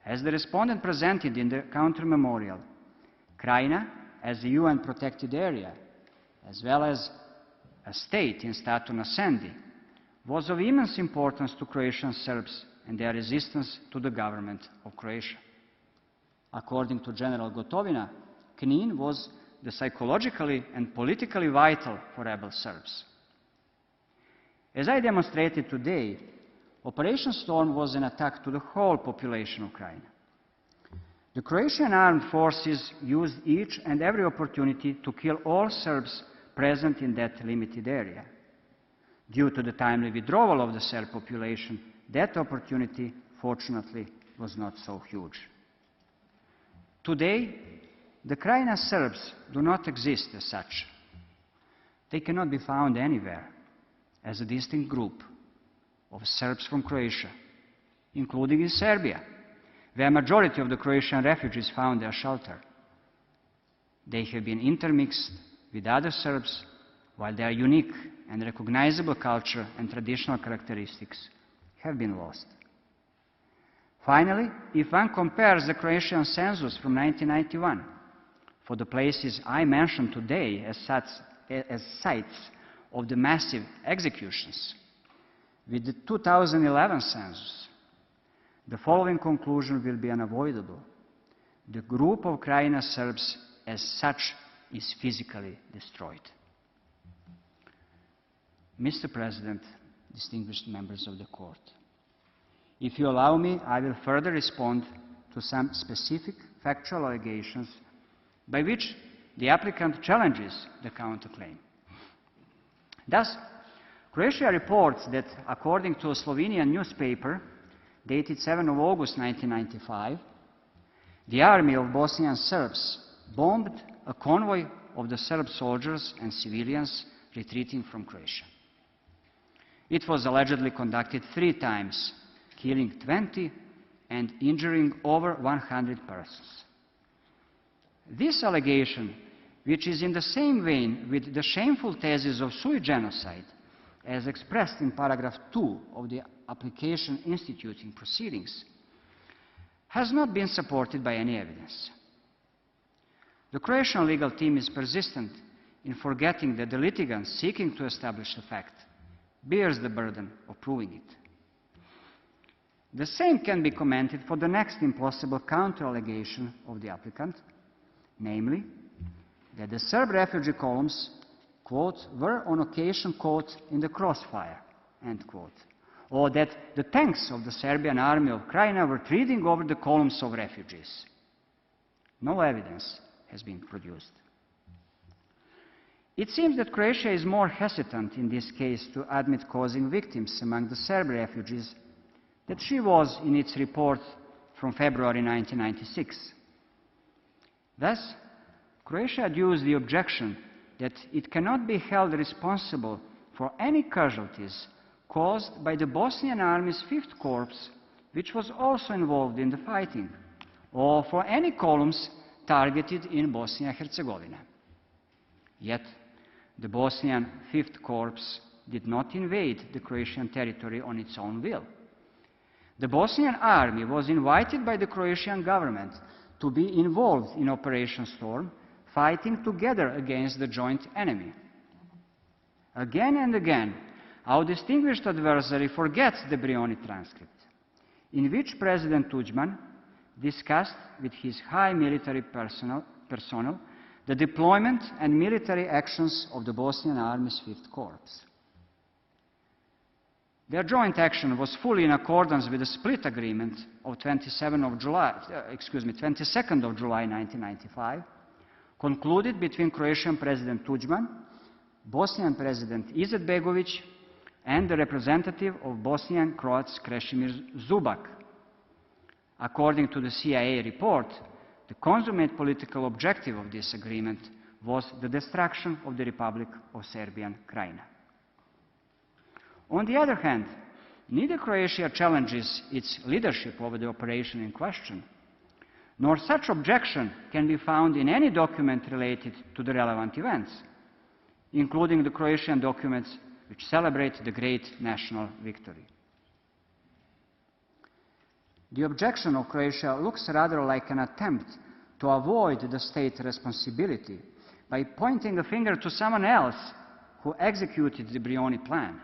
As the respondent presented in the counter memorial, Krajina, as a UN protected area, as well as a state in statu nascendi, was of immense importance to Croatian Serbs and their resistance to the government of Croatia. According to General Gotovina, Knin was the psychologically and politically vital for rebel Serbs. As I demonstrated today, Operation Storm was an attack to the whole population of Krajina. The Croatian armed forces used each and every opportunity to kill all Serbs present in that limited area. Due to the timely withdrawal of the Serb population, that opportunity, fortunately, was not so huge. Today, the Krajina Serbs do not exist as such. They cannot be found anywhere as a distinct group of Serbs from Croatia, including in Serbia, where a majority of the Croatian refugees found their shelter. They have been intermixed with other Serbs, while their unique and recognizable culture and traditional characteristics have been lost. Finally, if one compares the Croatian census from 1991 for the places I mentioned today as sites of the massive executions with the 2011 census, the following conclusion will be unavoidable. The group of Krajina Serbs as such is physically destroyed. Mr. President, distinguished members of the court, if you allow me, I will further respond to some specific factual allegations by which the applicant challenges the counterclaim. Thus, Croatia reports that, according to a Slovenian newspaper dated 7 August 1995, the army of Bosnian Serbs bombed a convoy of the Serb soldiers and civilians retreating from Croatia. It was allegedly conducted 3 times, killing 20 and injuring over 100 persons. This allegation, which is in the same vein with the shameful thesis of genocide, as expressed in paragraph 2 of the application instituting proceedings, has not been supported by any evidence. The Croatian legal team is persistent in forgetting that the litigant seeking to establish the fact bears the burden of proving it. The same can be commented for the next implausible counter-allegation of the applicant, namely, that the Serb refugee columns, quote, were on occasion caught in the crossfire, end quote, or that the tanks of the Serbian army of Krajina were treading over the columns of refugees. No evidence has been produced. It seems that Croatia is more hesitant in this case to admit causing victims among the Serb refugees than she was in its report from February 1996. Thus, Croatia adduced the objection that it cannot be held responsible for any casualties caused by the Bosnian Army's 5th Corps, which was also involved in the fighting, or for any columns targeted in Bosnia-Herzegovina. Yet, the Bosnian 5th Corps did not invade the Croatian territory on its own will. The Bosnian army was invited by the Croatian government to be involved in Operation Storm, fighting together against the joint enemy. Again and again, our distinguished adversary forgets the Brioni transcript, in which President Tužman discussed with his high military personnel the deployment and military actions of the Bosnian Army's 5th Corps. Their joint action was fully in accordance with the split agreement of 22nd of July 1995, concluded between Croatian President Tužman, Bosnian President Izetbegović, and the representative of Bosnian Croats Krešimir Zubak. According to the CIA report, the consummate political objective of this agreement was the destruction of the Republic of Serbian Krajina. On the other hand, neither Croatia challenges its leadership over the operation in question, nor such objection can be found in any document related to the relevant events, including the Croatian documents which celebrate the great national victory. The objection of Croatia looks rather like an attempt to avoid the state responsibility by pointing a finger to someone else who executed the Brioni plan,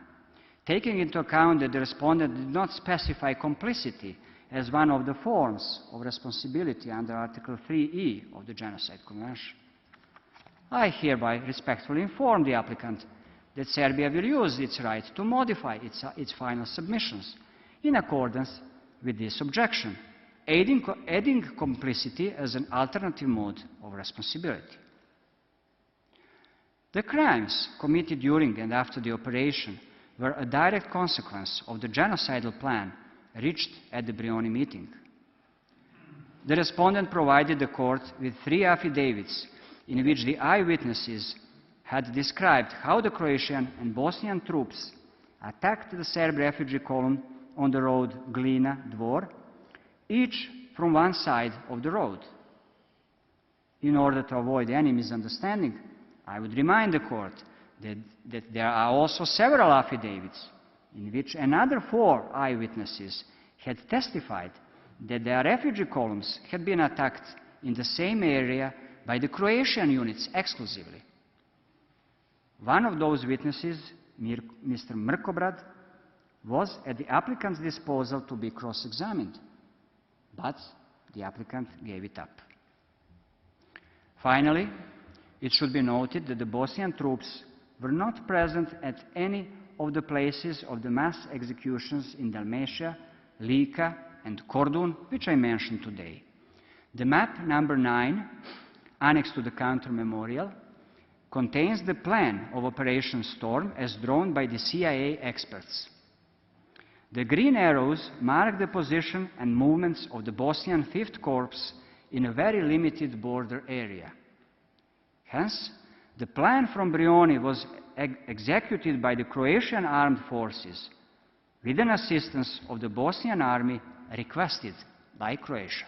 taking into account that the respondent did not specify complicity as one of the forms of responsibility under Article 3E of the Genocide Convention. I hereby respectfully inform the applicant that Serbia will use its right to modify its final submissions in accordance with this objection, adding complicity as an alternative mode of responsibility. The crimes committed during and after the operation were a direct consequence of the genocidal plan reached at the Brioni meeting. The respondent provided the court with 3 affidavits in which the eyewitnesses had described how the Croatian and Bosnian troops attacked the Serb refugee column on the road Glina-Dvor, each from one side of the road. In order to avoid any misunderstanding, I would remind the court that there are also several affidavits in which another 4 eyewitnesses had testified that their refugee columns had been attacked in the same area by the Croatian units exclusively. One of those witnesses, Mr. Mrkobrad, was at the applicant's disposal to be cross-examined, but the applicant gave it up. Finally, it should be noted that the Bosnian troops were not present at any of the places of the mass executions in Dalmatia, Lika, and Kordun, which I mentioned today. The map number 9, annexed to the counter memorial, contains the plan of Operation Storm as drawn by the CIA experts. The green arrows mark the position and movements of the Bosnian 5th Corps in a very limited border area. Hence, the plan from Brioni was executed by the Croatian armed forces with an assistance of the Bosnian army requested by Croatia.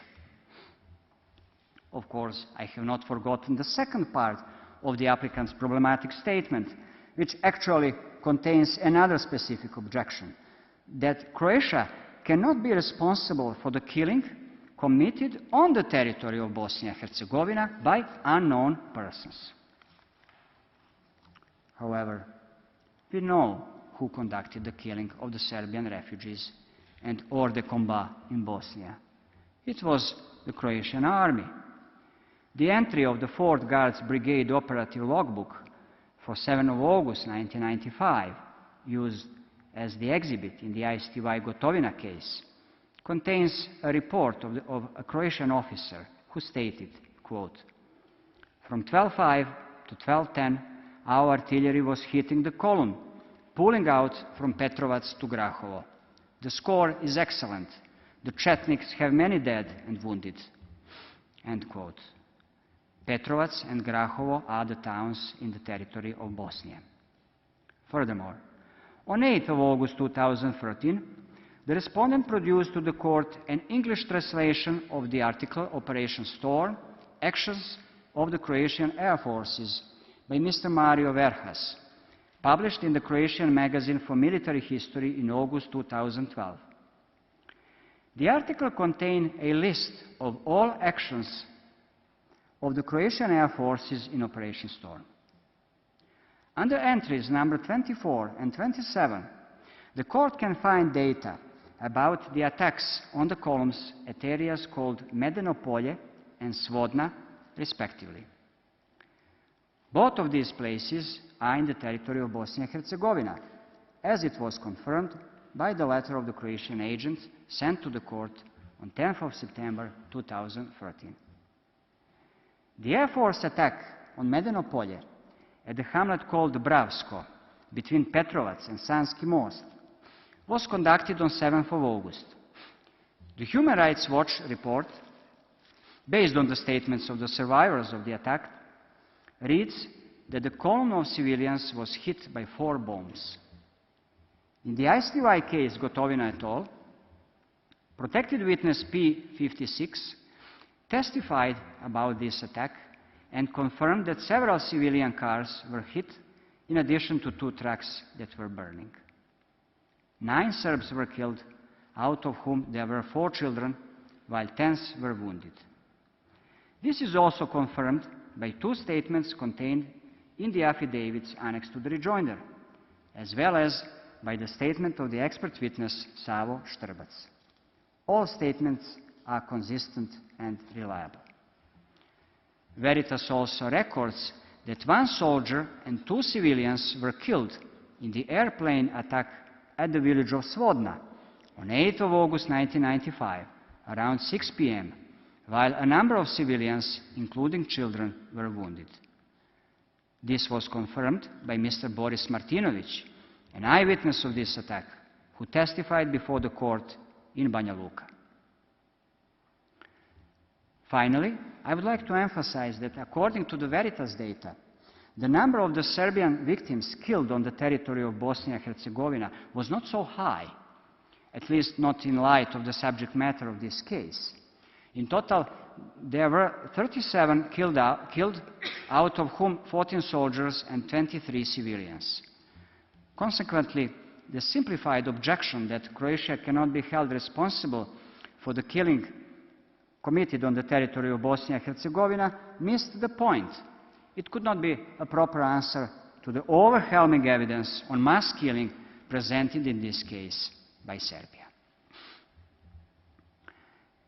Of course, I have not forgotten the second part of the applicant's problematic statement, which actually contains another specific objection, that Croatia cannot be responsible for the killing committed on the territory of Bosnia and Herzegovina by unknown persons. However, we know who conducted the killing of the Serbian refugees and hors de combat in Bosnia. It was the Croatian army. The entry of the 4th Guards Brigade operative logbook for 7 of August 1995, used as the exhibit in the ISTY Gotovina case, contains a report of a Croatian officer who stated, quote, "From 12:05 to 12:10, our artillery was hitting the column, pulling out from Petrovac to Grahovo. The score is excellent. The Chetniks have many dead and wounded." End quote. Petrovac and Grahovo are the towns in the territory of Bosnia. Furthermore, on 8th of August 2013, the respondent produced to the court an English translation of the article Operation Storm, Actions of the Croatian Air Forces by Mr. Mario Verhas, published in the Croatian Magazine for Military History in August 2012. The article contained a list of all actions of the Croatian Air Forces in Operation Storm. Under entries number 24 and 27, the court can find data about the attacks on the columns at areas called Medeno Polje and Svodna, respectively. Both of these places are in the territory of Bosnia and Herzegovina, as it was confirmed by the letter of the Croatian agent sent to the court on 10th of September 2013. The Air Force attack on Medeno Polje at the hamlet called Bravsko, between Petrovac and Sanski Most, was conducted on 7th of August. The Human Rights Watch report, based on the statements of the survivors of the attack, reads that the column of civilians was hit by 4 bombs. In the ISTY case Gotovina et al., protected witness P56 testified about this attack and confirmed that several civilian cars were hit in addition to 2 trucks that were burning. 9 Serbs were killed, out of whom there were 4 children, while 10 were wounded. This is also confirmed by 2 statements contained in the affidavits annexed to the rejoinder, as well as by the statement of the expert witness Savo Štrbac. All statements are consistent and reliable. Veritas also records that 1 soldier and 2 civilians were killed in the airplane attack at the village of Svodna on 8th of August 1995, around 6 p.m., while a number of civilians, including children, were wounded. This was confirmed by Mr. Boris Martinovic, an eyewitness of this attack, who testified before the court in Banja Luka. Finally, I would like to emphasize that according to the Veritas data, the number of the Serbian victims killed on the territory of Bosnia and Herzegovina was not so high, at least not in light of the subject matter of this case. In total, there were 37 killed out of whom 14 soldiers and 23 civilians. Consequently, the simplified objection that Croatia cannot be held responsible for the killing committed on the territory of Bosnia and Herzegovina missed the point. It could not be a proper answer to the overwhelming evidence on mass killing presented in this case by Serbia.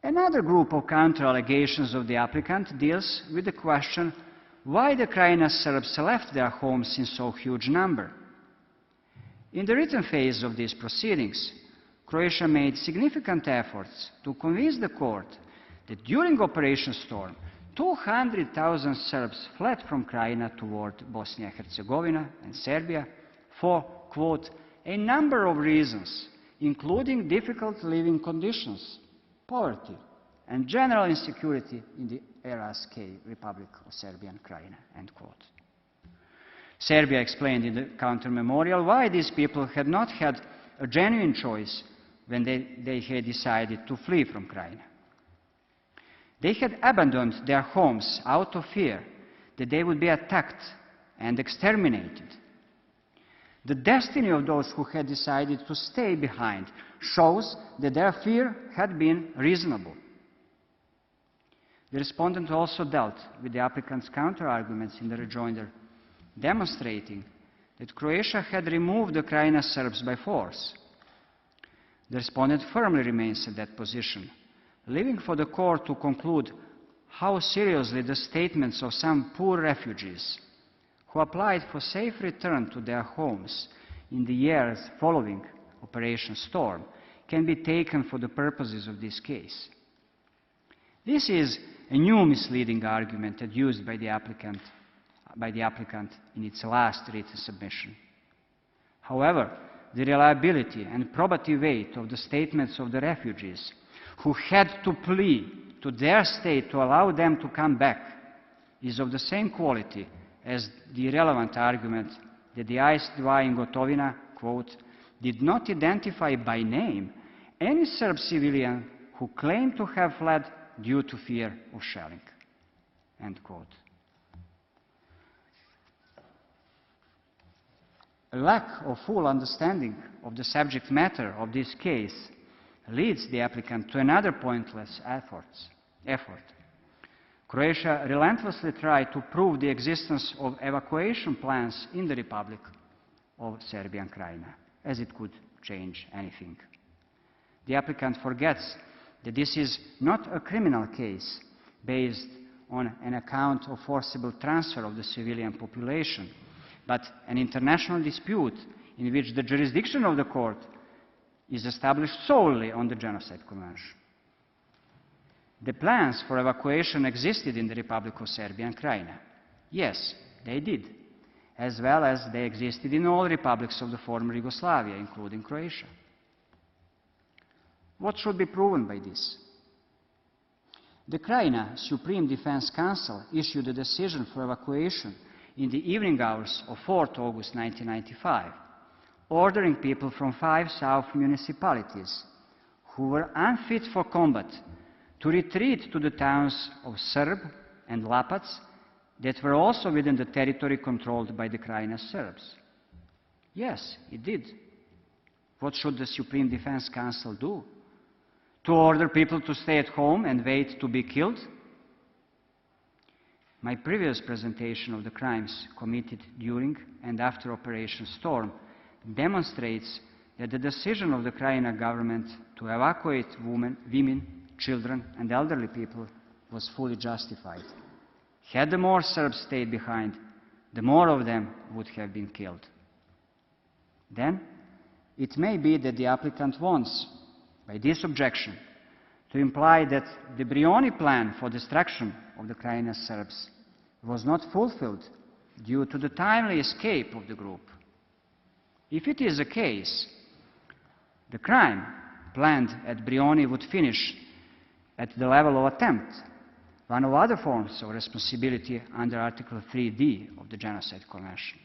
Another group of counter-allegations of the applicant deals with the question why the Krajina Serbs left their homes in so huge number. In the written phase of these proceedings, Croatia made significant efforts to convince the court that during Operation Storm, 200,000 Serbs fled from Krajina toward Bosnia and Herzegovina and Serbia for, quote, a number of reasons, including difficult living conditions, poverty, and general insecurity in the RSK, Republic of Serbia and Krajina, end quote. Serbia explained in the counter-memorial why these people had not had a genuine choice when they had decided to flee from Krajina. They had abandoned their homes out of fear that they would be attacked and exterminated. The destiny of those who had decided to stay behind shows that their fear had been reasonable. The respondent also dealt with the applicant's counter-arguments in the rejoinder, demonstrating that Croatia had removed the Krajina Serbs by force. The respondent firmly remains at that position, leaving for the court to conclude how seriously the statements of some poor refugees who applied for safe return to their homes in the years following Operation Storm can be taken for the purposes of this case. This is a new misleading argument adduced by the applicant in its last written submission. However, the reliability and probative weight of the statements of the refugees who had to plea to their state to allow them to come back is of the same quality as the irrelevant argument that the ISTY in Gotovina, quote, did not identify by name any Serb civilian who claimed to have fled due to fear of shelling, end quote. A lack of full understanding of the subject matter of this case leads the applicant to another pointless effort. Croatia relentlessly tried to prove the existence of evacuation plans in the Republic of Serbia and Krajina, as it could change anything. The applicant forgets that this is not a criminal case based on an account of forcible transfer of the civilian population, but an international dispute in which the jurisdiction of the court is established solely on the Genocide Convention. The plans for evacuation existed in the Republic of Serbia and Croatia. Yes, they did, as well as they existed in all republics of the former Yugoslavia, including Croatia. What should be proven by this? The Croatia Supreme Defense Council issued a decision for evacuation in the evening hours of 4th August 1995, ordering people from 5 South municipalities who were unfit for combat to retreat to the towns of Srb and Lapac that were also within the territory controlled by the Croatian Serbs. Yes, it did. What should the Supreme Defense Council do? To order people to stay at home and wait to be killed? My previous presentation of the crimes committed during and after Operation Storm demonstrates that the decision of the Croatian government to evacuate women, children, and elderly people was fully justified. Had the more Serbs stayed behind, the more of them would have been killed. Then, it may be that the applicant wants, by this objection, to imply that the Brioni plan for destruction of the Croatian Serbs was not fulfilled due to the timely escape of the group. If it is the case, the crime planned at Brioni would finish at the level of attempt, one of other forms of responsibility under Article 3D of the Genocide Convention.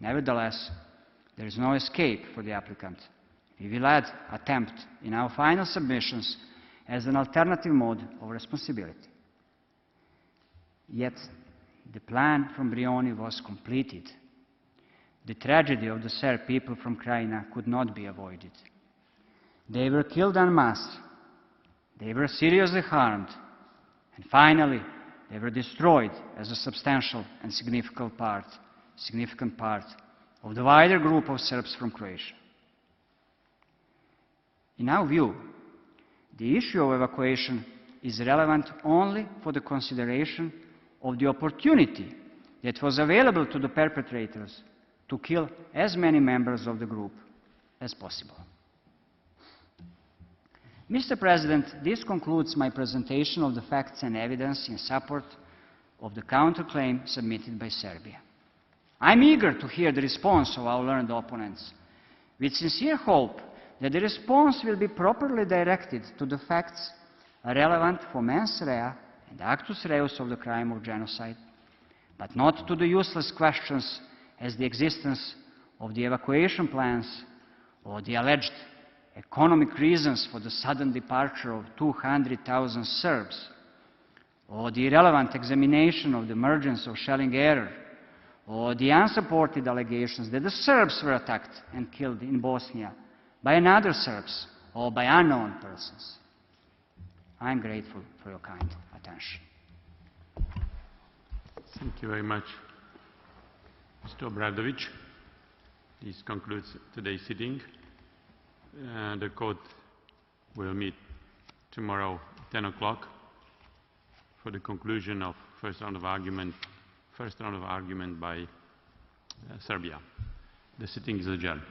Nevertheless, there is no escape for the applicant. We will add attempt in our final submissions as an alternative mode of responsibility. Yet, the plan from Brioni was completed. The tragedy of the Serb people from Krajina could not be avoided. They were killed en masse, they were seriously harmed, and finally, they were destroyed as a substantial and significant part of the wider group of Serbs from Croatia. In our view, the issue of evacuation is relevant only for the consideration of the opportunity that was available to the perpetrators to kill as many members of the group as possible. Mr. President, this concludes my presentation of the facts and evidence in support of the counterclaim submitted by Serbia. I'm eager to hear the response of our learned opponents, with sincere hope that the response will be properly directed to the facts relevant for mens rea and actus reus of the crime of genocide, but not to the useless questions as the existence of the evacuation plans or the alleged economic reasons for the sudden departure of 200,000 Serbs, or the irrelevant examination of the emergence of shelling error, or the unsupported allegations that the Serbs were attacked and killed in Bosnia by another Serbs or by unknown persons. I am grateful for your kind attention. Thank you very much, Mr. Obradovic. This concludes today's sitting. The court will meet tomorrow at 10 o'clock for the conclusion of first round of argument by Serbia. The sitting is adjourned.